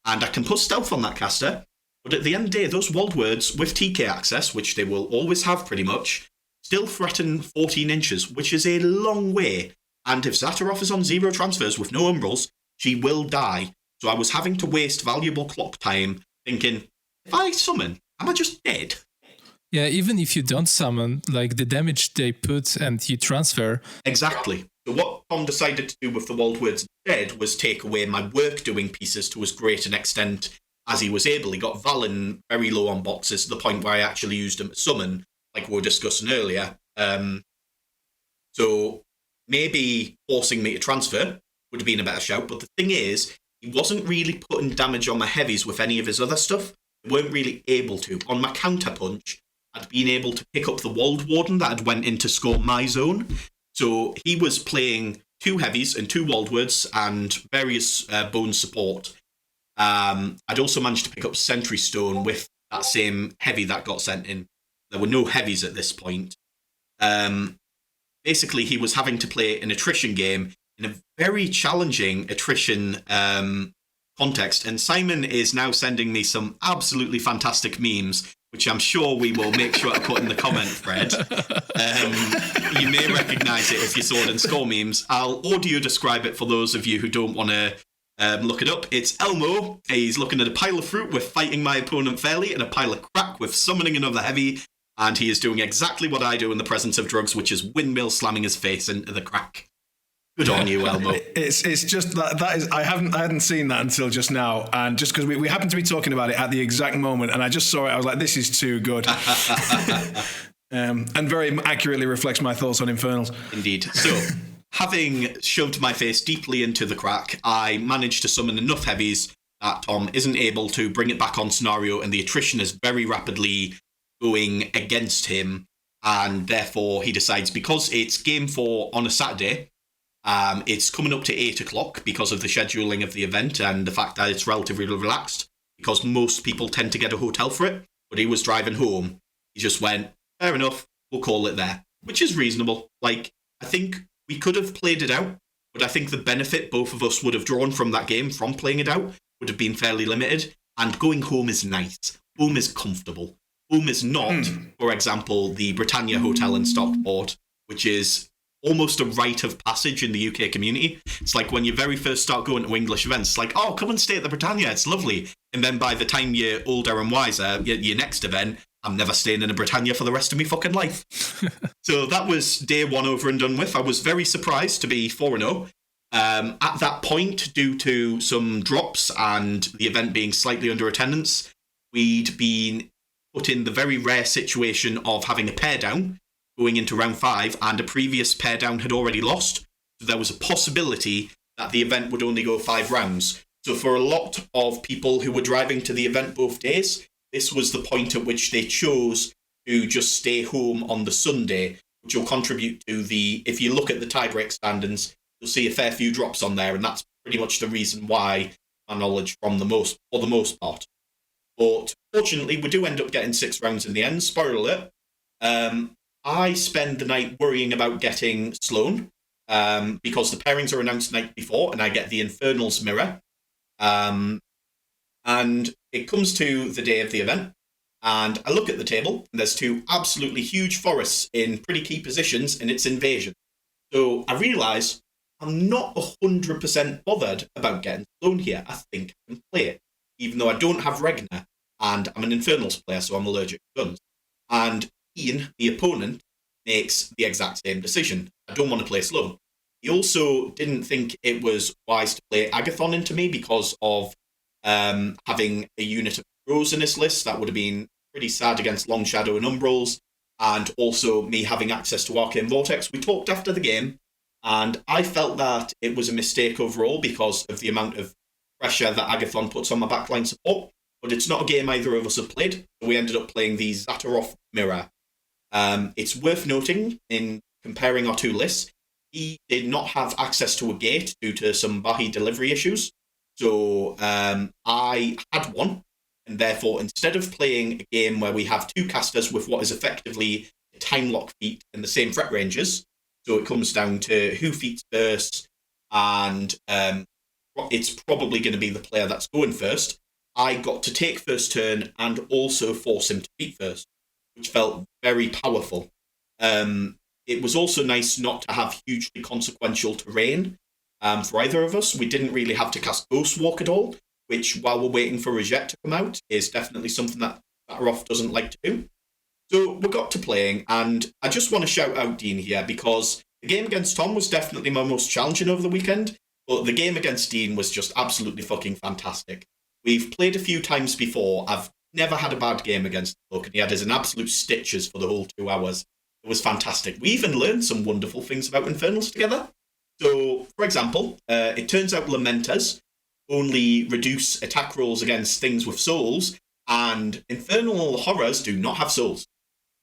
and I can put stealth on that caster. But at the end of the day, those walled words with TK access, which they will always have pretty much, still threaten 14 inches, which is a long way. And if Zaateroth is on 0 transfers with no umbrals, she will die. So I was having to waste valuable clock time thinking, if I summon, am I just dead? Yeah, even if you don't summon, like the damage they put and you transfer. Exactly. So what Tom decided to do with the walled words instead was take away my work doing pieces to as great an extent as he was able. He got Valen very low on boxes to the point where I actually used him to summon, like we were discussing earlier. So maybe forcing me to transfer would have been a better shout. But the thing is, he wasn't really putting damage on my heavies with any of his other stuff. They weren't really able to. On my counterpunch, I'd been able to pick up the Walled Warden that had went in to score my zone. So he was playing 2 heavies and 2 Walled Words and various bone support. I'd also managed to pick up Sentry Stone with that same heavy that got sent in. There were no heavies at this point. Basically, he was having to play an attrition game in a very challenging attrition context. And Simon is now sending me some absolutely fantastic memes, which I'm sure we will make sure to put in the comment thread. You may recognise it if you saw it in Score Memes. I'll audio describe it for those of you who don't want to look it up. It's Elmo. He's looking at a pile of fruit with fighting my opponent fairly, and a pile of crack with summoning another heavy, and he is doing exactly what I do in the presence of drugs, which is windmill slamming his face into the crack. Good on you, Elmo. It's just that is I hadn't seen that until just now, and just because we happened to be talking about it at the exact moment, and I just saw it, I was like, this is too good. And very accurately reflects my thoughts on Infernals. Indeed. So, having shoved my face deeply into the crack, I managed to summon enough heavies that Tom isn't able to bring it back on scenario, and the attrition is very rapidly going against him, and therefore he decides, because it's game 4 on a Saturday, it's coming up to 8 o'clock because of the scheduling of the event and the fact that it's relatively relaxed, because most people tend to get a hotel for it, but he was driving home. He just went, fair enough, we'll call it there, which is reasonable. Like, I think we could have played it out, but I think the benefit both of us would have drawn from that game, from playing it out, would have been fairly limited, and going home is nice. Home is comfortable. Home is not, for example, the Britannia Hotel in Stockport, which is almost a rite of passage in the UK community. It's like when you very first start going to English events, it's like, oh, come and stay at the Britannia, it's lovely. And then by the time you're older and wiser, your next event, I'm never staying in a Britannia for the rest of my fucking life. So that was day one over and done with. I was very surprised to be 4-0. At that point, due to some drops and the event being slightly under attendance, we'd been put in the very rare situation of having a pair down going into round 5, and a previous pair down had already lost. So there was a possibility that the event would only go 5 rounds. So for a lot of people who were driving to the event both days, this was the point at which they chose to just stay home on the Sunday, which will contribute to if you look at the tiebreak standings, you'll see a fair few drops on there, and that's pretty much the reason why, my knowledge, for the most part. But fortunately, we do end up getting 6 rounds in the end. Spoiler alert. I spend the night worrying about getting Sloan, because the pairings are announced the night before, and I get the Infernals mirror. And it comes to the day of the event, and I look at the table, and there's 2 absolutely huge forests in pretty key positions, and it's invasion. So I realise I'm not 100% bothered about getting Sloan here. I think I can play it, even though I don't have Regna, and I'm an Infernals player, so I'm allergic to guns. And Ian, the opponent, makes the exact same decision. I don't want to play Sloan. He also didn't think it was wise to play Agathon into me because of having a unit of crows in his list. That would have been pretty sad against Long Shadow and Umbrals, and also me having access to Arcane Vortex. We talked after the game, and I felt that it was a mistake overall because of the amount of pressure that Agathon puts on my backline support. But it's not a game either of us have played, so we ended up playing the Zaateroth mirror. It's worth noting, in comparing our 2 lists, he did not have access to a gate due to some Bahi delivery issues. So I had one, and therefore, instead of playing a game where we have 2 casters with what is effectively a time lock feat in the same threat ranges, so it comes down to who feats first, and it's probably going to be the player that's going first. I got to take first turn and also force him to feat first, which felt very powerful. It was also nice not to have hugely consequential terrain for either of us. We didn't really have to cast Ghost Walk at all, which, while we're waiting for Reject to come out, is definitely something that Zaateroth doesn't like to do. So we got to playing, and I just want to shout out Dean here, because the game against Tom was definitely my most challenging over the weekend, but the game against Dean was just absolutely fucking fantastic. We've played a few times before. I've never had a bad game against the bloke, and he had us in absolute stitches for the whole 2 hours. It was fantastic. We even learned some wonderful things about Infernals together. So, for example, it turns out Lamenters only reduce attack rolls against things with souls, and Infernal Horrors do not have souls.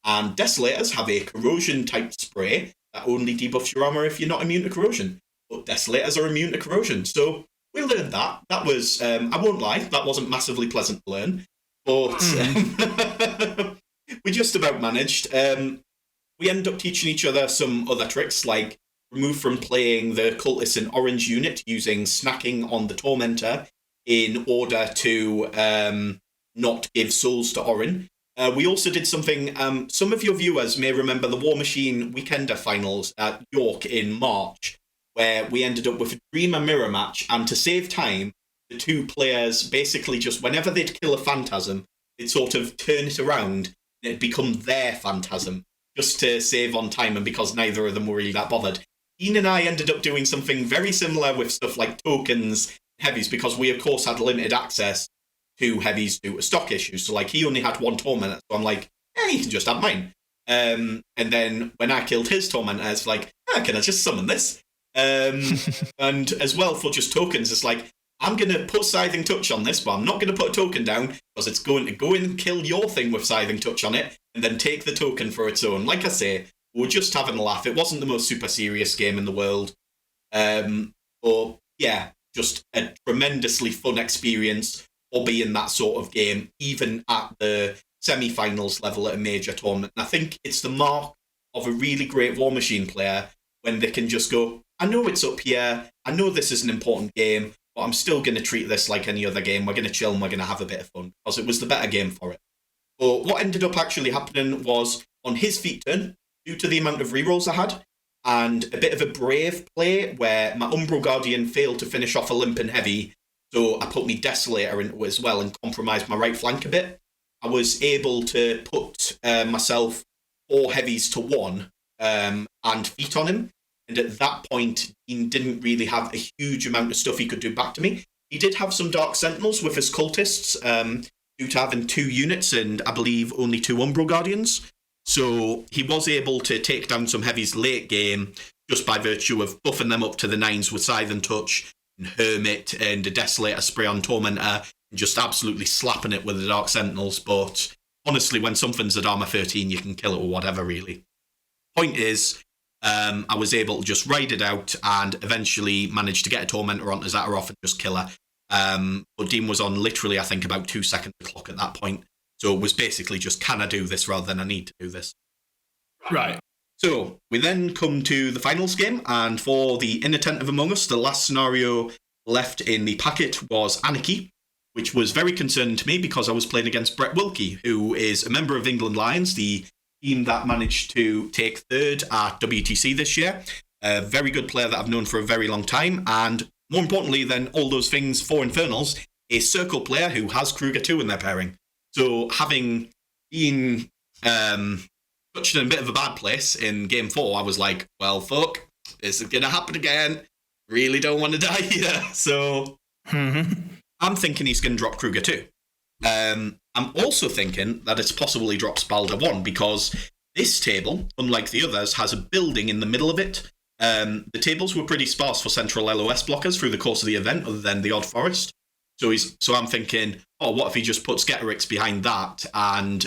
And Desolators have a corrosion-type spray that only debuffs your armor if you're not immune to corrosion. But Desolators are immune to corrosion, so we learned that. That was, I won't lie, that wasn't massively pleasant to learn, but we just about managed. We ended up teaching each other some other tricks, like remove from playing the Cultist in orange unit using snacking on the Tormentor in order to not give souls to Orin. We also did something, some of your viewers may remember the War Machine Weekender finals at York in March, where we ended up with a Dreamer mirror match, and to save time, the 2 players basically just, whenever they'd kill a phantasm, they'd sort of turn it around, and it'd become their phantasm, just to save on time, and because neither of them were really that bothered. Ian and I ended up doing something very similar with stuff like tokens, heavies, because we of course had limited access to heavies due to stock issues. So like, he only had 1 Tormentor, so I'm like, you can just have mine. And then when I killed his Tormentor, it's like, can I just summon this? And as well, for just tokens, it's like, I'm going to put Scything Touch on this, but I'm not going to put a token down, because it's going to go and kill your thing with Scything Touch on it, and then take the token for its own. Like I say, we're just having a laugh. It wasn't the most super serious game in the world. But yeah, just a tremendously fun experience for being that sort of game, even at the semi-finals level at a major tournament. And I think it's the mark of a really great War Machine player when they can just go, I know it's up here, I know this is an important game, but I'm still going to treat this like any other game. We're going to chill and we're going to have a bit of fun, because it was the better game for it. But what ended up actually happening was, on his feat turn, due to the amount of rerolls I had, and a bit of a brave play where my Umbral Guardian failed to finish off a limp and heavy, so I put my Desolator into it as well and compromised my right flank a bit. I was able to put myself 4 heavies to 1 and feet on him. And at that point, Dean didn't really have a huge amount of stuff he could do back to me. He did have some Dark Sentinels with his cultists, due to having 2 units and I believe only 2 Umbral Guardians. So he was able to take down some heavies late game just by virtue of buffing them up to the 9s with Scythe and Touch and Hermit and a Desolator spray on Tormentor and just absolutely slapping it with the Dark Sentinels. But honestly, when something's at armor 13, you can kill it or whatever, really. Point is, I was able to just ride it out and eventually managed to get a Tormentor onto Zaateroth and just kill her. But Dean was on literally, I think, about 2 seconds of clock at that point. So it was basically just, can I do this rather than I need to do this? Right. So we then come to the finals game, and for the Inattentive Among Us, the last scenario left in the packet was Anarchy, which was very concerning to me because I was playing against Brett Wilkie, who is a member of England Lions, the team that managed to take 3rd at WTC this year. A very good player that I've known for a very long time, and more importantly than all those things for Infernals, a Circle player who has Kruger 2 in their pairing. So having been touched in a bit of a bad place in Game 4, I was like, well, fuck, this is going to happen again. Really don't want to die here. So I'm thinking he's going to drop Kruger 2. I'm also thinking that it's possible he drops Balder 1 because this table, unlike the others, has a building in the middle of it. The tables were pretty sparse for central LOS blockers through the course of the event, other than the Odd Forest. So I'm thinking, what if he just puts Getorix behind that and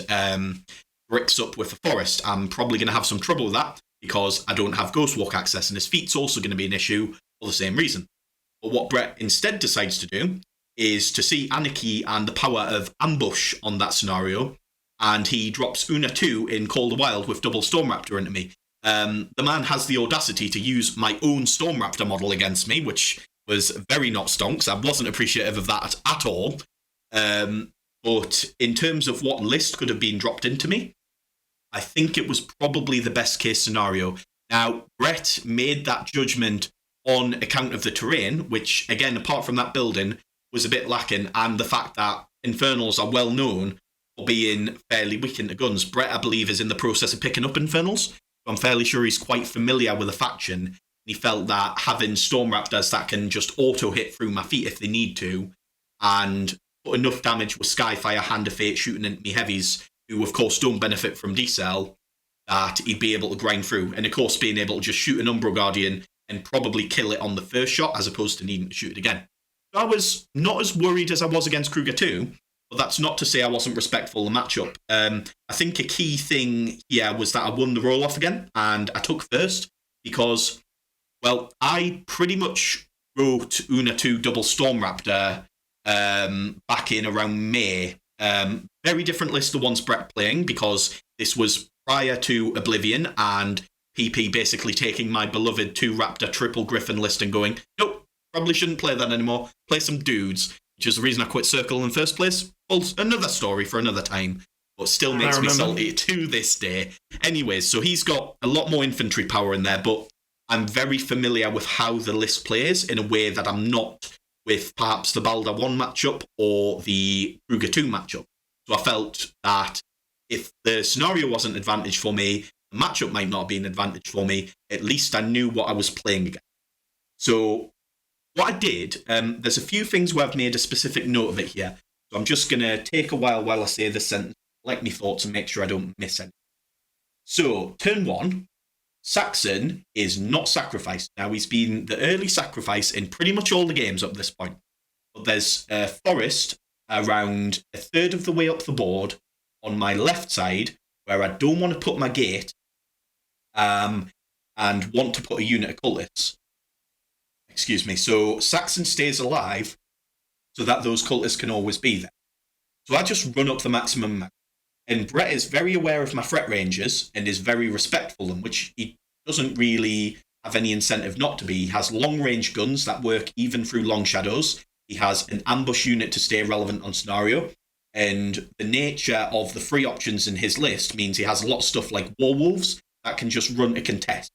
bricks up with the forest? I'm probably going to have some trouble with that because I don't have Ghostwalk access, and his feet's also going to be an issue for the same reason. But what Brett instead decides to do is to see Anarchy and the power of ambush on that scenario, and he drops Una 2 in Call the Wild with double Stormraptor into me. The man has the audacity to use my own Stormraptor model against me, which was very not stonks. I wasn't appreciative of that at all. But in terms of what list could have been dropped into me, I think it was probably the best case scenario. Now, Brett made that judgment on account of the terrain, which, again, apart from that building, was a bit lacking, and the fact that Infernals are well known for being fairly weak into guns. Brett, I believe, is in the process of picking up Infernals. I'm fairly sure he's quite familiar with the faction. He felt that having Stormraptors that can just auto-hit through my feet if they need to, and put enough damage with Skyfire, Hand of Fate shooting into me heavies, who of course don't benefit from decel, that he'd be able to grind through. And of course being able to just shoot an Umbral Guardian and probably kill it on the first shot as opposed to needing to shoot it again. So I was not as worried as I was against Kruger 2, but that's not to say I wasn't respectful of the matchup. I think a key thing here was that I won the roll-off again, and I took first, because, well, I pretty much wrote Una 2 double Stormraptor back in around May. Very different list to ones Brett playing, because this was prior to Oblivion, and PP basically taking my beloved 2 Raptor triple Griffin list and going, nope, probably shouldn't play that anymore, play some dudes, which is the reason I quit Circle in the first place. Well, another story for another time, but still makes me salty to this day. Anyways, so he's got a lot more infantry power in there, but I'm very familiar with how the list plays in a way that I'm not with perhaps the Balder 1 matchup or the Kruger 2 matchup. So I felt that if the scenario wasn't an advantage for me, the matchup might not be an advantage for me, at least I knew what I was playing against. So what I did, there's a few things where I've made a specific note of it here. So I'm just going to take a while I say this sentence, collect my thoughts and make sure I don't miss anything. So, turn 1, Saxon is not sacrificed. Now, he's been the early sacrifice in pretty much all the games up to this point. But there's a forest around a third of the way up the board on my left side where I don't want to put my gate and want to put a unit of cultists. Excuse me. So Saxon stays alive so that those cultists can always be there. So I just run up the maximum amount. And Brett is very aware of my threat ranges and is very respectful of them, which he doesn't really have any incentive not to be. He has long-range guns that work even through long shadows. He has an ambush unit to stay relevant on scenario. And the nature of the free options in his list means he has a lot of stuff like Warwolves that can just run a contest.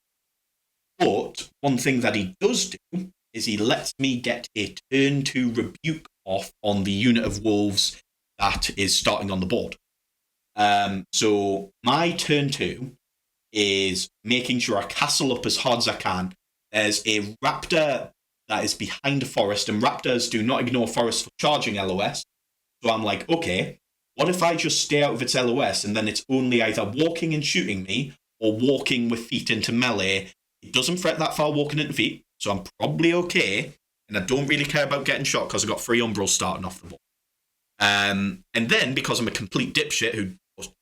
But one thing that he does do is he lets me get a turn 2 rebuke off on the unit of wolves that is starting on the board. So my turn 2 is making sure I castle up as hard as I can. There's a raptor that is behind a forest, and raptors do not ignore forests for charging LOS. So I'm like, okay, what if I just stay out of its LOS and then it's only either walking and shooting me or walking with feet into melee? It doesn't threat that far walking into feet, so I'm probably okay. And I don't really care about getting shot because I got 3 umbrals starting off the board. And then, because I'm a complete dipshit who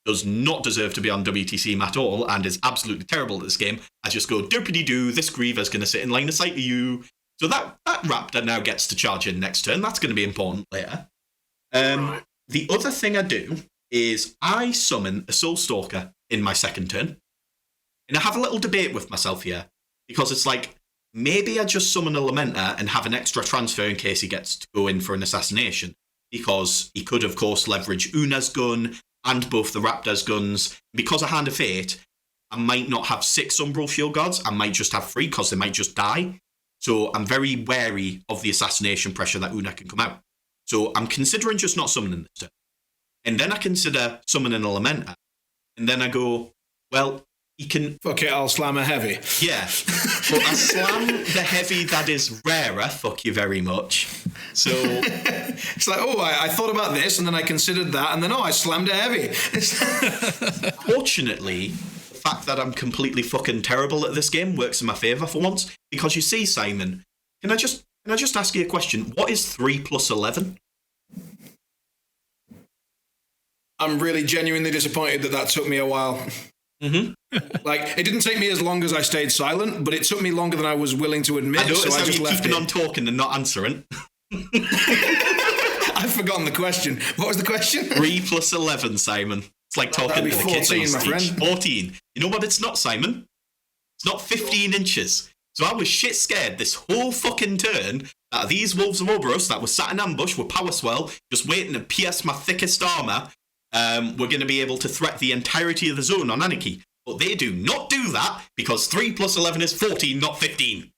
does not deserve to be on WTC at all and is absolutely terrible at this game, I just go, doopity-doo, this Griever's going to sit in line of sight of you. So that raptor now gets to charge in next turn. That's going to be important later. The other thing I do is I summon a Soulstalker in my second turn. And I have a little debate with myself here, because it's like, maybe I just summon a Lamenter and have an extra transfer in case he gets to go in for an assassination. Because he could, of course, leverage Una's gun and both the Raptor's guns. Because of Hand of Fate, I might not have 6 Umbral Shield Guards. I might just have 3 because they might just die. So I'm very wary of the assassination pressure that Una can come out. So I'm considering just not summoning this turn. And then I consider summoning a Lamenter. And then I go, well, he can... Fuck it, I'll slam a heavy. Yeah. But I slam the heavy that is rarer, fuck you very much. So... It's like, oh, I thought about this, and then I considered that, and then, I slammed a heavy. Fortunately, the fact that I'm completely fucking terrible at this game works in my favour for once. Because you see, Simon, can I just ask you a question? What is 3 plus 11? I'm really genuinely disappointed that took me a while. Mm-hmm. Like, it didn't take me as long as I stayed silent, but it took me longer than I was willing to admit. I noticed so I just you're left keeping it on talking and not answering. I've forgotten the question. What was the question? 3 plus 11, Simon. It's like talking to the 14, kids on my stage. friend. 14. You know what it's not, Simon? It's not 15 inches. So I was shit scared this whole fucking turn that these Wolves of Orboros that were sat in ambush with Power Swell, just waiting to pierce my thickest armour, were going to be able to threat the entirety of the zone on Anarchy. But they do not do that, because 3 plus 11 is 14, not 15.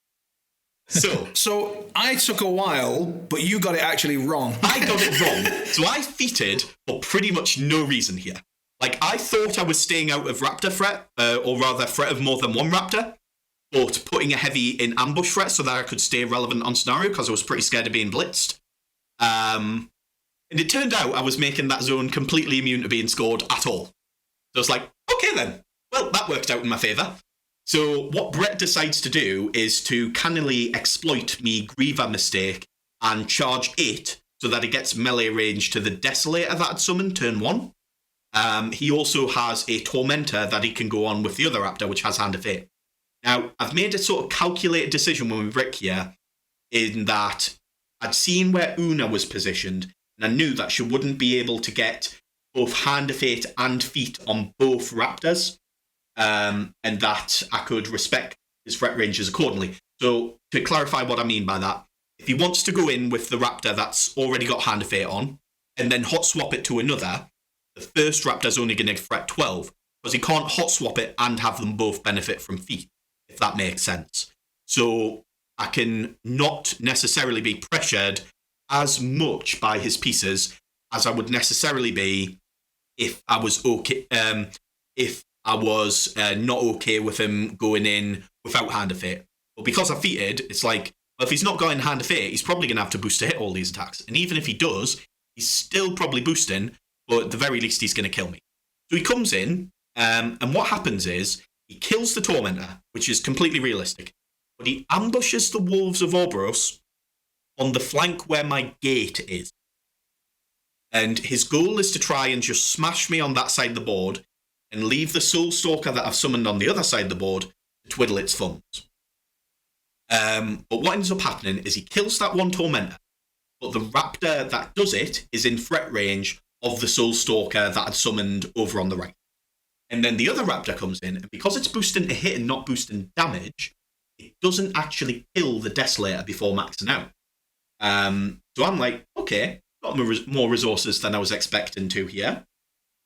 So I took a while, but you got it actually wrong. I got it wrong. So I feated for pretty much no reason here. Like, I thought I was staying out of Raptor threat, or rather threat of more than one Raptor, but putting a heavy in ambush threat so that I could stay relevant on scenario, because I was pretty scared of being blitzed. And it turned out I was making that zone completely immune to being scored at all. So it's like, okay then. Well, that worked out in my favour. So what Brett decides to do is to cannily exploit me Griever mistake and charge it so that it gets melee range to the Desolator that I'd summoned turn 1. He also has a Tormentor that he can go on with the other Raptor, which has Hand of Fate. Now, I've made a sort of calculated decision when we Rick here, in that I'd seen where Una was positioned, and I knew that she wouldn't be able to get both Hand of Fate and Feet on both Raptors, and that I could respect his threat ranges accordingly. So, to clarify what I mean by that, if he wants to go in with the Raptor that's already got Hand of Fate on, and then hot swap it to another, the first Raptor's only going to threat 12, because he can't hot swap it and have them both benefit from Feet, if that makes sense. So I can not necessarily be pressured as much by his pieces as I would necessarily be if I was okay. If I was not okay with him going in without Hand of Fate. But because I feated, it's like, well, if he's not going Hand of Fate, he's probably going to have to boost to hit all these attacks. And even if he does, he's still probably boosting, but at the very least, he's going to kill me. So he comes in, and what happens is, he kills the Tormentor, which is completely realistic, but he ambushes the Wolves of Orboros on the flank where my gate is. And his goal is to try and just smash me on that side of the board and leave the Soulstalker that I've summoned on the other side of the board to twiddle its thumbs. But what ends up happening is he kills that one Tormentor, but the Raptor that does it is in threat range of the Soulstalker that I'd summoned over on the right. And then the other Raptor comes in, and because it's boosting to hit and not boosting damage, it doesn't actually kill the Desolator before maxing out. So I'm like, okay, got more resources than I was expecting to here.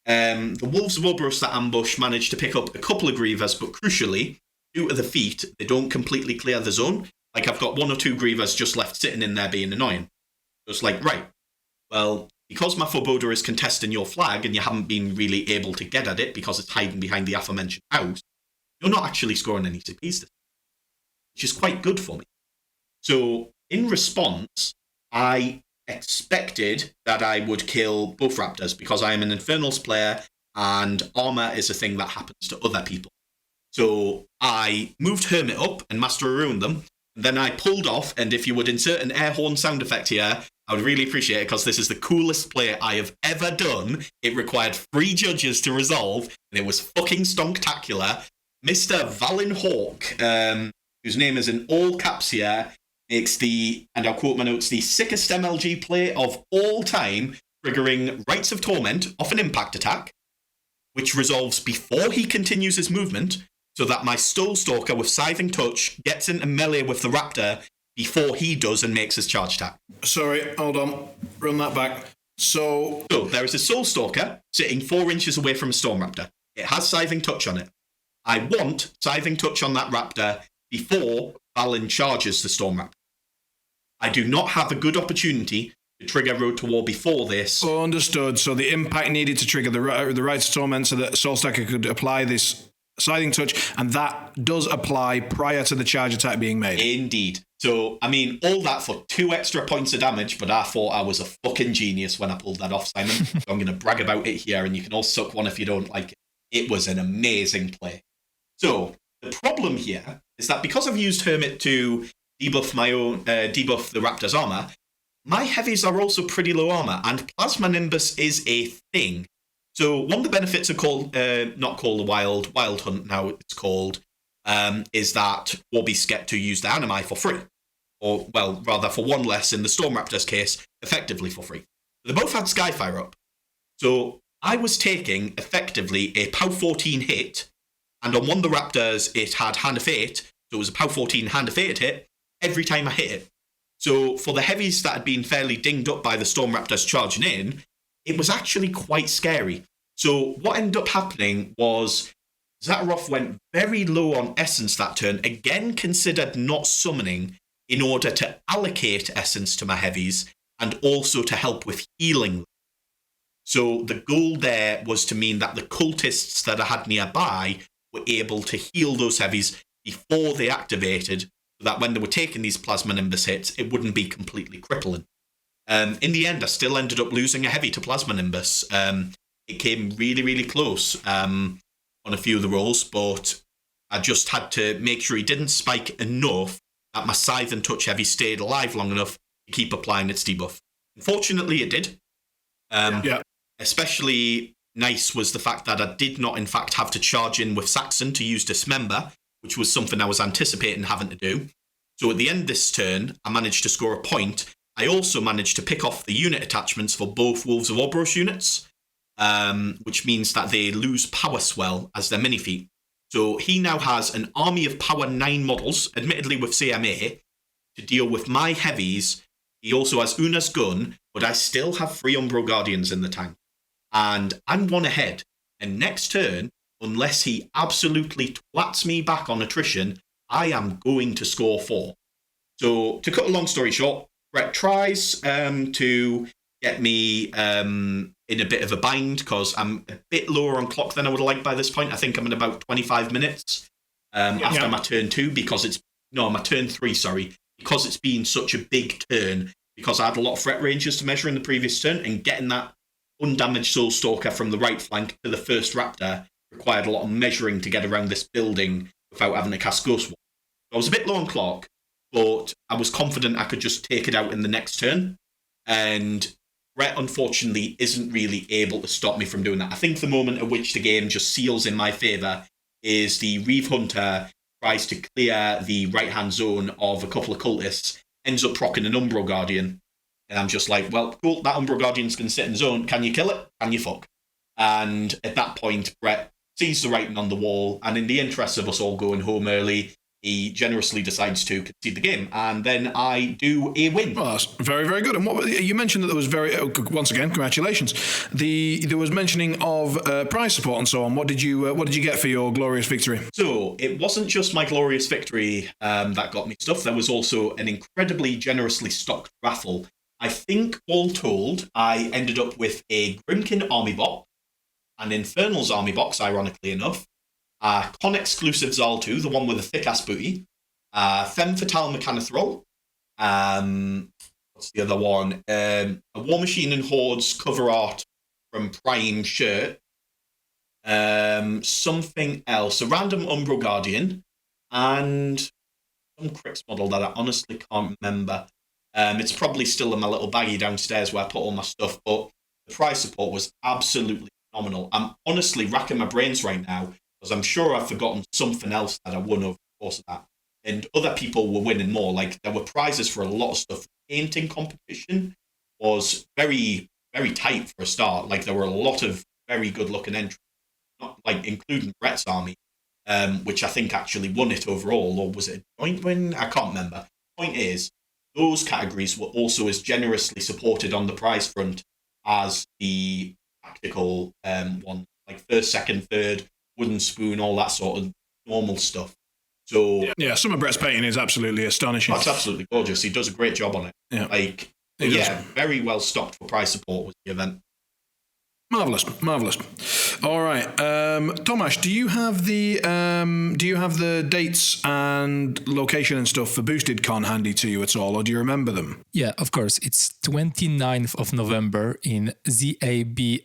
The Wolves of Orboros that ambush managed to pick up a couple of Grievers, but crucially, due to the feat, they don't completely clear the zone. Like, I've got 1 or 2 Grievers just left sitting in there being annoying. So it's like, right, well, because my foreboding is contesting your flag and you haven't been really able to get at it because it's hiding behind the aforementioned house, you're not actually scoring any CPs, which is quite good for me. So, in response, I expected that I would kill both Raptors because I am an Infernals player and armor is a thing that happens to other people. So I moved Hermit up and Master ruined them. And then I pulled off, and if you would insert an air horn sound effect here, I would really appreciate it because this is the coolest play I have ever done. It required 3 judges to resolve, and it was fucking stonktacular. Mr. Valin Hawk, whose name is in all caps here, makes the, and I'll quote my notes, the sickest MLG play of all time, triggering Rites of Torment off an impact attack, which resolves before he continues his movement, so that my Soulstalker with Scything Touch gets into melee with the Raptor before he does and makes his charge attack. Sorry, hold on. Run that back. So there is a Soulstalker sitting 4 inches away from a Storm Raptor. It has Scything Touch on it. I want Scything Touch on that Raptor before Valin charges the Storm Raptor. I do not have a good opportunity to trigger Road to War before this. Understood. So the impact needed to trigger the Rites of Torment so that Soulstalker could apply this Scything Touch, and that does apply prior to the charge attack being made. Indeed. So, I mean, all that for 2 extra points of damage, but I thought I was a fucking genius when I pulled that off, Simon. So I'm going to brag about it here, and you can all suck one if you don't like it. It was an amazing play. So, the problem here is that because I've used Hermit to debuff debuff the Raptor's armor, my heavies are also pretty low armor, and Plasma Nimbus is a thing. So one of the benefits of not Call the Wild Hunt now it's called, is that Warbeasts get to use the Animi for free. Or, well, rather for 1 less in the Storm Raptor's case, effectively for free. They both had Skyfire up. So I was taking, effectively, a POW 14 hit, and on one of the Raptors it had Hand of Fate, so it was a POW 14 Hand of Fate hit, every time I hit it. So for the heavies that had been fairly dinged up by the Storm Raptors charging in, it was actually quite scary. So what ended up happening was Zaateroth went very low on Essence that turn, again considered not summoning in order to allocate Essence to my heavies and also to help with healing them. So the goal there was to mean that the cultists that I had nearby were able to heal those heavies before they activated, so that when they were taking these Plasma Nimbus hits, it wouldn't be completely crippling. In the end, I still ended up losing a heavy to Plasma Nimbus. It came really, really close on a few of the rolls, but I just had to make sure he didn't spike enough that my Scythe and Touch heavy stayed alive long enough to keep applying its debuff. Unfortunately, it did. Especially nice was the fact that I did not, in fact, have to charge in with Saxon to use Dismember, which was something I was anticipating having to do. So at the end of this turn, I managed to score a point. I also managed to pick off the unit attachments for both Wolves of Orboros units, which means that they lose Power Swell as their mini-feat. So he now has an army of Power 9 models, admittedly with CMA, to deal with my heavies. He also has Una's gun, but I still have 3 Umbro Guardians in the tank. And I'm 1 ahead. And next turn, unless he absolutely twats me back on attrition, I am going to score 4. So, to cut a long story short, Brett tries to get me in a bit of a bind because I'm a bit lower on clock than I would have liked by this point. I think I'm in about 25 minutes after my turn 2 my turn 3, sorry, because it's been such a big turn, because I had a lot of threat ranges to measure in the previous turn, and getting that undamaged Soulstalker from the right flank to the first Raptor required a lot of measuring to get around this building without having to cast Ghost Wall. I was a bit low on clock, but I was confident I could just take it out in the next turn, and Brett, unfortunately, isn't really able to stop me from doing that. I think the moment at which the game just seals in my favour is the Reeve Hunter tries to clear the right-hand zone of a couple of cultists, ends up proccing an Umbro Guardian, and I'm just like, well, cool, that Umbro Guardian's going to sit in the zone. Can you kill it? Can you fuck? And at that point, Brett sees the writing on the wall, and in the interest of us all going home early, he generously decides to concede the game, and then I do a win. Well, that's very, very good. And what you mentioned that there was once again, congratulations. There was mentioning of prize support and so on. What did you get for your glorious victory? So it wasn't just my glorious victory that got me stuff. There was also an incredibly generously stocked raffle. I think, all told, I ended up with a Grimkin Army box, an Infernals Army box, ironically enough, a Con exclusive Zal 2, the one with a thick ass booty, Femme Fatale Mechanithrol, what's the other one? A War Machine and Hordes cover art from Prime shirt, something else, a random Umbro Guardian, and some Crix model that I honestly can't remember. It's probably still in my little baggie downstairs where I put all my stuff, but the prize support was absolutely phenomenal. I'm honestly racking my brains right now, because I'm sure I've forgotten something else that I won over the course of that. And other people were winning more. Like, there were prizes for a lot of stuff. Painting competition was very, very tight for a start. Like, there were a lot of very good-looking entries, not like including Brett's army, which I think actually won it overall. Or was it a joint win? I can't remember. Point is, those categories were also as generously supported on the prize front as the tactical one, like first, second, third, wooden spoon, all that sort of normal stuff. So yeah, some of Brett's painting is absolutely astonishing. That's absolutely gorgeous. He does a great job on it. Yeah, like very well stocked for prize support was the event. Marvelous. All right, Tomasz, do you have the dates and location and stuff for Boosted Con handy to you at all, or do you remember them? Yeah, of course. It's 29th of November in Zabrze,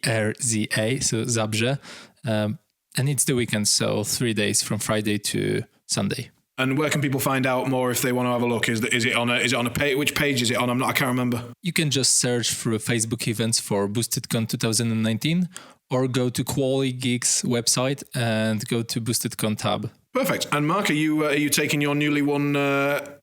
so Zabrze, and it's the weekend, so 3 days from Friday to Sunday. And where can people find out more if they want to have a look? Is it on a page? Which page is it on? I can't remember. You can just search through Facebook events for BoostedCon 2019, or go to Quali Geeks website and go to BoostedCon tab. Perfect. And Mark, are you taking your newly won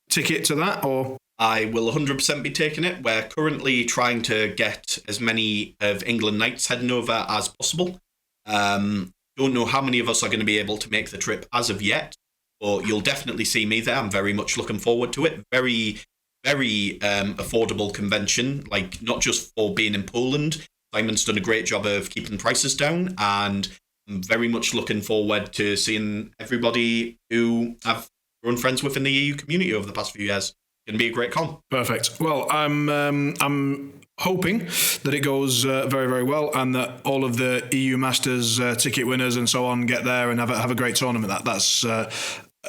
ticket to that, or? I will 100% be taking it. We're currently trying to get as many of England Knights heading over as possible. Don't know how many of us are going to be able to make the trip as of yet, but you'll definitely see me there. I'm very much looking forward to it. Very, very affordable convention, like not just for being in Poland. Simon's done a great job of keeping prices down, and I'm very much looking forward to seeing everybody who I've grown friends with in the EU community over the past few years. It's going to be a great con. Perfect. Well, I'm hoping that it goes very, very well, and that all of the EU Masters ticket winners and so on get there and have a great tournament. That's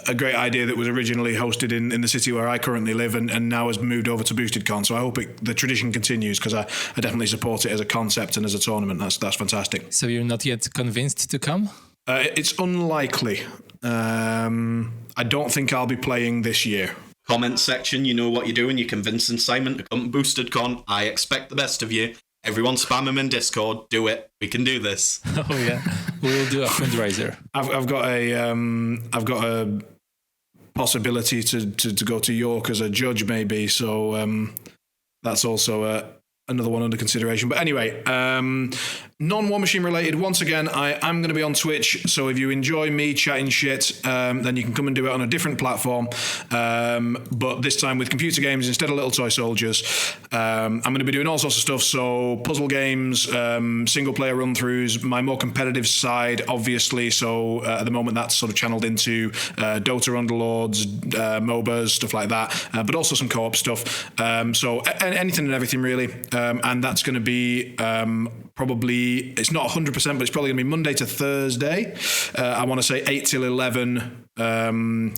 a great idea that was originally hosted in the city where I currently live, and now has moved over to Boosted Con. So I hope the tradition continues, because I definitely support it as a concept and as a tournament. That's fantastic. So you're not yet convinced to come? It's unlikely. I don't think I'll be playing this year. Comment section, you know what you're doing. You're convincing Simon to come to Boosted Con. I expect the best of you. Everyone spam him in Discord. Do it. We can do this. Oh yeah, we'll do a fundraiser. I've got a possibility to go to York as a judge, maybe. So that's also another one under consideration. But anyway, non-War Machine related. Once again, I am going to be on Twitch. So if you enjoy me chatting shit, then you can come and do it on a different platform. But this time with computer games instead of Little Toy Soldiers. I'm going to be doing all sorts of stuff. So puzzle games, single player run-throughs, my more competitive side, obviously. So at the moment, that's sort of channeled into Dota Underlords, MOBAs, stuff like that. But also some co-op stuff. So anything and everything, really. And that's going to be probably, it's not 100%, but it's probably going to be Monday to Thursday. I want to say 8 till 11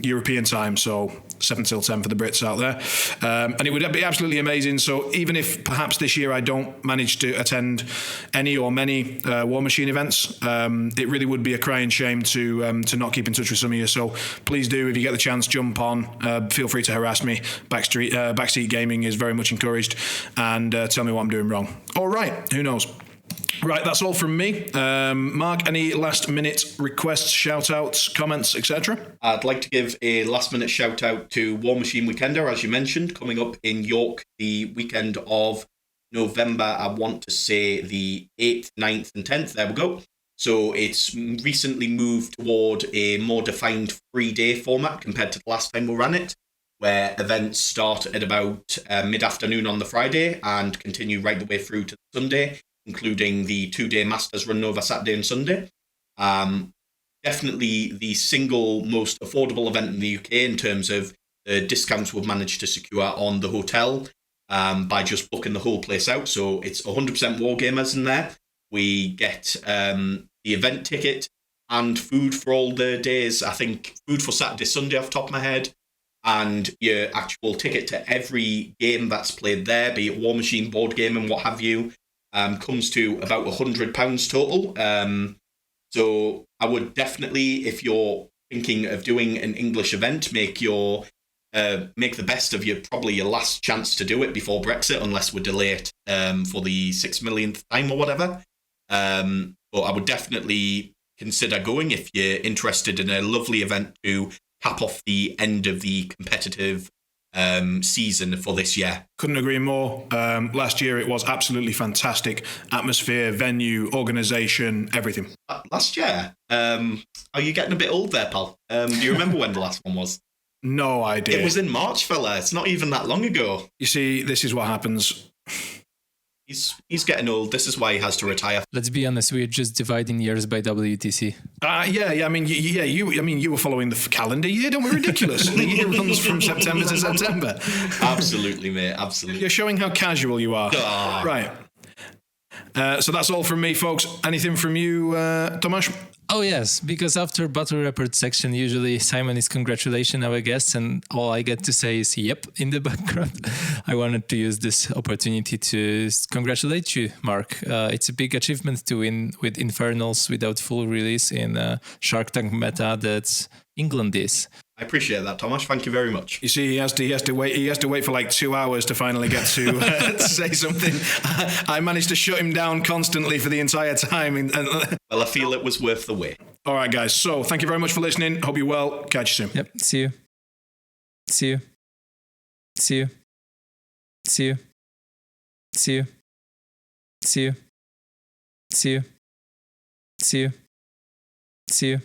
European time, so 7 till 10 for the Brits out there. And it would be absolutely amazing. So even if perhaps this year I don't manage to attend any or many War Machine events, it really would be a crying shame to not keep in touch with some of you. So please do, if you get the chance, jump on. Feel free to harass me. Backseat gaming is very much encouraged, and tell me what I'm doing wrong. All right, who knows? Right, that's all from me. Mark, any last-minute requests, shout-outs, comments, etc.? I'd like to give a last-minute shout-out to War Machine Weekender, as you mentioned, coming up in York the weekend of November. I want to say the 8th, 9th and 10th. There we go. So it's recently moved toward a more defined 3-day format compared to the last time we ran it, where events start at about mid-afternoon on the Friday and continue right the way through to Sunday, including the 2-day Masters run over Saturday and Sunday. Definitely the single most affordable event in the UK in terms of the discounts we've managed to secure on the hotel by just booking the whole place out. So it's 100% Wargamers in there. We get the event ticket and food for all the days. I think food for Saturday, Sunday off the top of my head, and your actual ticket to every game that's played there, be it War Machine, board game, and what have you, comes to about £100 total. So I would definitely, if you're thinking of doing an English event, make the best of probably your last chance to do it before Brexit, unless we delay it for the 6 millionth time or whatever. But I would definitely consider going if you're interested in a lovely event to cap off the end of the competitive season for this year. Couldn't agree more. Last year it was absolutely fantastic. Atmosphere, venue, organisation, everything. Last year? Are you getting a bit old there, pal? Do you remember when the last one was? No idea. It was in March, fella. It's not even that long ago. You see, this is what happens. He's getting old. This is why he has to retire. Let's be honest, we're just dividing years by WTC. Yeah. I mean, you were following the calendar year. Don't be ridiculous. The year runs from September to September. Absolutely, mate. Absolutely. You're showing how casual you are. Right. So that's all from me, folks. Anything from you, Tomasz? Oh, yes, because after Battle Report section, usually Simon is congratulating our guests, and all I get to say is, yep, in the background. I wanted to use this opportunity to congratulate you, Mark. It's a big achievement to win with Infernals without full release in Shark Tank meta that England is. I appreciate that, Tomasz. Thank you very much. You see, he has to wait for like 2 hours to finally get to, to say something. I managed to shut him down constantly for the entire time. Well, I feel it was worth the wait. All right, guys. So thank you very much for listening. Hope you're well. Catch you soon. Yep. See you. See you. See you. See you. See you. See you. See you. See you. See you.